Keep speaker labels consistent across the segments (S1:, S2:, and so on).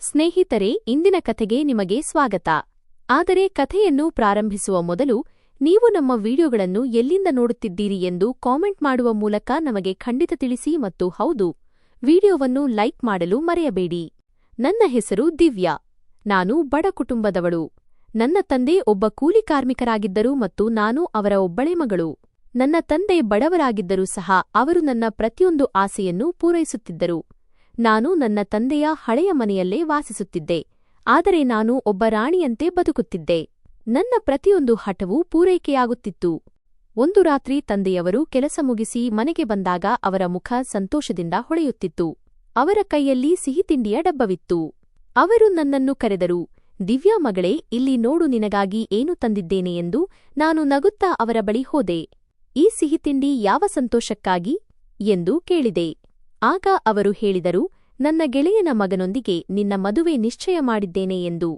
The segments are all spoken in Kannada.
S1: ಸ್ನೇಹಿತರೆ, ಇಂದಿನ ಕಥೆಗೆ ನಿಮಗೆ ಸ್ವಾಗತ. ಆದರೆ ಕಥೆಯನ್ನು ಪ್ರಾರಂಭಿಸುವ ಮೊದಲು ನೀವು ನಮ್ಮ ವಿಡಿಯೋಗಳನ್ನು ಎಲ್ಲಿಂದ ನೋಡುತ್ತಿದ್ದೀರಿ ಎಂದು ಕಾಮೆಂಟ್ ಮಾಡುವ ಮೂಲಕ ನಮಗೆ ಖಂಡಿತ ತಿಳಿಸಿ ಮತ್ತು ಹೌದು, ವಿಡಿಯೋವನ್ನು ಲೈಕ್ ಮಾಡಲು ಮರೆಯಬೇಡಿ. ನನ್ನ ಹೆಸರು ದಿವ್ಯಾ. ನಾನು ಬಡ ಕುಟುಂಬದವಳು. ನನ್ನ ತಂದೆ ಒಬ್ಬ ಕೂಲಿ ಕಾರ್ಮಿಕರಾಗಿದ್ದರು ಮತ್ತು ನಾನು ಅವರ ಒಬ್ಬಳೇ ಮಗಳು. ನನ್ನ ತಂದೆ ಬಡವರಾಗಿದ್ದರೂ ಸಹ ಅವರು ನನ್ನ ಪ್ರತಿಯೊಂದು ಆಸೆಯನ್ನು ಪೂರೈಸುತ್ತಿದ್ದರು. ನಾನು ನನ್ನ ತಂದೆಯ ಹಳೆಯ ಮನೆಯಲ್ಲೇ ವಾಸಿಸುತ್ತಿದ್ದೆ, ಆದರೆ ನಾನು ಒಬ್ಬ ರಾಣಿಯಂತೆ ಬದುಕುತ್ತಿದ್ದೆ. ನನ್ನ ಪ್ರತಿಯೊಂದು ಹಠವೂ ಪೂರೈಕೆಯಾಗುತ್ತಿತ್ತು. ಒಂದು ರಾತ್ರಿ ತಂದೆಯವರು ಕೆಲಸ ಮುಗಿಸಿ ಮನೆಗೆ ಬಂದಾಗ ಅವರ ಮುಖ ಸಂತೋಷದಿಂದ ಹೊಳೆಯುತ್ತಿತ್ತು. ಅವರ ಕೈಯಲ್ಲಿ ಸಿಹಿತಿಂಡಿಯ ಡಬ್ಬವಿತ್ತು. ಅವರು ನನ್ನನ್ನು ಕರೆದರು. ದಿವ್ಯಾ ಮಗಳೇ, ಇಲ್ಲಿ ನೋಡು, ನಿನಗಾಗಿ ಏನು ತಂದಿದ್ದೇನೆ ಎಂದು ನಾನು ನಗುತ್ತಾ ಅವರ ಬಳಿ ಹೋದೆ. ಈ ಸಿಹಿತಿಂಡಿ ಯಾವ ಸಂತೋಷಕ್ಕಾಗಿ ಎಂದು ಕೇಳಿದೆ. ಆಗ ಅವರು ಹೇಳಿದರು, ನನ್ನ ಗೆಳೆಯನ ಮಗನೊಂದಿಗೆ ನಿನ್ನ ಮದುವೆ ನಿಶ್ಚಯ ಮಾಡಿದ್ದೇನೆ ಎಂದು.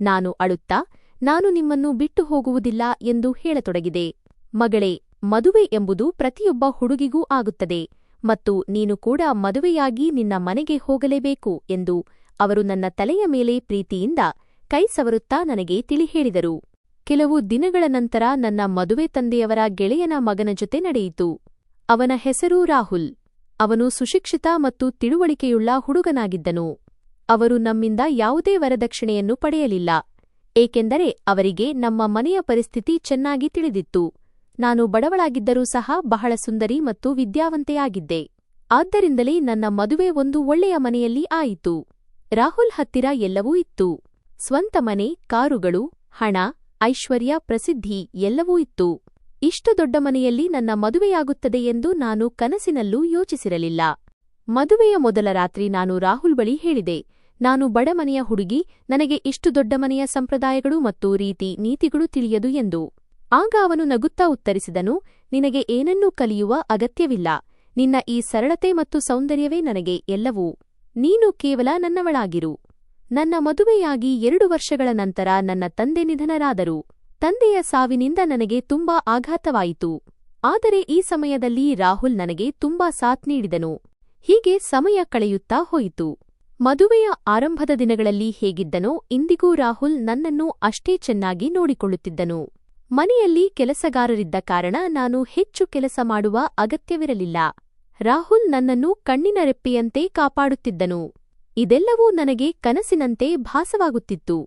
S1: ನಾನು ಅಳುತ್ತಾ, ನಾನು ನಿಮ್ಮನ್ನು ಬಿಟ್ಟು ಹೋಗುವುದಿಲ್ಲ ಎಂದು ಹೇಳತೊಡಗಿದೆ. ಮಗಳೇ, ಮದುವೆ ಎಂಬುದು ಪ್ರತಿಯೊಬ್ಬ ಹುಡುಗಿಗೂ ಆಗುತ್ತದೆ ಮತ್ತು ನೀನು ಕೂಡ ಮದುವೆಯಾಗಿ ನಿನ್ನ ಮನೆಗೆ ಹೋಗಲೇಬೇಕು ಎಂದು ಅವರು ನನ್ನ ತಲೆಯ ಮೇಲೆ ಪ್ರೀತಿಯಿಂದ ಕೈ ಸವರುತ್ತಾ ನನಗೆ ತಿಳಿ ಹೇಳಿದರು. ಕೆಲವು ದಿನಗಳ ನಂತರ ನನ್ನ ಮದುವೆ ತಂದೆಯವರ ಗೆಳೆಯನ ಮಗನ ಜೊತೆ ನಡೆಯಿತು. ಅವನ ಹೆಸರು ರಾಹುಲ್. ಅವನು ಸುಶಿಕ್ಷಿತ ಮತ್ತು ತಿಳುವಳಿಕೆಯುಳ್ಳ ಹುಡುಗನಾಗಿದ್ದನು. ಅವರು ನಮ್ಮಿಂದ ಯಾವುದೇ ವರದಕ್ಷಿಣೆಯನ್ನು ಪಡೆಯಲಿಲ್ಲ, ಏಕೆಂದರೆ ಅವರಿಗೆ ನಮ್ಮ ಮನೆಯ ಪರಿಸ್ಥಿತಿ ಚೆನ್ನಾಗಿ ತಿಳಿದಿತ್ತು. ನಾನು ಬಡವಳಾಗಿದ್ದರೂ ಸಹ ಬಹಳ ಸುಂದರಿ ಮತ್ತು ವಿದ್ಯಾವಂತೆಯಾಗಿದ್ದೆ. ಆದ್ದರಿಂದಲೇ ನನ್ನ ಮದುವೆ ಒಂದು ಒಳ್ಳೆಯ ಮನೆಯಲ್ಲಿ ಆಯಿತು. ರಾಹುಲ್ ಹತ್ತಿರ ಎಲ್ಲವೂ ಇತ್ತು. ಸ್ವಂತ ಮನೆ, ಕಾರುಗಳು, ಹಣ, ಐಶ್ವರ್ಯ, ಪ್ರಸಿದ್ಧಿ ಎಲ್ಲವೂ ಇತ್ತು. ಇಷ್ಟು ದೊಡ್ಡ ಮನೆಯಲ್ಲಿ ನನ್ನ ಮದುವೆಯಾಗುತ್ತದೆ ಎಂದು ನಾನು ಕನಸಿನಲ್ಲೂ ಯೋಚಿಸಿರಲಿಲ್ಲ. ಮದುವೆಯ ಮೊದಲ ರಾತ್ರಿ ನಾನು ರಾಹುಲ್ ಬಳಿ ಹೇಳಿದೆ, ನಾನು ಬಡಮನೆಯ ಹುಡುಗಿ, ನನಗೆ ಇಷ್ಟು ದೊಡ್ಡ ಮನೆಯ ಸಂಪ್ರದಾಯಗಳು ಮತ್ತು ರೀತಿ ನೀತಿಗಳು ತಿಳಿಯದು ಎಂದು. ಆಗ ಅವನು ನಗುತ್ತಾ ಉತ್ತರಿಸಿದನು, ನಿನಗೆ ಏನನ್ನೂ ಕಲಿಯುವ ಅಗತ್ಯವಿಲ್ಲ. ನಿನ್ನ ಈ ಸರಳತೆ ಮತ್ತು ಸೌಂದರ್ಯವೇ ನನಗೆ ಎಲ್ಲವೂ. ನೀನು ಕೇವಲ ನನ್ನವಳಾಗಿರು. ನನ್ನ ಮದುವೆಯಾಗಿ 2 ವರ್ಷಗಳ ನಂತರ ನನ್ನ ತಂದೆ ನಿಧನರಾದರು. ತಂದೆಯ ಸಾವಿನಿಂದ ನನಗೆ ತುಂಬಾ ಆಘಾತವಾಯಿತು. ಆದರೆ ಈ ಸಮಯದಲ್ಲಿ ರಾಹುಲ್ ನನಗೆ ತುಂಬಾ ಸಾಥ್ ನೀಡಿದನು. ಹೀಗೆ ಸಮಯ ಕಳೆಯುತ್ತಾ ಹೋಯಿತು. ಮದುವೆಯ ಆರಂಭದ ದಿನಗಳಲ್ಲಿ ಹೇಗಿದ್ದನೋ ಇಂದಿಗೂ ರಾಹುಲ್ ನನ್ನನ್ನು ಅಷ್ಟೇ ಚೆನ್ನಾಗಿ ನೋಡಿಕೊಳ್ಳುತ್ತಿದ್ದನು. ಮನೆಯಲ್ಲಿ ಕೆಲಸಗಾರರಿದ್ದ ಕಾರಣ ನಾನು ಹೆಚ್ಚು ಕೆಲಸ ಮಾಡುವ ಅಗತ್ಯವಿರಲಿಲ್ಲ. ರಾಹುಲ್ ನನ್ನನ್ನು ಕಣ್ಣಿನ ರೆಪ್ಪೆಯಂತೆ ಕಾಪಾಡುತ್ತಿದ್ದನು. ಇದೆಲ್ಲವೂ ನನಗೆ ಕನಸಿನಂತೆ ಭಾಸವಾಗುತ್ತಿತ್ತು.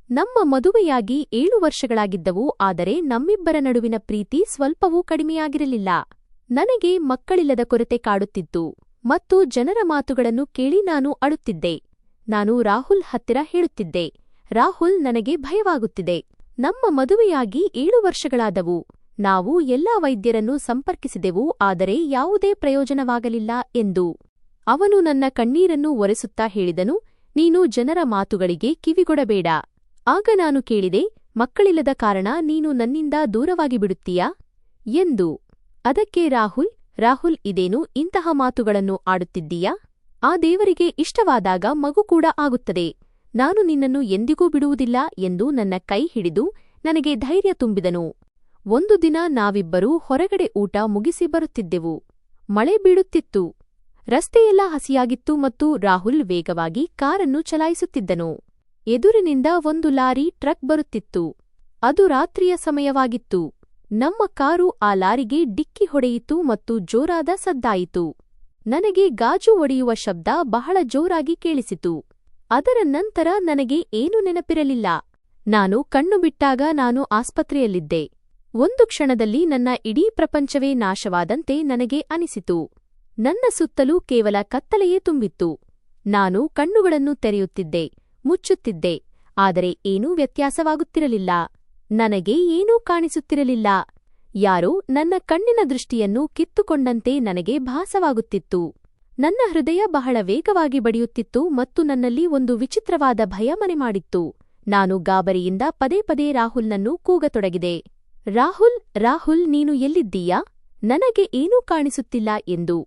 S1: ನಮ್ಮ ಮದುವೆಯಾಗಿ 7 ವರ್ಷಗಳಾಗಿದ್ದವು, ಆದರೆ ನಮ್ಮಿಬ್ಬರ ನಡುವಿನ ಪ್ರೀತಿ ಸ್ವಲ್ಪವೂ ಕಡಿಮೆಯಾಗಿರಲಿಲ್ಲ. ನನಗೆ ಮಕ್ಕಳಿಲ್ಲದ ಕೊರತೆ ಕಾಡುತ್ತಿತ್ತು ಮತ್ತು ಜನರ ಮಾತುಗಳನ್ನು ಕೇಳಿ ನಾನು ಅಳುತ್ತಿದ್ದೆ. ನಾನು ರಾಹುಲ್ ಹತ್ತಿರ ಹೇಳುತ್ತಿದ್ದೆ, ರಾಹುಲ್, ನನಗೆ ಭಯವಾಗುತ್ತಿದೆ. ನಮ್ಮ ಮದುವೆಯಾಗಿ 7 ವರ್ಷಗಳಾದವು. ನಾವು ಎಲ್ಲಾ ವೈದ್ಯರನ್ನು ಸಂಪರ್ಕಿಸಿದೆವು, ಆದರೆ ಯಾವುದೇ ಪ್ರಯೋಜನವಾಗಲಿಲ್ಲ ಎಂದು. ಅವನು ನನ್ನ ಕಣ್ಣೀರನ್ನು ಒರೆಸುತ್ತಾ ಹೇಳಿದನು, ನೀನು ಜನರ ಮಾತುಗಳಿಗೆ ಕಿವಿಗೊಡಬೇಡ. ಆಗ ನಾನು ಕೇಳಿದೆ, ಮಕ್ಕಳಿಲ್ಲದ ಕಾರಣ ನೀನು ನನ್ನಿಂದ ದೂರವಾಗಿ ಬಿಡುತ್ತೀಯಾ ಎಂದು. ಅದಕ್ಕೆ ರಾಹುಲ್, ಇದೇನು ಇಂತಹ ಮಾತುಗಳನ್ನು ಆಡುತ್ತಿದ್ದೀಯಾ? ಆ ದೇವರಿಗೆ ಇಷ್ಟವಾದಾಗ ಮಗು ಕೂಡ ಆಗುತ್ತದೆ. ನಾನು ನಿನ್ನನ್ನು ಎಂದಿಗೂ ಬಿಡುವುದಿಲ್ಲ ಎಂದು ನನ್ನ ಕೈ ಹಿಡಿದು ನನಗೆ ಧೈರ್ಯ ತುಂಬಿದನು. ಒಂದು ದಿನ ನಾವಿಬ್ಬರೂ ಹೊರಗಡೆ ಊಟ ಮುಗಿಸಿ ಬರುತ್ತಿದ್ದೆವು. ಮಳೆ ಬೀಳುತ್ತಿತ್ತು. ರಸ್ತೆಯೆಲ್ಲ ಹಸಿಯಾಗಿತ್ತು ಮತ್ತು ರಾಹುಲ್ ವೇಗವಾಗಿ ಕಾರನ್ನು ಚಲಾಯಿಸುತ್ತಿದ್ದನು. ಎದುರಿನಿಂದ ಒಂದು ಲಾರಿ ಟ್ರಕ್ ಬರುತ್ತಿತ್ತು. ಅದು ರಾತ್ರಿಯ ಸಮಯವಾಗಿತ್ತು. ನಮ್ಮ ಕಾರು ಆ ಲಾರಿಗೆ ಡಿಕ್ಕಿ ಹೊಡೆಯಿತು ಮತ್ತು ಜೋರಾದ ಸದ್ದಾಯಿತು. ನನಗೆ ಗಾಜು ಒಡೆಯುವ ಶಬ್ದ ಬಹಳ ಜೋರಾಗಿ ಕೇಳಿಸಿತು. ಅದರ ನಂತರ ನನಗೆ ಏನೂ ನೆನಪಿರಲಿಲ್ಲ. ನಾನು ಕಣ್ಣು ಬಿಟ್ಟಾಗ ನಾನು ಆಸ್ಪತ್ರೆಯಲ್ಲಿದ್ದೆ. ಒಂದು ಕ್ಷಣದಲ್ಲಿ ನನ್ನ ಇಡೀ ಪ್ರಪಂಚವೇ ನಾಶವಾದಂತೆ ನನಗೆ ಅನಿಸಿತು. ನನ್ನ ಸುತ್ತಲೂ ಕೇವಲ ಕತ್ತಲೆಯೇ ತುಂಬಿತ್ತು. ನಾನು ಕಣ್ಣುಗಳನ್ನು ತೆರೆಯುತ್ತಿದ್ದೆ, ಮುಚ್ಚುತ್ತಿದ್ದೆ, ಆದರೆ ಏನೂ ವ್ಯತ್ಯಾಸವಾಗುತ್ತಿರಲಿಲ್ಲ. ನನಗೆ ಏನೂ ಕಾಣಿಸುತ್ತಿರಲಿಲ್ಲ. ಯಾರೋ ನನ್ನ ಕಣ್ಣಿನ ದೃಷ್ಟಿಯನ್ನು ಕಿತ್ತುಕೊಂಡಂತೆ ನನಗೆ ಭಾಸವಾಗುತ್ತಿತ್ತು. ನನ್ನ ಹೃದಯ ಬಹಳ ವೇಗವಾಗಿ ಬಡಿಯುತ್ತಿತ್ತು ಮತ್ತು ನನ್ನಲ್ಲಿ ಒಂದು ವಿಚಿತ್ರವಾದ ಭಯ ಮನೆಮಾಡಿತ್ತು. ನಾನು ಗಾಬರಿಯಿಂದ ಪದೇ ಪದೇ ರಾಹುಲ್ನನ್ನು ಕೂಗತೊಡಗಿದೆ, ರಾಹುಲ್, ನೀನು ಎಲ್ಲಿದ್ದೀಯಾ? ನನಗೆ ಏನೂ ಕಾಣಿಸುತ್ತಿಲ್ಲ ಎಂದು.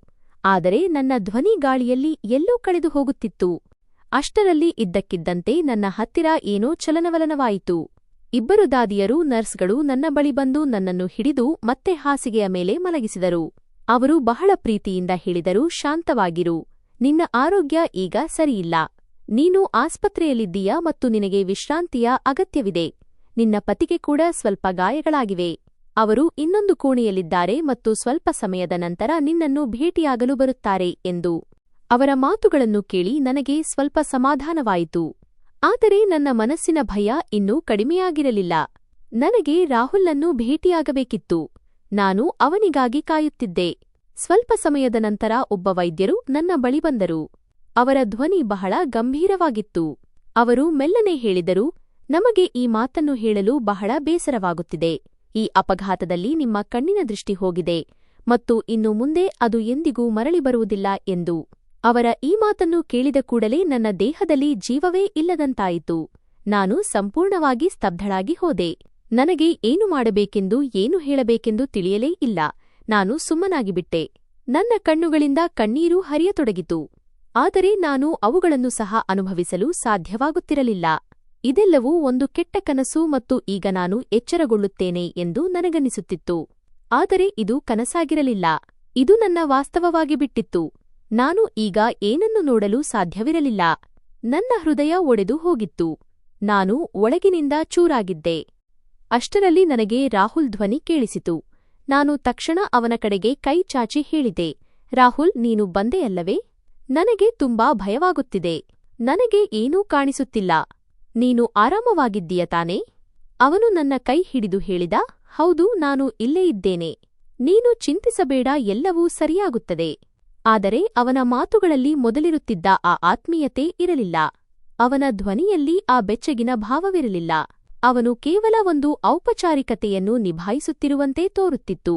S1: ಆದರೆ ನನ್ನ ಧ್ವನಿ ಗಾಳಿಯಲ್ಲಿ ಎಲ್ಲೋ ಕಳೆದು ಹೋಗುತ್ತಿತ್ತು. ಅಷ್ಟರಲ್ಲಿ ಇದ್ದಕ್ಕಿದ್ದಂತೆ ನನ್ನ ಹತ್ತಿರ ಏನೋ ಚಲನವಲನವಾಯಿತು. 2 ದಾದಿಯರು, ನರ್ಸ್ಗಳು ನನ್ನ ಬಳಿ ಬಂದು ನನ್ನನ್ನು ಹಿಡಿದು ಮತ್ತೆ ಹಾಸಿಗೆಯ ಮೇಲೆ ಮಲಗಿಸಿದರು. ಅವರು ಬಹಳ ಪ್ರೀತಿಯಿಂದ ಹೇಳಿದರು, ಶಾಂತವಾಗಿರು, ನಿನ್ನ ಆರೋಗ್ಯ ಈಗ ಸರಿಯಿಲ್ಲ, ನೀನು ಆಸ್ಪತ್ರೆಯಲ್ಲಿದ್ದೀಯಾ ಮತ್ತು ನಿನಗೆ ವಿಶ್ರಾಂತಿಯ ಅಗತ್ಯವಿದೆ. ನಿನ್ನ ಪತಿಗೆ ಕೂಡ ಸ್ವಲ್ಪ ಗಾಯಗಳಾಗಿವೆ. ಅವರು ಇನ್ನೊಂದು ಕೋಣೆಯಲ್ಲಿದ್ದಾರೆ ಮತ್ತು ಸ್ವಲ್ಪ ಸಮಯದ ನಂತರ ನಿನ್ನನ್ನು ಭೇಟಿಯಾಗಲು ಬರುತ್ತಾರೆ ಎಂದು. ಅವರ ಮಾತುಗಳನ್ನು ಕೇಳಿ ನನಗೆ ಸ್ವಲ್ಪ ಸಮಾಧಾನವಾಯಿತು. ಆದರೆ ನನ್ನ ಮನಸ್ಸಿನ ಭಯ ಇನ್ನೂ ಕಡಿಮೆಯಾಗಿರಲಿಲ್ಲ. ನನಗೆ ರಾಹುಲ್ನನ್ನು ಭೇಟಿಯಾಗಬೇಕಿತ್ತು. ನಾನು ಅವನಿಗಾಗಿ ಕಾಯುತ್ತಿದ್ದೆ. ಸ್ವಲ್ಪ ಸಮಯದ ನಂತರ ಒಬ್ಬ ವೈದ್ಯರು ನನ್ನ ಬಳಿ ಬಂದರು. ಅವರ ಧ್ವನಿ ಬಹಳ ಗಂಭೀರವಾಗಿತ್ತು. ಅವರು ಮೆಲ್ಲನೆ ಹೇಳಿದರು, ನಮಗೆ ಈ ಮಾತನ್ನು ಹೇಳಲು ಬಹಳ ಬೇಸರವಾಗುತ್ತಿದೆ. ಈ ಅಪಘಾತದಲ್ಲಿ ನಿಮ್ಮ ಕಣ್ಣಿನ ದೃಷ್ಟಿ ಹೋಗಿದೆ ಮತ್ತು ಇನ್ನು ಮುಂದೆ ಅದು ಎಂದಿಗೂ ಮರಳಿ ಬರುವುದಿಲ್ಲ ಎಂದು. ಅವರ ಈ ಮಾತನ್ನು ಕೇಳಿದ ಕೂಡಲೇ ನನ್ನ ದೇಹದಲ್ಲಿ ಜೀವವೇ ಇಲ್ಲದಂತಾಯಿತು. ನಾನು ಸಂಪೂರ್ಣವಾಗಿ ಸ್ತಬ್ಧಳಾಗಿ ಹೋದೆ. ನನಗೆ ಏನು ಮಾಡಬೇಕೆಂದು ಏನು ಹೇಳಬೇಕೆಂದು ತಿಳಿಯಲೇ ಇಲ್ಲ. ನಾನು ಸುಮ್ಮನಾಗಿಬಿಟ್ಟೆ. ನನ್ನ ಕಣ್ಣುಗಳಿಂದ ಕಣ್ಣೀರು ಹರಿಯತೊಡಗಿತು. ಆದರೆ ನಾನು ಅವುಗಳನ್ನು ಸಹ ಅನುಭವಿಸಲು ಸಾಧ್ಯವಾಗುತ್ತಿರಲಿಲ್ಲ. ಇದೆಲ್ಲವೂ ಒಂದು ಕೆಟ್ಟ ಕನಸು ಮತ್ತು ಈಗ ನಾನು ಎಚ್ಚರಗೊಳ್ಳುತ್ತೇನೆ ಎಂದು ನನಗನ್ನಿಸುತ್ತಿತ್ತು. ಆದರೆ ಇದು ಕನಸಾಗಿರಲಿಲ್ಲ. ಇದು ನನ್ನ ವಾಸ್ತವವಾಗಿ ಬಿಟ್ಟಿತ್ತು. ನಾನು ಈಗ ಏನನ್ನು ನೋಡಲು ಸಾಧ್ಯವಿರಲಿಲ್ಲ. ನನ್ನ ಹೃದಯ ಒಡೆದು ಹೋಗಿತ್ತು. ನಾನು ಒಳಗಿನಿಂದ ಚೂರಾಗಿದ್ದೆ. ಅಷ್ಟರಲ್ಲಿ ನನಗೆ ರಾಹುಲ್ ಧ್ವನಿ ಕೇಳಿಸಿತು. ನಾನು ತಕ್ಷಣ ಅವನ ಕಡೆಗೆ ಕೈ ಚಾಚಿ ಹೇಳಿದೆ, ರಾಹುಲ್, ನೀನು ಬಂದೆಯಲ್ಲವೇ? ನನಗೆ ತುಂಬಾ ಭಯವಾಗುತ್ತಿದೆ. ನನಗೆ ಏನೂ ಕಾಣಿಸುತ್ತಿಲ್ಲ. ನೀನು ಆರಾಮವಾಗಿದ್ದೀಯ ತಾನೇ? ಅವನು ನನ್ನ ಕೈ ಹಿಡಿದು ಹೇಳಿದ, ಹೌದು, ನಾನು ಇಲ್ಲೇ ಇದ್ದೇನೆ. ನೀನು ಚಿಂತಿಸಬೇಡ, ಎಲ್ಲವೂ ಸರಿಯಾಗುತ್ತದೆ. ಆದರೆ ಅವನ ಮಾತುಗಳಲ್ಲಿ ಮೊದಲಿರುತ್ತಿದ್ದ ಆ ಆತ್ಮೀಯತೆ ಇರಲಿಲ್ಲ. ಅವನ ಧ್ವನಿಯಲ್ಲಿ ಆ ಬೆಚ್ಚಗಿನ ಭಾವವಿರಲಿಲ್ಲ. ಅವನು ಕೇವಲ ಒಂದು ಔಪಚಾರಿಕತೆಯನ್ನು ನಿಭಾಯಿಸುತ್ತಿರುವಂತೆ ತೋರುತ್ತಿತ್ತು.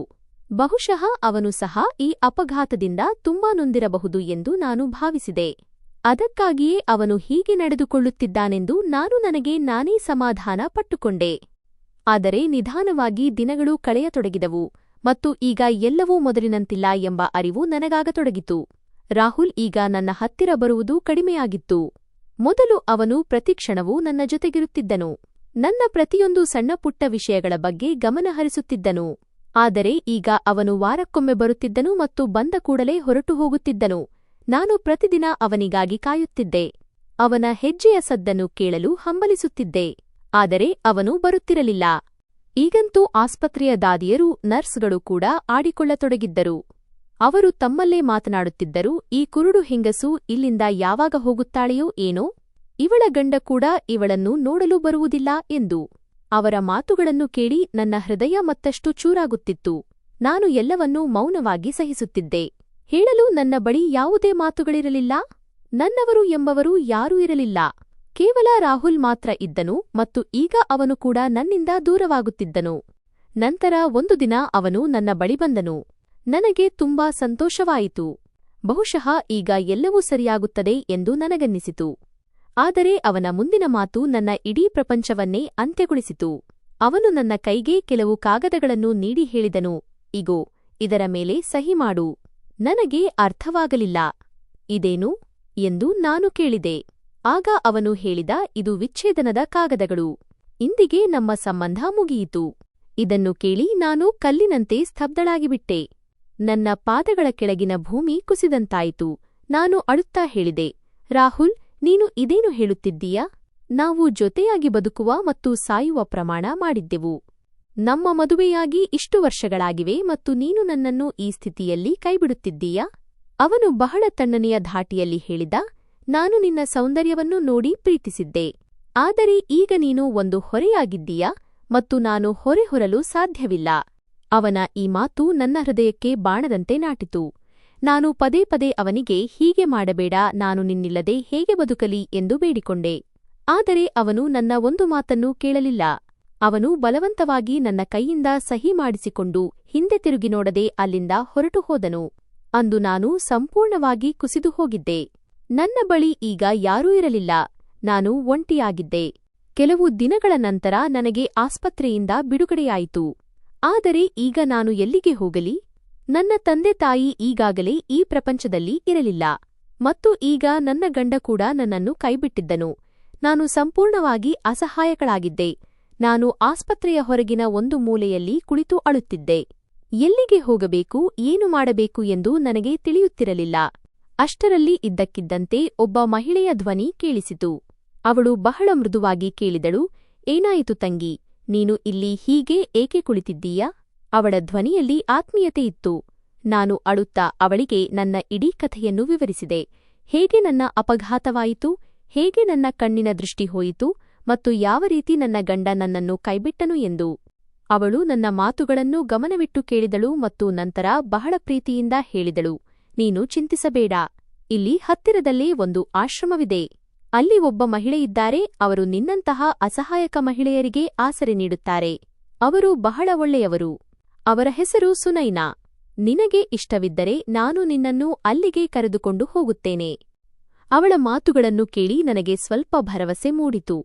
S1: ಬಹುಶಃ ಅವನು ಸಹ ಈ ಅಪಘಾತದಿಂದ ತುಂಬಾ ನೊಂದಿರಬಹುದು ಎಂದು ನಾನು ಭಾವಿಸಿದೆ. ಅದಕ್ಕಾಗಿಯೇ ಅವನು ಹೀಗೆ ನಡೆದುಕೊಳ್ಳುತ್ತಿದ್ದಾನೆಂದು ನಾನು ನನಗೆ ನಾನೇ ಸಮಾಧಾನ ಪಟ್ಟುಕೊಂಡೆ. ಆದರೆ ನಿಧಾನವಾಗಿ ದಿನಗಳು ಕಳೆಯತೊಡಗಿದವು ಮತ್ತು ಈಗ ಎಲ್ಲವೂ ಮೊದಲಿನಂತಿಲ್ಲ ಎಂಬ ಅರಿವು ನನಗಾಗತೊಡಗಿತು. ರಾಹುಲ್ ಈಗ ನನ್ನ ಹತ್ತಿರ ಬರುವುದು ಕಡಿಮೆಯಾಗಿತ್ತು. ಮೊದಲು ಅವನು ಪ್ರತಿಕ್ಷಣವೂ ನನ್ನ ಜೊತೆಗಿರುತ್ತಿದ್ದನು. ನನ್ನ ಪ್ರತಿಯೊಂದು ಸಣ್ಣಪುಟ್ಟ ವಿಷಯಗಳ ಬಗ್ಗೆ ಗಮನಹರಿಸುತ್ತಿದ್ದನು. ಆದರೆ ಈಗ ಅವನು ವಾರಕ್ಕೊಮ್ಮೆ ಬರುತ್ತಿದ್ದನು ಮತ್ತು ಬಂದ ಕೂಡಲೇ ಹೊರಟು ಹೋಗುತ್ತಿದ್ದನು. ನಾನು ಪ್ರತಿದಿನ ಅವನಿಗಾಗಿ ಕಾಯುತ್ತಿದ್ದೆ. ಅವನ ಹೆಜ್ಜೆಯ ಸದ್ದನ್ನು ಕೇಳಲು ಹಂಬಲಿಸುತ್ತಿದ್ದೆ. ಆದರೆ ಅವನು ಬರುತ್ತಿರಲಿಲ್ಲ. ಈಗಂತೂ ಆಸ್ಪತ್ರೆಯ ದಾದಿಯರು, ನರ್ಸ್ಗಳು ಕೂಡ ಆಡಿಕೊಳ್ಳತೊಡಗಿದ್ದರು. ಅವರು ತಮ್ಮಲ್ಲೇ ಮಾತನಾಡುತ್ತಿದ್ದರು, ಈ ಕುರುಡು ಹೆಂಗಸು ಇಲ್ಲಿಂದ ಯಾವಾಗ ಹೋಗುತ್ತಾಳೆಯೋ ಏನೋ? ಇವಳ ಗಂಡ ಕೂಡ ಇವಳನ್ನು ನೋಡಲು ಬರುವುದಿಲ್ಲ ಎಂದು. ಅವರ ಮಾತುಗಳನ್ನು ಕೇಳಿ ನನ್ನ ಹೃದಯ ಮತ್ತಷ್ಟು ಚೂರಾಗುತ್ತಿತ್ತು. ನಾನು ಎಲ್ಲವನ್ನೂ ಮೌನವಾಗಿ ಸಹಿಸುತ್ತಿದ್ದೆ. ಹೇಳಲು ನನ್ನ ಬಳಿ ಯಾವುದೇ ಮಾತುಗಳಿರಲಿಲ್ಲ. ನನ್ನವರು ಎಂಬವರು ಯಾರೂ ಇರಲಿಲ್ಲ. ಕೇವಲ ರಾಹುಲ್ ಮಾತ್ರ ಇದ್ದನು ಮತ್ತು ಈಗ ಅವನು ಕೂಡ ನನ್ನಿಂದ ದೂರವಾಗುತ್ತಿದ್ದನು. ನಂತರ ಒಂದು ದಿನ ಅವನು ನನ್ನ ಬಳಿ ಬಂದನು. ನನಗೆ ತುಂಬಾ ಸಂತೋಷವಾಯಿತು. ಬಹುಶಃ ಈಗ ಎಲ್ಲವೂ ಸರಿಯಾಗುತ್ತದೆ ಎಂದು ನನಗನ್ನಿಸಿತು. ಆದರೆ ಅವನ ಮುಂದಿನ ಮಾತು ನನ್ನ ಇಡೀ ಪ್ರಪಂಚವನ್ನೇ ಅಂತ್ಯಗೊಳಿಸಿತು. ಅವನು ನನ್ನ ಕೈಗೆ ಕೆಲವು ಕಾಗದಗಳನ್ನು ನೀಡಿ ಹೇಳಿದನು, ಇಗೋ, ಇದರ ಮೇಲೆ ಸಹಿ ಮಾಡು. ನನಗೆ ಅರ್ಥವಾಗಲಿಲ್ಲ. ಇದೇನು ಎಂದು ನಾನು ಕೇಳಿದೆ. ಆಗ ಅವನು ಹೇಳಿದ, ಇದು ವಿಚ್ಛೇದನದ ಕಾಗದಗಳು. ಇಂದಿಗೆ ನಮ್ಮ ಸಂಬಂಧ ಮುಗಿಯಿತು. ಇದನ್ನು ಕೇಳಿ ನಾನು ಕಲ್ಲಿನಂತೆ ಸ್ತಬ್ಧಳಾಗಿಬಿಟ್ಟೆ. ನನ್ನ ಪಾದಗಳ ಕೆಳಗಿನ ಭೂಮಿ ಕುಸಿದಂತಾಯಿತು. ನಾನು ಅಳುತ್ತಾ ಹೇಳಿದೆ, ರಾಹುಲ್, ನೀನು ಇದೇನು ಹೇಳುತ್ತಿದ್ದೀಯಾ? ನಾವು ಜೊತೆಯಾಗಿ ಬದುಕುವ ಮತ್ತು ಸಾಯುವ ಪ್ರಮಾಣ ಮಾಡಿದ್ದೆವು. ನಮ್ಮ ಮದುವೆಯಾಗಿ ಇಷ್ಟು ವರ್ಷಗಳಾಗಿವೆ ಮತ್ತು ನೀನು ನನ್ನನ್ನು ಈ ಸ್ಥಿತಿಯಲ್ಲಿ ಕೈಬಿಡುತ್ತಿದ್ದೀಯಾ? ಅವನು ಬಹಳ ತಣ್ಣನೆಯ ಧಾಟಿಯಲ್ಲಿ ಹೇಳಿದ, ನಾನು ನಿನ್ನ ಸೌಂದರ್ಯವನ್ನು ನೋಡಿ ಪ್ರೀತಿಸಿದ್ದೆ. ಆದರೆ ಈಗ ನೀನು ಒಂದು ಹೊರೆಯಾಗಿದ್ದೀಯಾ ಮತ್ತು ನಾನು ಹೊರೆ ಹೊರಲು ಸಾಧ್ಯವಿಲ್ಲ. ಅವನ ಈ ಮಾತು ನನ್ನ ಹೃದಯಕ್ಕೆ ಬಾಣದಂತೆ ನಾಟಿತು. ನಾನು ಪದೇ ಪದೇ ಅವನಿಗೆ, ಹೀಗೆ ಮಾಡಬೇಡ, ನಾನು ನಿನ್ನಿಲ್ಲದೆ ಹೇಗೆ ಬದುಕಲಿ ಎಂದು ಬೇಡಿಕೊಂಡೆ. ಆದರೆ ಅವನು ನನ್ನ ಒಂದು ಮಾತನ್ನೂ ಕೇಳಲಿಲ್ಲ. ಅವನು ಬಲವಂತವಾಗಿ ನನ್ನ ಕೈಯಿಂದ ಸಹಿ ಮಾಡಿಸಿಕೊಂಡು ಹಿಂದೆ ತಿರುಗಿ ನೋಡದೆ ಅಲ್ಲಿಂದ ಹೊರಟು ಹೋದನು. ಅಂದು ನಾನು ಸಂಪೂರ್ಣವಾಗಿ ಕುಸಿದು ಹೋಗಿದ್ದೆ. ನನ್ನ ಬಳಿ ಈಗ ಯಾರೂ ಇರಲಿಲ್ಲ. ನಾನು ಒಂಟಿಯಾಗಿದ್ದೆ. ಕೆಲವು ದಿನಗಳ ನಂತರ ನನಗೆ ಆಸ್ಪತ್ರೆಯಿಂದ ಬಿಡುಗಡೆಯಾಯಿತು. ಆದರೆ ಈಗ ನಾನು ಎಲ್ಲಿಗೆ ಹೋಗಲಿ? ನನ್ನ ತಂದೆ ತಾಯಿ ಈಗಾಗಲೇ ಈ ಪ್ರಪಂಚದಲ್ಲಿ ಇರಲಿಲ್ಲ ಮತ್ತು ಈಗ ನನ್ನ ಗಂಡ ಕೂಡ ನನ್ನನ್ನು ಕೈಬಿಟ್ಟಿದ್ದನು. ನಾನು ಸಂಪೂರ್ಣವಾಗಿ ಅಸಹಾಯಕಳಾಗಿದ್ದೆ. ನಾನು ಆಸ್ಪತ್ರೆಯ ಹೊರಗಿನ ಒಂದು ಮೂಲೆಯಲ್ಲಿ ಕುಳಿತು ಅಳುತ್ತಿದ್ದೆ. ಎಲ್ಲಿಗೆ ಹೋಗಬೇಕು, ಏನು ಮಾಡಬೇಕು ಎಂದು ನನಗೆ ತಿಳಿಯುತ್ತಿರಲಿಲ್ಲ. ಅಷ್ಟರಲ್ಲಿ ಇದ್ದಕ್ಕಿದ್ದಂತೆ ಒಬ್ಬ ಮಹಿಳೆಯ ಧ್ವನಿ ಕೇಳಿಸಿತು. ಅವಳು ಬಹಳ ಮೃದುವಾಗಿ ಕೇಳಿದಳು, ಏನಾಯಿತು ತಂಗಿ, ನೀನು ಇಲ್ಲಿ ಹೀಗೆ ಏಕೆ ಕುಳಿತಿದ್ದೀಯಾ? ಅವಳ ಧ್ವನಿಯಲ್ಲಿ ಆತ್ಮೀಯತೆ ಇತ್ತು. ನಾನು ಅಳುತ್ತಾ ಅವಳಿಗೆ ನನ್ನ ಇಡೀ ಕಥೆಯನ್ನು ವಿವರಿಸಿದೆ. ಹೇಗೆ ನನ್ನ ಅಪಘಾತವಾಯಿತು, ಹೇಗೆ ನನ್ನ ಕಣ್ಣಿನ ದೃಷ್ಟಿ ಹೋಯಿತು ಮತ್ತು ಯಾವ ರೀತಿ ನನ್ನ ಗಂಡ ನನ್ನನ್ನು ಕೈಬಿಟ್ಟನು ಎಂದು. ಅವಳು ನನ್ನ ಮಾತುಗಳನ್ನು ಗಮನವಿಟ್ಟು ಕೇಳಿದಳು ಮತ್ತು ನಂತರ ಬಹಳ ಪ್ರೀತಿಯಿಂದ ಹೇಳಿದಳು, ನೀನು ಚಿಂತಿಸಬೇಡ, ಇಲ್ಲಿ ಹತ್ತಿರದಲ್ಲೇ ಒಂದು ಆಶ್ರಮವಿದೆ. ಅಲ್ಲಿ ಒಬ್ಬ ಮಹಿಳೆಯಿದ್ದಾರೆ, ಅವರು ನಿನ್ನಂತಹ ಅಸಹಾಯಕ ಮಹಿಳೆಯರಿಗೆ ಆಸರೆ ನೀಡುತ್ತಾರೆ. ಅವರು ಬಹಳ ಒಳ್ಳೆಯವರು. ಅವರ ಹೆಸರು ಸುನೈನಾ. ನಿನಗೆ ಇಷ್ಟವಿದ್ದರೆ ನಾನು ನಿನ್ನನ್ನು ಅಲ್ಲಿಗೆ ಕರೆದುಕೊಂಡು ಹೋಗುತ್ತೇನೆ. ಅವಳ ಮಾತುಗಳನ್ನು ಕೇಳಿ ನನಗೆ ಸ್ವಲ್ಪ ಭರವಸೆ ಮೂಡಿತು.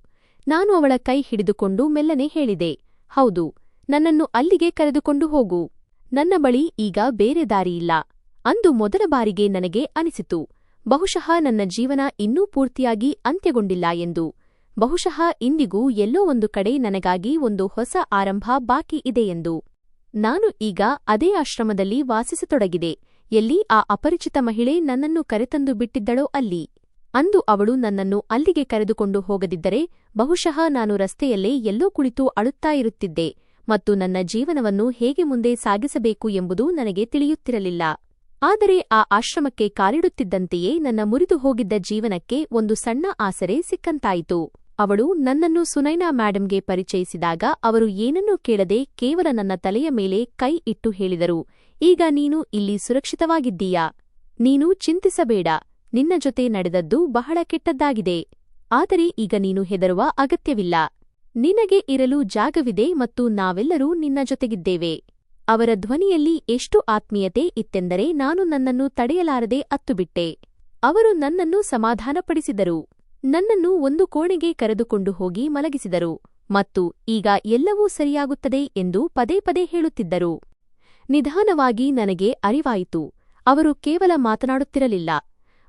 S1: ನಾನು ಅವಳ ಕೈ ಹಿಡಿದುಕೊಂಡು ಮೆಲ್ಲನೆ ಹೇಳಿದೆ, ಹೌದು, ನನ್ನನ್ನು ಅಲ್ಲಿಗೆ ಕರೆದುಕೊಂಡು ಹೋಗು. ನನ್ನ ಬಳಿ ಈಗ ಬೇರೆ ದಾರಿಯಿಲ್ಲ. ಅಂದು ಮೊದಲ ಬಾರಿಗೆ ನನಗೆ ಅನಿಸಿತು, ಬಹುಶಃ ನನ್ನ ಜೀವನ ಇನ್ನೂ ಪೂರ್ತಿಯಾಗಿ ಅಂತ್ಯಗೊಂಡಿಲ್ಲ ಎಂದು. ಬಹುಶಃ ಇಂದಿಗೂ ಎಲ್ಲೋ ಒಂದು ಕಡೆ ನನಗಾಗಿ ಒಂದು ಹೊಸ ಆರಂಭ ಬಾಕಿ ಇದೆ ಎಂದು. ನಾನು ಈಗ ಅದೇ ಆಶ್ರಮದಲ್ಲಿ ವಾಸಿಸತೊಡಗಿದೆ, ಎಲ್ಲಿ ಆ ಅಪರಿಚಿತ ಮಹಿಳೆ ನನ್ನನ್ನು ಕರೆತಂದು ಬಿಟ್ಟಿದ್ದಳೋ ಅಲ್ಲಿ. ಅಂದು ಅವಳು ನನ್ನನ್ನು ಅಲ್ಲಿಗೆ ಕರೆದುಕೊಂಡು ಹೋಗದಿದ್ದರೆ ಬಹುಶಃ ನಾನು ರಸ್ತೆಯಲ್ಲೇ ಎಲ್ಲೋ ಕುಳಿತು ಅಳುತ್ತಾ ಇರುತ್ತಿದ್ದೆ ಮತ್ತು ನನ್ನ ಜೀವನವನ್ನು ಹೇಗೆ ಮುಂದೆ ಸಾಗಿಸಬೇಕು ಎಂಬುದು ನನಗೆ ತಿಳಿಯುತ್ತಿರಲಿಲ್ಲ. ಆದರೆ ಆ ಆಶ್ರಮಕ್ಕೆ ಕಾಲಿಡುತ್ತಿದ್ದಂತೆಯೇ ನನ್ನ ಮುರಿದು ಹೋಗಿದ್ದ ಜೀವನಕ್ಕೆ ಒಂದು ಸಣ್ಣ ಆಸರೆ ಸಿಕ್ಕಂತಾಯಿತು. ಅವಳು ನನ್ನನ್ನು ಸುನೈನಾ ಮ್ಯಾಡಂಗೆ ಪರಿಚಯಿಸಿದಾಗ ಅವರು ಏನನ್ನೂ ಕೇಳದೆ ಕೇವಲ ನನ್ನ ತಲೆಯ ಮೇಲೆ ಕೈ ಇಟ್ಟು ಹೇಳಿದರು, ಈಗ ನೀನು ಇಲ್ಲಿ ಸುರಕ್ಷಿತವಾಗಿದ್ದೀಯಾ. ನೀನು ಚಿಂತಿಸಬೇಡ, ನಿನ್ನ ಜೊತೆ ನಡೆದದ್ದು ಬಹಳ ಕೆಟ್ಟದ್ದಾಗಿದೆ. ಆದರೆ ಈಗ ನೀನು ಹೆದರುವ ಅಗತ್ಯವಿಲ್ಲ. ನಿನಗೆ ಇರಲು ಜಾಗವಿದೆ ಮತ್ತು ನಾವೆಲ್ಲರೂ ನಿನ್ನ ಜೊತೆಗಿದ್ದೇವೆ. ಅವರ ಧ್ವನಿಯಲ್ಲಿ ಎಷ್ಟು ಆತ್ಮೀಯತೆ ಇತ್ತೆಂದರೆ ನಾನು ನನ್ನನ್ನು ತಡೆಯಲಾರದೆ ಅತ್ತುಬಿಟ್ಟೆ. ಅವರು ನನ್ನನ್ನು ಸಮಾಧಾನಪಡಿಸಿದರು. ನನ್ನನ್ನು ಒಂದು ಕೋಣೆಗೆ ಕರೆದುಕೊಂಡು ಹೋಗಿ ಮಲಗಿಸಿದರು ಮತ್ತು ಈಗ ಎಲ್ಲವೂ ಸರಿಯಾಗುತ್ತದೆ ಎಂದು ಪದೇ ಪದೇ ಹೇಳುತ್ತಿದ್ದರು. ನಿಧಾನವಾಗಿ ನನಗೆ ಅರಿವಾಯಿತು, ಅವರು ಕೇವಲ ಮಾತನಾಡುತ್ತಿರಲಿಲ್ಲ.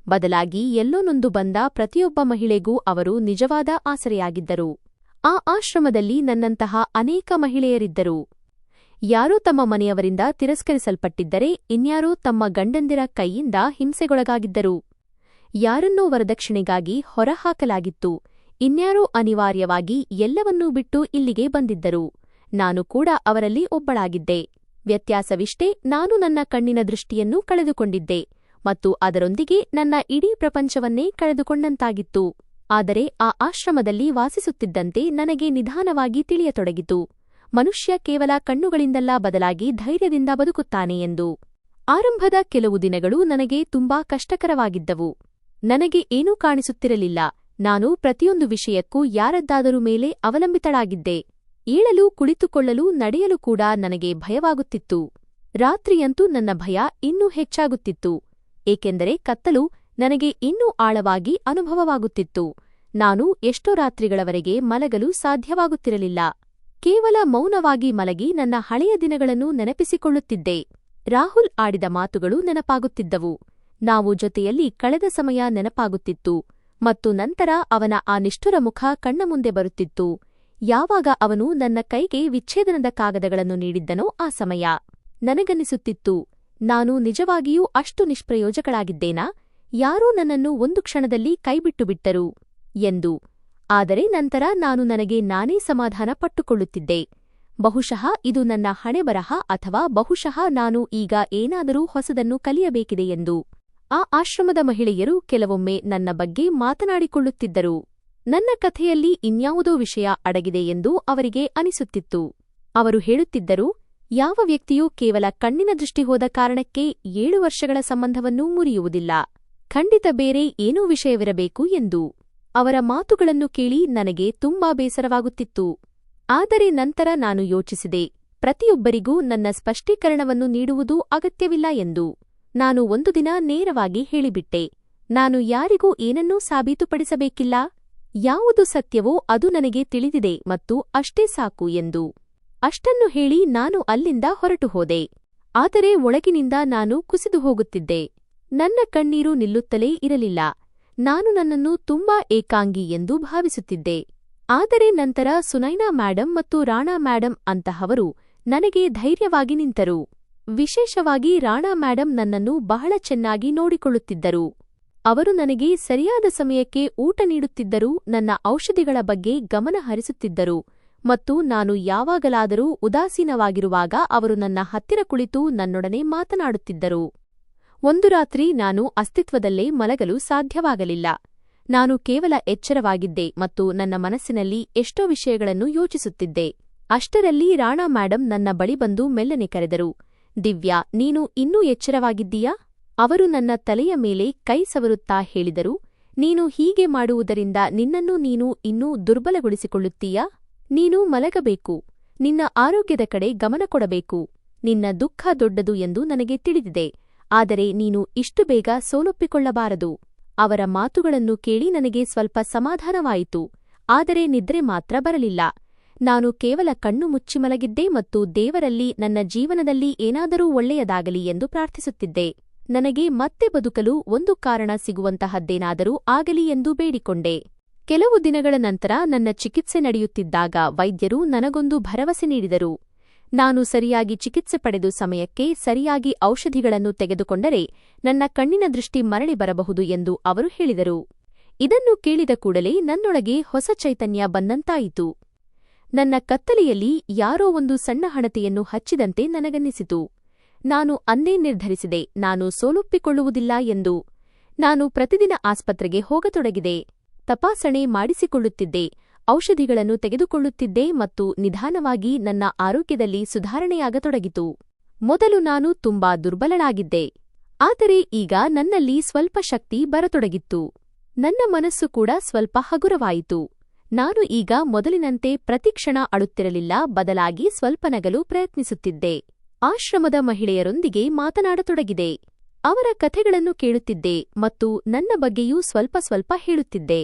S1: ಬದಲಾಗಿ ಎಲ್ಲೋ ನೊಂದು ಬಂದ ಪ್ರತಿಯೊಬ್ಬ ಮಹಿಳೆಗೂ ಅವರು ನಿಜವಾದ ಆಸರೆಯಾಗಿದ್ದರು. ಆ ಆಶ್ರಮದಲ್ಲಿ ನನ್ನಂತಹ ಅನೇಕ ಮಹಿಳೆಯರಿದ್ದರು. ಯಾರೋ ತಮ್ಮ ಮನೆಯವರಿಂದ ತಿರಸ್ಕರಿಸಲ್ಪಟ್ಟಿದ್ದರೆ, ಇನ್ಯಾರೋ ತಮ್ಮ ಗಂಡಂದಿರ ಕೈಯಿಂದ ಹಿಂಸೆಗೊಳಗಾಗಿದ್ದರು. ಯಾರನ್ನೋ ವರದಕ್ಷಿಣೆಗಾಗಿ ಹೊರಹಾಕಲಾಗಿತ್ತು, ಇನ್ಯಾರೋ ಅನಿವಾರ್ಯವಾಗಿ ಎಲ್ಲವನ್ನೂ ಬಿಟ್ಟು ಇಲ್ಲಿಗೆ ಬಂದಿದ್ದರು. ನಾನು ಕೂಡ ಅವರಲ್ಲಿ ಒಬ್ಬಳಾಗಿದ್ದೆ. ವ್ಯತ್ಯಾಸವಿಷ್ಟೇ, ನಾನು ನನ್ನ ಕಣ್ಣಿನ ದೃಷ್ಟಿಯನ್ನು ಕಳೆದುಕೊಂಡಿದ್ದೆ ಮತ್ತು ಅದರೊಂದಿಗೆ ನನ್ನ ಇಡೀ ಪ್ರಪಂಚವನ್ನೇ ಕಳೆದುಕೊಂಡಂತಾಗಿತ್ತು. ಆದರೆ ಆ ಆಶ್ರಮದಲ್ಲಿ ವಾಸಿಸುತ್ತಿದ್ದಂತೆ ನನಗೆ ನಿಧಾನವಾಗಿ ತಿಳಿಯತೊಡಗಿತು, ಮನುಷ್ಯ ಕೇವಲ ಕಣ್ಣುಗಳಿಂದಲ್ಲ ಬದಲಾಗಿ ಧೈರ್ಯದಿಂದ ಬದುಕುತ್ತಾನೆ ಎಂದು. ಆರಂಭದ ಕೆಲವು ದಿನಗಳು ನನಗೆ ತುಂಬಾ ಕಷ್ಟಕರವಾಗಿದ್ದವು. ನನಗೆ ಏನೂ ಕಾಣಿಸುತ್ತಿರಲಿಲ್ಲ. ನಾನು ಪ್ರತಿಯೊಂದು ವಿಷಯಕ್ಕೂ ಯಾರದ್ದಾದರೂ ಮೇಲೆ ಅವಲಂಬಿತಳಾಗಿದ್ದೆ. ಏಳಲು, ಕುಳಿತುಕೊಳ್ಳಲು, ನಡೆಯಲು ಕೂಡ ನನಗೆ ಭಯವಾಗುತ್ತಿತ್ತು. ರಾತ್ರಿಯಂತೂ ನನ್ನ ಭಯ ಇನ್ನೂ ಹೆಚ್ಚಾಗುತ್ತಿತ್ತು, ಏಕೆಂದರೆ ಕತ್ತಲು ನನಗೆ ಇನ್ನೂ ಆಳವಾಗಿ ಅನುಭವವಾಗುತ್ತಿತ್ತು. ನಾನು ಎಷ್ಟೋ ರಾತ್ರಿಗಳವರೆಗೆ ಮಲಗಲು ಸಾಧ್ಯವಾಗುತ್ತಿರಲಿಲ್ಲ. ಕೇವಲ ಮೌನವಾಗಿ ಮಲಗಿ ನನ್ನ ಹಳೆಯ ದಿನಗಳನ್ನು ನೆನಪಿಸಿಕೊಳ್ಳುತ್ತಿದ್ದೆ. ರಾಹುಲ್ ಆಡಿದ ಮಾತುಗಳು ನೆನಪಾಗುತ್ತಿದ್ದವು. ನಾವು ಜೊತೆಯಲ್ಲಿ ಕಳೆದ ಸಮಯ ನೆನಪಾಗುತ್ತಿತ್ತು ಮತ್ತು ನಂತರ ಅವನ ಆ ನಿಷ್ಠುರ ಮುಖ ಕಣ್ಣ ಮುಂದೆ ಬರುತ್ತಿತ್ತು. ಯಾವಾಗ ಅವನು ನನ್ನ ಕೈಗೆ ವಿಚ್ಛೇದನದ ಕಾಗದಗಳನ್ನು ನೀಡಿದ್ದನೋ ಆ ಸಮಯ ನನಗನ್ನಿಸುತ್ತಿತ್ತು, ನಾನು ನಿಜವಾಗಿಯೂ ಅಷ್ಟು ನಿಷ್ಪ್ರಯೋಜಕಳಾಗಿದ್ದೇನಾ? ಯಾರೋ ನನ್ನನ್ನು ಒಂದು ಕ್ಷಣದಲ್ಲಿ ಕೈಬಿಟ್ಟುಬಿಟ್ಟರು ಎಂದು. ಆದರೆ ನಂತರ ನಾನು ನನಗೆ ನಾನೇ ಸಮಾಧಾನ ಪಟ್ಟುಕೊಳ್ಳುತ್ತಿದ್ದೆ. ಬಹುಶಃ ಇದು ನನ್ನ ಹಣೆಬರಹ ಅಥವಾ ಬಹುಶಃ ನಾನು ಈಗ ಏನಾದರೂ ಹೊಸದನ್ನು ಕಲಿಯಬೇಕಿದೆ ಎಂದು. ಆ ಆಶ್ರಮದ ಮಹಿಳೆಯರು ಕೆಲವೊಮ್ಮೆ ನನ್ನ ಬಗ್ಗೆ ಮಾತನಾಡಿಕೊಳ್ಳುತ್ತಿದ್ದರು. ನನ್ನ ಕಥೆಯಲ್ಲಿ ಇನ್ಯಾವುದೋ ವಿಷಯ ಅಡಗಿದೆ ಎಂದು ಅವರಿಗೆ ಅನಿಸುತ್ತಿತ್ತು. ಅವರು ಹೇಳುತ್ತಿದ್ದರು, ಯಾವ ವ್ಯಕ್ತಿಯೂ ಕೇವಲ ಕಣ್ಣಿನ ದೃಷ್ಟಿ ಹೋದ ಕಾರಣಕ್ಕೆ 7 ವರ್ಷಗಳ ಸಂಬಂಧವನ್ನು ಮುರಿಯುವುದಿಲ್ಲ. ಖಂಡಿತ ಬೇರೆ ಏನೋ ವಿಷಯವಿರಬೇಕು ಎಂದು. ಅವರ ಮಾತುಗಳನ್ನು ಕೇಳಿ ನನಗೆ ತುಂಬಾ ಬೇಸರವಾಗುತ್ತಿತ್ತು. ಆದರೆ ನಂತರ ನಾನು ಯೋಚಿಸಿದೆ, ಪ್ರತಿಯೊಬ್ಬರಿಗೂ ನನ್ನ ಸ್ಪಷ್ಟೀಕರಣವನ್ನು ನೀಡುವುದು ಅಗತ್ಯವಿಲ್ಲ ಎಂದು. ನಾನು ಒಂದು ದಿನ ನೇರವಾಗಿ ಹೇಳಿಬಿಟ್ಟೆ, ನಾನು ಯಾರಿಗೂ ಏನನ್ನೂ ಸಾಬೀತುಪಡಿಸಬೇಕಿಲ್ಲ. ಯಾವುದು ಸತ್ಯವೋ ಅದು ನನಗೆ ತಿಳಿದಿದೆ ಮತ್ತು ಅಷ್ಟೇ ಸಾಕು ಎಂದು. ಅಷ್ಟನ್ನು ಹೇಳಿ ನಾನು ಅಲ್ಲಿಂದ ಹೊರಟು ಹೋದೆ. ಆದರೆ ಒಳಗಿನಿಂದ ನಾನು ಕುಸಿದು ಹೋಗುತ್ತಿದ್ದೆ. ನನ್ನ ಕಣ್ಣೀರು ನಿಲ್ಲುತ್ತಲೇ ಇರಲಿಲ್ಲ. ನಾನು ನನ್ನನ್ನು ತುಂಬಾ ಏಕಾಂಗಿ ಎಂದು ಭಾವಿಸುತ್ತಿದ್ದೆ. ಆದರೆ ನಂತರ ಸುನೈನಾ ಮ್ಯಾಡಂ ಮತ್ತು ರಾಣಾ ಮ್ಯಾಡಂ ಅಂತಹವರು ನನಗೆ ಧೈರ್ಯವಾಗಿ ನಿಂತರು. ವಿಶೇಷವಾಗಿ ರಾಣಾ ಮೇಡಂ ನನ್ನನ್ನು ಬಹಳ ಚೆನ್ನಾಗಿ ನೋಡಿಕೊಳ್ಳುತ್ತಿದ್ದರು. ಅವರು ನನಗೆ ಸರಿಯಾದ ಸಮಯಕ್ಕೆ ಊಟ ನೀಡುತ್ತಿದ್ದರು, ನನ್ನ ಔಷಧಿಗಳ ಬಗ್ಗೆ ಗಮನ ಹರಿಸುತ್ತಿದ್ದರು ಮತ್ತು ನಾನು ಯಾವಾಗಲಾದರೂ ಉದಾಸೀನವಾಗಿರುವಾಗ ಅವರು ನನ್ನ ಹತ್ತಿರ ಕುಳಿತು ನನ್ನೊಡನೆ ಮಾತನಾಡುತ್ತಿದ್ದರು. ಒಂದು ರಾತ್ರಿ ನಾನು ಅಸ್ತಿತ್ವದಲ್ಲೇ ಮಲಗಲು ಸಾಧ್ಯವಾಗಲಿಲ್ಲ. ನಾನು ಕೇವಲ ಎಚ್ಚರವಾಗಿದ್ದೆ ಮತ್ತು ನನ್ನ ಮನಸ್ಸಿನಲ್ಲಿ ಎಷ್ಟೋ ವಿಷಯಗಳನ್ನು ಯೋಚಿಸುತ್ತಿದ್ದೆ. ಅಷ್ಟರಲ್ಲಿ ರಾಣಾ ಮೇಡಂ ನನ್ನ ಬಳಿ ಬಂದು ಮೆಲ್ಲನೆ ಕರೆದರು. ದಿವ್ಯಾ, ನೀನು ಇನ್ನೂ ಎಚ್ಚರವಾಗಿದ್ದೀಯಾ? ಅವರು ನನ್ನ ತಲೆಯ ಮೇಲೆ ಕೈ ಸವರುತ್ತಾ ಹೇಳಿದರು, ನೀನು ಹೀಗೆ ಮಾಡುವುದರಿಂದ ನಿನ್ನನ್ನು ನೀನು ಇನ್ನೂ ದುರ್ಬಲಗೊಳಿಸಿಕೊಳ್ಳುತ್ತೀಯಾ? ನೀನು ಮಲಗಬೇಕು, ನಿನ್ನ ಆರೋಗ್ಯದ ಕಡೆ ಗಮನ ಕೊಡಬೇಕು. ನಿನ್ನ ದುಃಖ ದೊಡ್ಡದು ಎಂದು ನನಗೆ ತಿಳಿದಿದೆ, ಆದರೆ ನೀನು ಇಷ್ಟು ಬೇಗ ಸೋಲೊಪ್ಪಿಕೊಳ್ಳಬಾರದು. ಅವರ ಮಾತುಗಳನ್ನು ಕೇಳಿ ನನಗೆ ಸ್ವಲ್ಪ ಸಮಾಧಾನವಾಯಿತು, ಆದರೆ ನಿದ್ರೆ ಮಾತ್ರ ಬರಲಿಲ್ಲ. ನಾನು ಕೇವಲ ಕಣ್ಣು ಮುಚ್ಚಿ ಮಲಗಿದ್ದೆ ಮತ್ತು ದೇವರಲ್ಲಿ ನನ್ನ ಜೀವನದಲ್ಲಿ ಏನಾದರೂ ಒಳ್ಳೆಯದಾಗಲಿ ಎಂದು ಪ್ರಾರ್ಥಿಸುತ್ತಿದ್ದೆ. ನನಗೆ ಮತ್ತೆ ಬದುಕಲು ಒಂದು ಕಾರಣ ಸಿಗುವಂತಹದ್ದೇನಾದರೂ ಆಗಲಿ ಎಂದು ಬೇಡಿಕೊಂಡೆ. ಕೆಲವು ದಿನಗಳ ನಂತರ ನನ್ನ ಚಿಕಿತ್ಸೆ ನಡೆಯುತ್ತಿದ್ದಾಗ ವೈದ್ಯರು ನನಗೊಂದು ಭರವಸೆ ನೀಡಿದರು. ನಾನು ಸರಿಯಾಗಿ ಚಿಕಿತ್ಸೆ ಪಡೆದು ಸಮಯಕ್ಕೆ ಸರಿಯಾಗಿ ಔಷಧಿಗಳನ್ನು ತೆಗೆದುಕೊಂಡರೆ ನನ್ನ ಕಣ್ಣಿನ ದೃಷ್ಟಿ ಮರಳಿ ಬರಬಹುದು ಎಂದು ಅವರು ಹೇಳಿದರು. ಇದನ್ನು ಕೇಳಿದ ಕೂಡಲೇ ನನ್ನೊಳಗೆ ಹೊಸ ಚೈತನ್ಯ ಬಂದಂತಾಯಿತು. ನನ್ನ ಕತ್ತಲೆಯಲ್ಲಿ ಯಾರೋ ಒಂದು ಸಣ್ಣ ಹಣತೆಯನ್ನು ಹಚ್ಚಿದಂತೆ ನನಗನ್ನಿಸಿತು. ನಾನು ಅಂದೇ ನಿರ್ಧರಿಸಿದೆ, ನಾನು ಸೋಲೊಪ್ಪಿಕೊಳ್ಳುವುದಿಲ್ಲ ಎಂದು. ನಾನು ಪ್ರತಿದಿನ ಆಸ್ಪತ್ರೆಗೆ ಹೋಗತೊಡಗಿದೆ. ತಪಾಸಣೆ ಮಾಡಿಸಿಕೊಳ್ಳುತ್ತಿದ್ದೆ, ಔಷಧಿಗಳನ್ನು ತೆಗೆದುಕೊಳ್ಳುತ್ತಿದ್ದೆ ಮತ್ತು ನಿಧಾನವಾಗಿ ನನ್ನ ಆರೋಗ್ಯದಲ್ಲಿ ಸುಧಾರಣೆಯಾಗತೊಡಗಿತು. ಮೊದಲು ನಾನು ತುಂಬಾ ದುರ್ಬಲಳಾಗಿದ್ದೆ, ಆದರೆ ಈಗ ನನ್ನಲ್ಲಿ ಸ್ವಲ್ಪ ಶಕ್ತಿ ಬರತೊಡಗಿತ್ತು. ನನ್ನ ಮನಸ್ಸು ಕೂಡ ಸ್ವಲ್ಪ ಹಗುರವಾಯಿತು. ನಾನು ಈಗ ಮೊದಲಿನಂತೆ ಪ್ರತಿಕ್ಷಣ ಅಳುತ್ತಿರಲಿಲ್ಲ, ಬದಲಾಗಿ ಸ್ವಲ್ಪ ನಗಲು ಪ್ರಯತ್ನಿಸುತ್ತಿದ್ದೆ. ಆಶ್ರಮದ ಮಹಿಳೆಯರೊಂದಿಗೆ ಮಾತನಾಡತೊಡಗಿದೆ. ಅವರ ಕಥೆಗಳನ್ನು ಕೇಳುತ್ತಿದ್ದೆ ಮತ್ತು ನನ್ನ ಬಗ್ಗೆಯೂ ಸ್ವಲ್ಪ ಸ್ವಲ್ಪ ಹೇಳುತ್ತಿದ್ದೆ.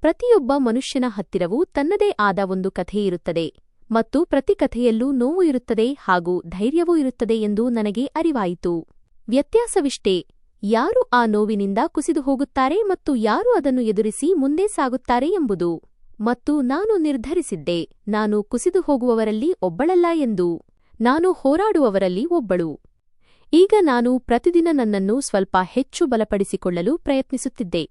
S1: ಪ್ರತಿಯೊಬ್ಬ ಮನುಷ್ಯನ ಹತ್ತಿರವೂ ತನ್ನದೇ ಆದ ಒಂದು ಕಥೆಯಿರುತ್ತದೆ ಮತ್ತು ಪ್ರತಿ ಕಥೆಯಲ್ಲೂ ನೋವು ಇರುತ್ತದೆ ಹಾಗೂ ಧೈರ್ಯವೂ ಇರುತ್ತದೆ ಎಂದು ನನಗೆ ಅರಿವಾಯಿತು. ವ್ಯತ್ಯಾಸವಿಷ್ಟೇ, ಯಾರು ಆ ನೋವಿನಿಂದ ಕುಸಿದು ಹೋಗುತ್ತಾರೆ ಮತ್ತು ಯಾರು ಅದನ್ನು ಎದುರಿಸಿ ಮುಂದೆ ಸಾಗುತ್ತಾರೆ ಎಂಬುದು. ಮತ್ತು ನಾನು ನಿರ್ಧರಿಸಿದ್ದೆ, ನಾನು ಕುಸಿದು ಹೋಗುವವರಲ್ಲಿ ಒಬ್ಬಳಲ್ಲ ಎಂದು. ನಾನು ಹೋರಾಡುವವರಲ್ಲಿ ಒಬ್ಬಳು. ಈಗ ನಾನು ಪ್ರತಿದಿನ ನನ್ನನ್ನು ಸ್ವಲ್ಪ ಹೆಚ್ಚು ಬಲಪಡಿಸಿಕೊಳ್ಳಲು ಪ್ರಯತ್ನಿಸುತ್ತಿದ್ದೆ.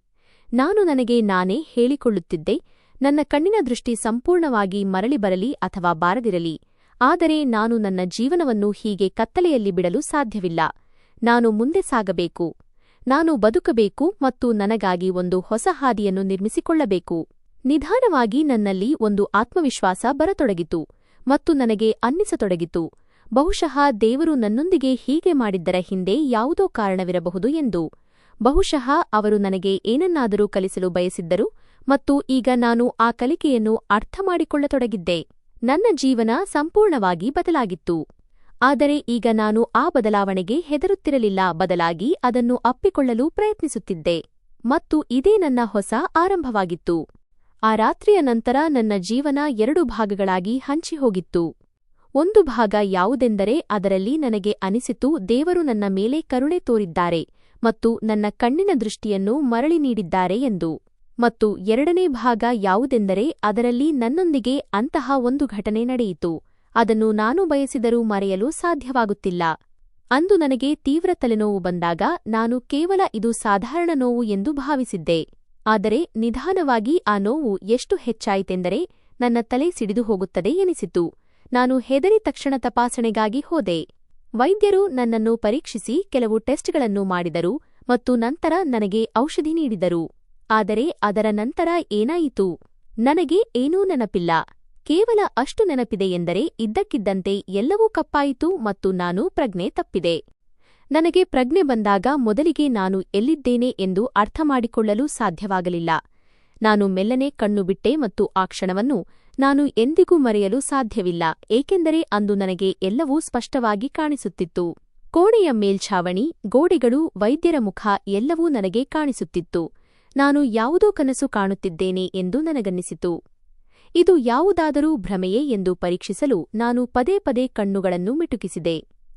S1: ನಾನು ನನಗೆ ನಾನೇ ಹೇಳಿಕೊಳ್ಳುತ್ತಿದ್ದೆ, ನನ್ನ ಕಣ್ಣಿನ ದೃಷ್ಟಿ ಸಂಪೂರ್ಣವಾಗಿ ಮರಳಿ ಬರಲಿ ಅಥವಾ ಬಾರದಿರಲಿ, ಆದರೆ ನಾನು ನನ್ನ ಜೀವನವನ್ನು ಹೀಗೆ ಕತ್ತಲೆಯಲ್ಲಿ ಬಿಡಲು ಸಾಧ್ಯವಿಲ್ಲ. ನಾನು ಮುಂದೆ ಸಾಗಬೇಕು, ನಾನು ಬದುಕಬೇಕು ಮತ್ತು ನನಗಾಗಿ ಒಂದು ಹೊಸ ಹಾದಿಯನ್ನು ನಿರ್ಮಿಸಿಕೊಳ್ಳಬೇಕು. ನಿಧಾನವಾಗಿ ನನ್ನಲ್ಲಿ ಒಂದು ಆತ್ಮವಿಶ್ವಾಸ ಬರತೊಡಗಿತು ಮತ್ತು ನನಗೆ ಅನ್ನಿಸತೊಡಗಿತು, ಬಹುಶಃ ದೇವರು ನನ್ನೊಂದಿಗೆ ಹೀಗೆ ಮಾಡಿದ್ದರ ಹಿಂದೆ ಯಾವುದೋ ಕಾರಣವಿರಬಹುದು ಎಂದು. ಬಹುಶಃ ಅವರು ನನಗೆ ಏನನ್ನಾದರೂ ಕಲಿಸಲು ಬಯಸಿದ್ದರು ಮತ್ತು ಈಗ ನಾನು ಆ ಕಲಿಕೆಯನ್ನು ಅರ್ಥಮಾಡಿಕೊಳ್ಳತೊಡಗಿದ್ದೆ. ನನ್ನ ಜೀವನ ಸಂಪೂರ್ಣವಾಗಿ ಬದಲಾಗಿತ್ತು. ಆದರೆ ಈಗ ನಾನು ಆ ಬದಲಾವಣೆಗೆ ಹೆದರುತ್ತಿರಲಿಲ್ಲ, ಬದಲಾಗಿ ಅದನ್ನು ಅಪ್ಪಿಕೊಳ್ಳಲು ಪ್ರಯತ್ನಿಸುತ್ತಿದ್ದೆ. ಮತ್ತು ಇದೇ ನನ್ನ ಹೊಸ ಆರಂಭವಾಗಿತ್ತು. ಆ ರಾತ್ರಿಯ ನಂತರ ನನ್ನ ಜೀವನ 2 ಭಾಗಗಳಾಗಿ ಹಂಚಿಹೋಗಿತ್ತು. ಒಂದು ಭಾಗ ಯಾವುದೆಂದರೆ ಅದರಲ್ಲಿ ನನಗೆ ಅನಿಸಿತು ದೇವರು ನನ್ನ ಮೇಲೆ ಕರುಣೆ ತೋರಿದ್ದಾರೆ ಮತ್ತು ನನ್ನ ಕಣ್ಣಿನ ದೃಷ್ಟಿಯನ್ನು ಮರಳಿ ನೀಡಿದ್ದಾರೆ ಎಂದು. ಮತ್ತು ಎರಡನೇ ಭಾಗ ಯಾವುದೆಂದರೆ ಅದರಲ್ಲಿ ನನ್ನೊಂದಿಗೆ ಅಂತಹ ಒಂದು ಘಟನೆ ನಡೆಯಿತು, ಅದನ್ನು ನಾನು ಬಯಸಿದರೂ ಮರೆಯಲು ಸಾಧ್ಯವಾಗುತ್ತಿಲ್ಲ. ಅಂದು ನನಗೆ ತೀವ್ರ ತಲೆನೋವು ಬಂದಾಗ ನಾನು ಕೇವಲ ಇದು ಸಾಧಾರಣ ನೋವು ಎಂದು ಭಾವಿಸಿದ್ದೆ. ಆದರೆ ನಿಧಾನವಾಗಿ ಆ ನೋವು ಎಷ್ಟು ಹೆಚ್ಚಾಯಿತೆಂದರೆ ನನ್ನ ತಲೆ ಸಿಡಿದು ಹೋಗುತ್ತದೆ ಎನಿಸಿತು. ನಾನು ಹೆದರಿ ತಕ್ಷಣ ತಪಾಸಣೆಗಾಗಿ ಹೋದೆ. ವೈದ್ಯರು ನನ್ನನ್ನು ಪರೀಕ್ಷಿಸಿ ಕೆಲವು ಟೆಸ್ಟ್ಗಳನ್ನು ಮಾಡಿದರು ಮತ್ತು ನಂತರ ನನಗೆ ಔಷಧಿ ನೀಡಿದರು. ಆದರೆ ಅದರ ನಂತರ ಏನಾಯಿತು? ನನಗೆ ಏನೂ ನೆನಪಿಲ್ಲ. ಕೇವಲ ಅಷ್ಟು ನೆನಪಿದೆ ಎಂದರೆ ಇದ್ದಕ್ಕಿದ್ದಂತೆ ಎಲ್ಲವೂ ಕಪ್ಪಾಯಿತು ಮತ್ತು ನಾನು ಪ್ರಜ್ಞೆ ತಪ್ಪಿದೆ. ನನಗೆ ಪ್ರಜ್ಞೆ ಬಂದಾಗ ಮೊದಲಿಗೆ ನಾನು ಎಲ್ಲಿದ್ದೇನೆ ಎಂದು ಅರ್ಥಮಾಡಿಕೊಳ್ಳಲು ಸಾಧ್ಯವಾಗಲಿಲ್ಲ. ನಾನು ಮೆಲ್ಲನೆ ಕಣ್ಣು ಬಿಟ್ಟೆ ಮತ್ತು ಆ ಕ್ಷಣವನ್ನು ನಾನು ಎಂದಿಗೂ ಮರೆಯಲು ಸಾಧ್ಯವಿಲ್ಲ, ಏಕೆಂದರೆ ಅಂದು ನನಗೆ ಎಲ್ಲವೂ ಸ್ಪಷ್ಟವಾಗಿ ಕಾಣಿಸುತ್ತಿತ್ತು. ಕೋಣೆಯ ಮೇಲ್ಛಾವಣಿ, ಗೋಡೆಗಳು, ವೈದ್ಯರ ಮುಖ ಎಲ್ಲವೂ ನನಗೆ ಕಾಣಿಸುತ್ತಿತ್ತು. ನಾನು ಯಾವುದೋ ಕನಸು ಕಾಣುತ್ತಿದ್ದೇನೆ ಎಂದು ನನಗನ್ನಿಸಿತು. ಇದು ಯಾವುದಾದರೂ ಭ್ರಮೆಯೇ ಎಂದು ಪರೀಕ್ಷಿಸಲು ನಾನು ಪದೇ ಪದೇ ಕಣ್ಣುಗಳನ್ನು ಮಿಟುಕಿಸಿದೆ.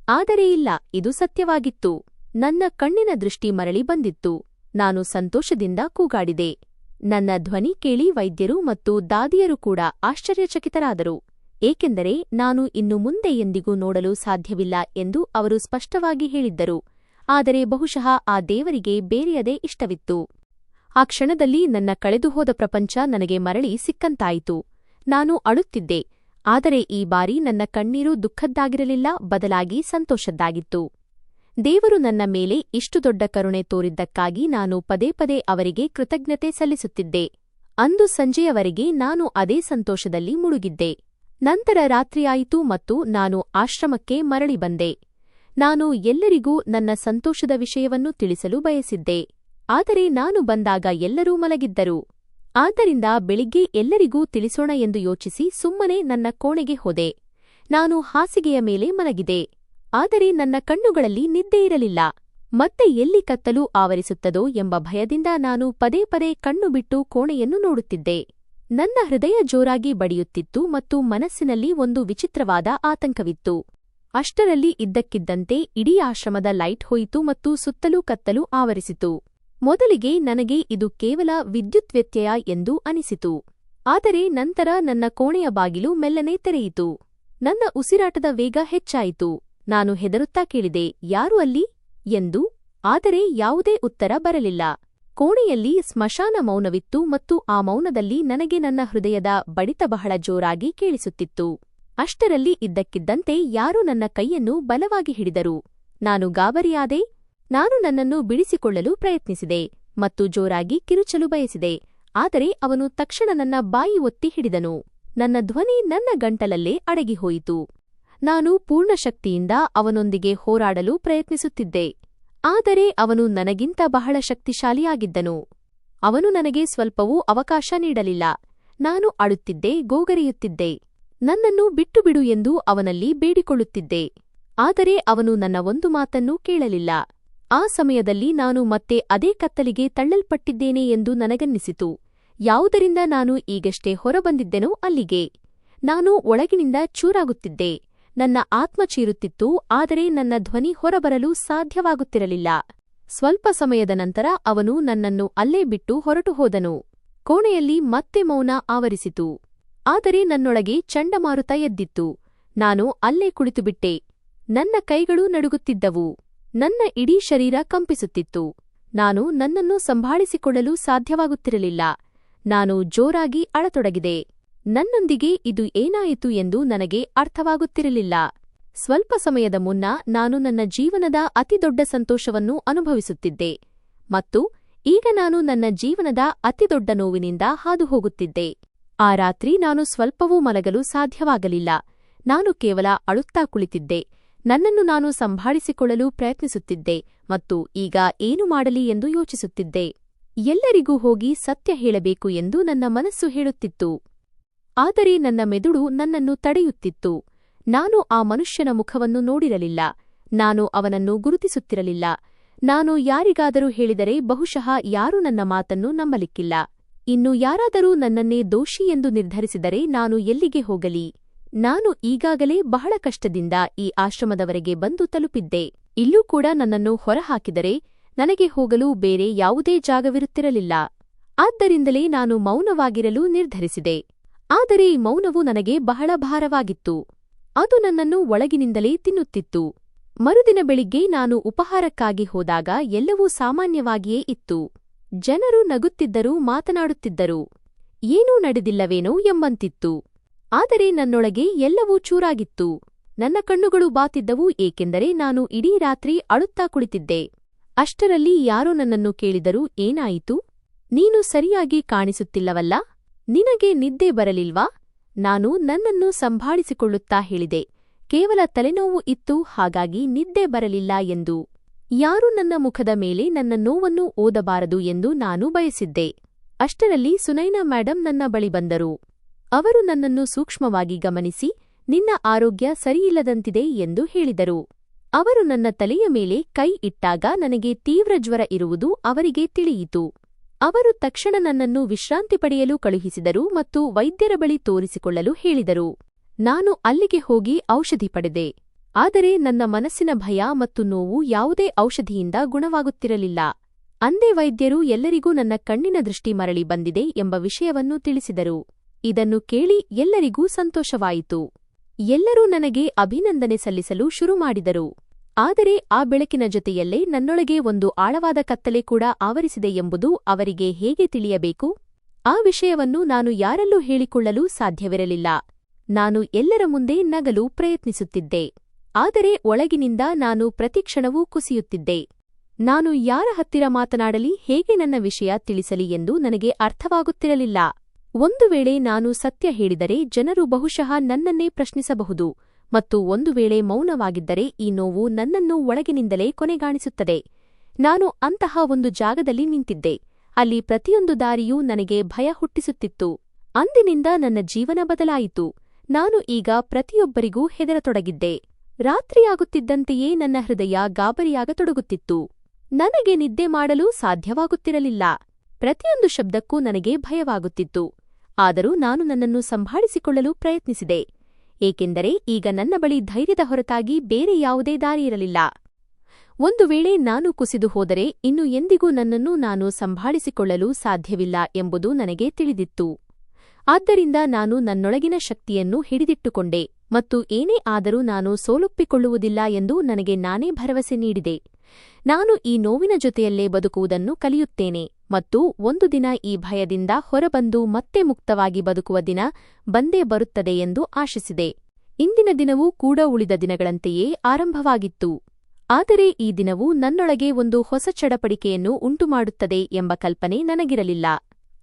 S1: ಆದರೆ ಇಲ್ಲ, ಇದು ಸತ್ಯವಾಗಿತ್ತು. ನನ್ನ ಕಣ್ಣಿನ ದೃಷ್ಟಿ ಮರಳಿ ಬಂದಿತ್ತು. ನಾನು ಸಂತೋಷದಿಂದ ಕೂಗಾಡಿದೆ. ನನ್ನ ಧ್ವನಿ ಕೇಳಿ ವೈದ್ಯರು ಮತ್ತು ದಾದಿಯರು ಕೂಡ ಆಶ್ಚರ್ಯಚಕಿತರಾದರು, ಏಕೆಂದರೆ ನಾನು ಇನ್ನು ಮುಂದೆ ಎಂದಿಗೂ ನೋಡಲು ಸಾಧ್ಯವಿಲ್ಲ ಎಂದು ಅವರು ಸ್ಪಷ್ಟವಾಗಿ ಹೇಳಿದ್ದರು. ಆದರೆ ಬಹುಶಃ ಆ ದೇವರಿಗೆ ಬೇರೆಯದೇ ಇಷ್ಟವಿತ್ತು. ಆ ಕ್ಷಣದಲ್ಲಿ ನನ್ನ ಕಳೆದುಹೋದ ಪ್ರಪಂಚ ನನಗೆ ಮರಳಿ ಸಿಕ್ಕಂತಾಯಿತು. ನಾನು ಅಳುತ್ತಿದ್ದೆ, ಆದರೆ ಈ ಬಾರಿ ನನ್ನ ಕಣ್ಣೀರು ದುಃಖದ್ದಾಗಿರಲಿಲ್ಲ, ಬದಲಾಗಿ ಸಂತೋಷದ್ದಾಗಿತ್ತು. ದೇವರು ನನ್ನ ಮೇಲೆ ಇಷ್ಟು ದೊಡ್ಡ ಕರುಣೆ ತೋರಿದ್ದಕ್ಕಾಗಿ ನಾನು ಪದೇ ಪದೇ ಅವರಿಗೆ ಕೃತಜ್ಞತೆ ಸಲ್ಲಿಸುತ್ತಿದ್ದೆ. ಅಂದು ಸಂಜೆಯವರೆಗೆ ನಾನು ಅದೇ ಸಂತೋಷದಲ್ಲಿ ಮುಳುಗಿದ್ದೆ. ನಂತರ ರಾತ್ರಿಯಾಯಿತು ಮತ್ತು ನಾನು ಆಶ್ರಮಕ್ಕೆ ಮರಳಿ ಬಂದೆ. ನಾನು ಎಲ್ಲರಿಗೂ ನನ್ನ ಸಂತೋಷದ ವಿಷಯವನ್ನು ತಿಳಿಸಲು ಬಯಸಿದ್ದೆ, ಆದರೆ ನಾನು ಬಂದಾಗ ಎಲ್ಲರೂ ಮಲಗಿದ್ದರು. ಆದ್ದರಿಂದ ಬೆಳಿಗ್ಗೆ ಎಲ್ಲರಿಗೂ ತಿಳಿಸೋಣ ಎಂದು ಯೋಚಿಸಿ ಸುಮ್ಮನೆ ನನ್ನ ಕೋಣೆಗೆ ಹೋದೆ. ನಾನು ಹಾಸಿಗೆಯ ಮೇಲೆ ಮಲಗಿದೆ, ಆದರೆ ನನ್ನ ಕಣ್ಣುಗಳಲ್ಲಿ ನಿದ್ದೆಯಿರಲಿಲ್ಲ. ಮತ್ತೆ ಎಲ್ಲಿ ಕತ್ತಲು ಆವರಿಸುತ್ತದೋ ಎಂಬ ಭಯದಿಂದ ನಾನು ಪದೇ ಪದೇ ಕಣ್ಣು ಬಿಟ್ಟು ಕೋಣೆಯನ್ನು ನೋಡುತ್ತಿದ್ದೆ. ನನ್ನ ಹೃದಯ ಜೋರಾಗಿ ಬಡಿಯುತ್ತಿತ್ತು ಮತ್ತು ಮನಸ್ಸಿನಲ್ಲಿ ಒಂದು ವಿಚಿತ್ರವಾದ ಆತಂಕವಿತ್ತು. ಅಷ್ಟರಲ್ಲಿ ಇದ್ದಕ್ಕಿದ್ದಂತೆ ಇಡೀ ಆಶ್ರಮದ ಲೈಟ್ ಹೋಯಿತು ಮತ್ತು ಸುತ್ತಲೂ ಕತ್ತಲು ಆವರಿಸಿತು. ಮೊದಲಿಗೆ ನನಗೆ ಇದು ಕೇವಲ ವಿದ್ಯುತ್ ವ್ಯತ್ಯಯ ಎಂದು ಅನಿಸಿತು. ಆದರೆ ನಂತರ ನನ್ನ ಕೋಣೆಯ ಬಾಗಿಲು ಮೆಲ್ಲನೆ ತೆರೆಯಿತು. ನನ್ನ ಉಸಿರಾಟದ ವೇಗ ಹೆಚ್ಚಾಯಿತು. ನಾನು ಹೆದರುತ್ತಾ ಕೇಳಿದೆ, ಯಾರು ಅಲ್ಲಿ ಎಂದು. ಆದರೆ ಯಾವುದೇ ಉತ್ತರ ಬರಲಿಲ್ಲ. ಕೋಣೆಯಲ್ಲಿ ಸ್ಮಶಾನ ಮೌನವಿತ್ತು ಮತ್ತು ಆ ಮೌನದಲ್ಲಿ ನನಗೆ ನನ್ನ ಹೃದಯದ ಬಡಿತ ಬಹಳ ಜೋರಾಗಿ ಕೇಳಿಸುತ್ತಿತ್ತು. ಅಷ್ಟರಲ್ಲಿ ಇದ್ದಕ್ಕಿದ್ದಂತೆ ಯಾರೋ ನನ್ನ ಕೈಯನ್ನು ಬಲವಾಗಿ ಹಿಡಿದರು. ನಾನು ಗಾಬರಿಯಾದೆ. ನಾನು ನನ್ನನ್ನು ಬಿಡಿಸಿಕೊಳ್ಳಲು ಪ್ರಯತ್ನಿಸಿದೆ ಮತ್ತು ಜೋರಾಗಿ ಕಿರುಚಲು ಬಯಸಿದೆ, ಆದರೆ ಅವನು ತಕ್ಷಣ ನನ್ನ ಬಾಯಿ ಒತ್ತಿ ಹಿಡಿದನು. ನನ್ನ ಧ್ವನಿ ನನ್ನ ಗಂಟಲಲ್ಲೇ ಅಡಗಿಹೋಯಿತು. ನಾನು ಪೂರ್ಣ ಶಕ್ತಿಯಿಂದ ಅವನೊಂದಿಗೆ ಹೋರಾಡಲು ಪ್ರಯತ್ನಿಸುತ್ತಿದ್ದೆ, ಆದರೆ ಅವನು ನನಗಿಂತ ಬಹಳ ಶಕ್ತಿಶಾಲಿಯಾಗಿದ್ದನು. ಅವನು ನನಗೆ ಸ್ವಲ್ಪವೂ ಅವಕಾಶ ನೀಡಲಿಲ್ಲ. ನಾನು ಅಳುತ್ತಿದ್ದೆ, ಗೋಗರೆಯುತ್ತಿದ್ದೆ. ನನ್ನನ್ನು ಬಿಟ್ಟುಬಿಡು ಎಂದು ಅವನಲ್ಲಿ ಬೇಡಿಕೊಳ್ಳುತ್ತಿದ್ದೆ, ಆದರೆ ಅವನು ನನ್ನ ಒಂದು ಮಾತನ್ನೂ ಕೇಳಲಿಲ್ಲ. ಆ ಸಮಯದಲ್ಲಿ ನಾನು ಮತ್ತೆ ಅದೇ ಕತ್ತಲಿಗೆ ತಳ್ಳಲ್ಪಟ್ಟಿದ್ದೇನೆ ಎಂದು ನನಗನ್ನಿಸಿತು. ಯಾವುದರಿಂದ ನಾನು ಈಗಷ್ಟೇ ಹೊರಬಂದಿದ್ದೆನೋ ಅಲ್ಲಿಗೆ. ನಾನು ಒಳಗಿನಿಂದ ಚೂರಾಗುತ್ತಿದ್ದೆ. ನನ್ನ ಆತ್ಮ ಚೀರುತ್ತಿತ್ತು, ಆದರೆ ನನ್ನ ಧ್ವನಿ ಹೊರಬರಲು ಸಾಧ್ಯವಾಗುತ್ತಿರಲಿಲ್ಲ. ಸ್ವಲ್ಪ ಸಮಯದ ನಂತರ ಅವನು ನನ್ನನ್ನು ಅಲ್ಲೇ ಬಿಟ್ಟು ಹೊರಟು ಹೋದನು. ಕೋಣೆಯಲ್ಲಿ ಮತ್ತೆ ಮೌನ ಆವರಿಸಿತು, ಆದರೆ ನನ್ನೊಳಗೆ ಚಂಡಮಾರುತ ಎದ್ದಿತ್ತು. ನಾನು ಅಲ್ಲೇ ಕುಳಿತುಬಿಟ್ಟೆ. ನನ್ನ ಕೈಗಳು ನಡುಗುತ್ತಿದ್ದವು. ನನ್ನ ಇಡೀ ಶರೀರ ಕಂಪಿಸುತ್ತಿತ್ತು. ನಾನು ನನ್ನನ್ನು ಸಂಭಾಳಿಸಿಕೊಳ್ಳಲು ಸಾಧ್ಯವಾಗುತ್ತಿರಲಿಲ್ಲ. ನಾನು ಜೋರಾಗಿ ಅಳತೊಡಗಿದೆ. ನನ್ನೊಂದಿಗೆ ಇದು ಏನಾಯಿತು ಎಂದು ನನಗೆ ಅರ್ಥವಾಗುತ್ತಿರಲಿಲ್ಲ. ಸ್ವಲ್ಪ ಸಮಯದ ಮುನ್ನ ನಾನು ನನ್ನ ಜೀವನದ ಅತಿದೊಡ್ಡ ಸಂತೋಷವನ್ನು ಅನುಭವಿಸುತ್ತಿದ್ದೆ, ಮತ್ತು ಈಗ ನಾನು ನನ್ನ ಜೀವನದ ಅತಿದೊಡ್ಡ ನೋವಿನಿಂದ ಹಾದುಹೋಗುತ್ತಿದ್ದೆ. ಆ ರಾತ್ರಿ ನಾನು ಸ್ವಲ್ಪವೂ ಮಲಗಲು ಸಾಧ್ಯವಾಗಲಿಲ್ಲ. ನಾನು ಕೇವಲ ಅಳುತ್ತಾ ಕುಳಿತಿದ್ದೆ. ನನ್ನನ್ನು ನಾನು ಸಂಭಾಳಿಸಿಕೊಳ್ಳಲು ಪ್ರಯತ್ನಿಸುತ್ತಿದ್ದೆ ಮತ್ತು ಈಗ ಏನು ಮಾಡಲಿ ಎಂದು ಯೋಚಿಸುತ್ತಿದ್ದೆ. ಎಲ್ಲರಿಗೂ ಹೋಗಿ ಸತ್ಯ ಹೇಳಬೇಕು ಎಂದು ನನ್ನ ಮನಸ್ಸು ಹೇಳುತ್ತಿತ್ತು, ಆದರೆ ನನ್ನ ಮೆದುಳು ನನ್ನನ್ನು ತಡೆಯುತ್ತಿತ್ತು. ನಾನು ಆ ಮನುಷ್ಯನ ಮುಖವನ್ನು ನೋಡಿರಲಿಲ್ಲ. ನಾನು ಅವನನ್ನು ಗುರುತಿಸುತ್ತಿರಲಿಲ್ಲ. ನಾನು ಯಾರಿಗಾದರೂ ಹೇಳಿದರೆ ಬಹುಶಃ ಯಾರೂ ನನ್ನ ಮಾತನ್ನು ನಂಬಲಿಕ್ಕಿಲ್ಲ. ಇನ್ನು ಯಾರಾದರೂ ನನ್ನನ್ನೇ ದೋಷಿ ಎಂದು ನಿರ್ಧರಿಸಿದರೆ ನಾನು ಎಲ್ಲಿಗೆ ಹೋಗಲಿ? ನಾನು ಈಗಾಗಲೇ ಬಹಳ ಕಷ್ಟದಿಂದ ಈ ಆಶ್ರಮದವರೆಗೆ ಬಂದು ತಲುಪಿದ್ದೆ. ಇಲ್ಲೂ ಕೂಡ ನನ್ನನ್ನು ಹೊರಹಾಕಿದರೆ ನನಗೆ ಹೋಗಲು ಬೇರೆ ಯಾವುದೇ ಜಾಗವಿರುತ್ತಿರಲಿಲ್ಲ. ಆದ್ದರಿಂದಲೇ ನಾನು ಮೌನವಾಗಿರಲು ನಿರ್ಧರಿಸಿದೆ. ಆದರೆ ಈ ಮೌನವು ನನಗೆ ಬಹಳ ಭಾರವಾಗಿತ್ತು. ಅದು ನನ್ನನ್ನು ಒಳಗಿನಿಂದಲೇ ತಿನ್ನುತ್ತಿತ್ತು. ಮರುದಿನ ಬೆಳಿಗ್ಗೆ ನಾನು ಉಪಹಾರಕ್ಕಾಗಿ ಹೋದಾಗ ಎಲ್ಲವೂ ಸಾಮಾನ್ಯವಾಗಿಯೇ ಇತ್ತು. ಜನರು ನಗುತ್ತಿದ್ದರು, ಮಾತನಾಡುತ್ತಿದ್ದರು. ಏನೂ ನಡೆದಿಲ್ಲವೇನೋ ಎಂಬಂತಿತ್ತು. ಆದರೆ ನನ್ನೊಳಗೆ ಎಲ್ಲವೂ ಚೂರಾಗಿತ್ತು. ನನ್ನ ಕಣ್ಣುಗಳು ಬಾತಿದ್ದವು, ಏಕೆಂದರೆ ನಾನು ಇಡೀ ರಾತ್ರಿ ಅಳುತ್ತಾ ಕುಳಿತಿದ್ದೆ. ಅಷ್ಟರಲ್ಲಿ ಯಾರೋ ನನ್ನನ್ನು ಕೇಳಿದರು, ಏನಾಯಿತು? ನೀನು ಸರಿಯಾಗಿ ಕಾಣಿಸುತ್ತಿಲ್ಲವಲ್ಲ? ನಿನಗೆ ನಿದ್ದೆ ಬರಲಿಲ್ವಾ? ನಾನು ನನ್ನನ್ನು ಸಂಭಾಳಿಸಿಕೊಳ್ಳುತ್ತಾ ಹೇಳಿದೆ, ಕೇವಲ ತಲೆನೋವು ಇತ್ತು, ಹಾಗಾಗಿ ನಿದ್ದೆ ಬರಲಿಲ್ಲ ಎಂದು. ಯಾರೂ ನನ್ನ ಮುಖದ ಮೇಲೆ ನನ್ನ ನೋವನ್ನು ಓದಬಾರದು ಎಂದು ನಾನು ಬಯಸಿದ್ದೆ. ಅಷ್ಟರಲ್ಲಿ ಸುನೈನಾ ಮೇಡಂ ನನ್ನ ಬಳಿ ಬಂದರು. ಅವರು ನನ್ನನ್ನು ಸೂಕ್ಷ್ಮವಾಗಿ ಗಮನಿಸಿ, ನಿನ್ನ ಆರೋಗ್ಯ ಸರಿಯಿಲ್ಲದಂತಿದೆ ಎಂದು ಹೇಳಿದರು. ಅವರು ನನ್ನ ತಲೆಯ ಮೇಲೆ ಕೈ ಇಟ್ಟಾಗ ನನಗೆ ತೀವ್ರ ಜ್ವರ ಇರುವುದು ಅವರಿಗೆ ತಿಳಿಯಿತು. ಅವರು ತಕ್ಷಣ ನನ್ನನ್ನು ವಿಶ್ರಾಂತಿ ಪಡೆಯಲು ಕಳುಹಿಸಿದರು ಮತ್ತು ವೈದ್ಯರ ಬಳಿ ತೋರಿಸಿಕೊಳ್ಳಲು ಹೇಳಿದರು. ನಾನು ಅಲ್ಲಿಗೆ ಹೋಗಿ ಔಷಧಿ ಪಡೆದೆ. ಆದರೆ ನನ್ನ ಮನಸ್ಸಿನ ಭಯ ಮತ್ತು ನೋವು ಯಾವುದೇ ಔಷಧಿಯಿಂದ ಗುಣವಾಗುತ್ತಿರಲಿಲ್ಲ. ಅಂದೇ ವೈದ್ಯರು ಎಲ್ಲರಿಗೂ ನನ್ನ ಕಣ್ಣಿನ ದೃಷ್ಟಿ ಮರಳಿ ಬಂದಿದೆ ಎಂಬ ವಿಷಯವನ್ನು ತಿಳಿಸಿದರು. ಇದನ್ನು ಕೇಳಿ ಎಲ್ಲರಿಗೂ ಸಂತೋಷವಾಯಿತು. ಎಲ್ಲರೂ ನನಗೆ ಅಭಿನಂದನೆ ಸಲ್ಲಿಸಲು ಶುರುಮಾಡಿದರು. ಆದರೆ ಆ ಬೆಳಕಿನ ಜೊತೆಯಲ್ಲೇ ನನ್ನೊಳಗೆ ಒಂದು ಆಳವಾದ ಕತ್ತಲೆ ಕೂಡ ಆವರಿಸಿದೆ ಎಂಬುದು ಅವರಿಗೆ ಹೇಗೆ ತಿಳಿಯಬೇಕು? ಆ ವಿಷಯವನ್ನು ನಾನು ಯಾರಲ್ಲೂ ಹೇಳಿಕೊಳ್ಳಲು ಸಾಧ್ಯವಿರಲಿಲ್ಲ. ನಾನು ಎಲ್ಲರ ಮುಂದೆ ನಗಲು ಪ್ರಯತ್ನಿಸುತ್ತಿದ್ದೆ. ಆದರೆ ಒಳಗಿನಿಂದ ನಾನು ಪ್ರತಿಕ್ಷಣವೂ ಕುಸಿಯುತ್ತಿದ್ದೆ. ನಾನು ಯಾರ ಹತ್ತಿರ ಮಾತನಾಡಲಿ, ಹೇಗೆ ನನ್ನ ವಿಷಯ ತಿಳಿಸಲಿ ಎಂದು ನನಗೆ ಅರ್ಥವಾಗುತ್ತಿರಲಿಲ್ಲ. ಒಂದು ವೇಳೆ ನಾನು ಸತ್ಯ ಹೇಳಿದರೆ ಜನರು ಬಹುಶಃ ನನ್ನನ್ನೇ ಪ್ರಶ್ನಿಸಬಹುದು, ಮತ್ತು ಒಂದು ವೇಳೆ ಮೌನವಾಗಿದ್ದರೆ ಈ ನೋವು ನನ್ನನ್ನು ಒಳಗಿನಿಂದಲೇ ಕೊನೆಗಾಣಿಸುತ್ತದೆ. ನಾನು ಅಂತಹ ಒಂದು ಜಾಗದಲ್ಲಿ ನಿಂತಿದ್ದೆ. ಅಲ್ಲಿ ಪ್ರತಿಯೊಂದು ದಾರಿಯೂ ನನಗೆ ಭಯ ಹುಟ್ಟಿಸುತ್ತಿತ್ತು. ಅಂದಿನಿಂದ ನನ್ನ ಜೀವನ ಬದಲಾಯಿತು. ನಾನು ಈಗ ಪ್ರತಿಯೊಬ್ಬರಿಗೂ ಹೆದರತೊಡಗಿದ್ದೆ. ರಾತ್ರಿಯಾಗುತ್ತಿದ್ದಂತೆಯೇ ನನ್ನ ಹೃದಯ ಗಾಬರಿಯಾಗತೊಡಗುತ್ತಿತ್ತು. ನನಗೆ ನಿದ್ದೆ ಮಾಡಲು ಸಾಧ್ಯವಾಗುತ್ತಿರಲಿಲ್ಲ. ಪ್ರತಿಯೊಂದು ಶಬ್ದಕ್ಕೂ ನನಗೆ ಭಯವಾಗುತ್ತಿತ್ತು. ಆದರೂ ನಾನು ನನ್ನನ್ನು ಸಂಭಾಳಿಸಿಕೊಳ್ಳಲು ಪ್ರಯತ್ನಿಸಿದೆ, ಏಕೆಂದರೆ ಈಗ ನನ್ನ ಬಳಿ ಧೈರ್ಯದ ಹೊರತಾಗಿ ಬೇರೆ ಯಾವುದೇ ದಾರಿಯಿರಲಿಲ್ಲ. ಒಂದು ವೇಳೆ ನಾನು ಕುಸಿದು ಹೋದರೆ ಇನ್ನು ಎಂದಿಗೂ ನನ್ನನ್ನು ನಾನು ಸಂಭಾಳಿಸಿಕೊಳ್ಳಲು ಸಾಧ್ಯವಿಲ್ಲ ಎಂಬುದು ನನಗೆ ತಿಳಿದಿತ್ತು. ಆದ್ದರಿಂದ ನಾನು ನನ್ನೊಳಗಿನ ಶಕ್ತಿಯನ್ನು ಹಿಡಿದಿಟ್ಟುಕೊಂಡೆ ಮತ್ತು ಏನೇ ಆದರೂ ನಾನು ಸೋಲೊಪ್ಪಿಕೊಳ್ಳುವುದಿಲ್ಲ ಎಂದು ನನಗೆ ನಾನೇ ಭರವಸೆ ನೀಡಿದೆ. ನಾನು ಈ ನೋವಿನ ಜೊತೆಯಲ್ಲೇ ಬದುಕುವುದನ್ನು ಕಲಿಯುತ್ತೇನೆ ಮತ್ತು ಒಂದು ದಿನ ಈ ಭಯದಿಂದ ಹೊರಬಂದು ಮತ್ತೆ ಮುಕ್ತವಾಗಿ ಬದುಕುವ ದಿನ ಬಂದೇ ಬರುತ್ತದೆ ಎಂದು ಆಶಿಸಿದೆ. ಇಂದಿನ ದಿನವೂ ಕೂಡ ಉಳಿದ ದಿನಗಳಂತೆಯೇ ಆರಂಭವಾಗಿತ್ತು. ಆದರೆ ಈ ದಿನವು ನನ್ನೊಳಗೆ ಒಂದು ಹೊಸ ಚಡಪಡಿಕೆಯನ್ನು ಉಂಟುಮಾಡುತ್ತದೆ ಎಂಬ ಕಲ್ಪನೆ ನನಗಿರಲಿಲ್ಲ.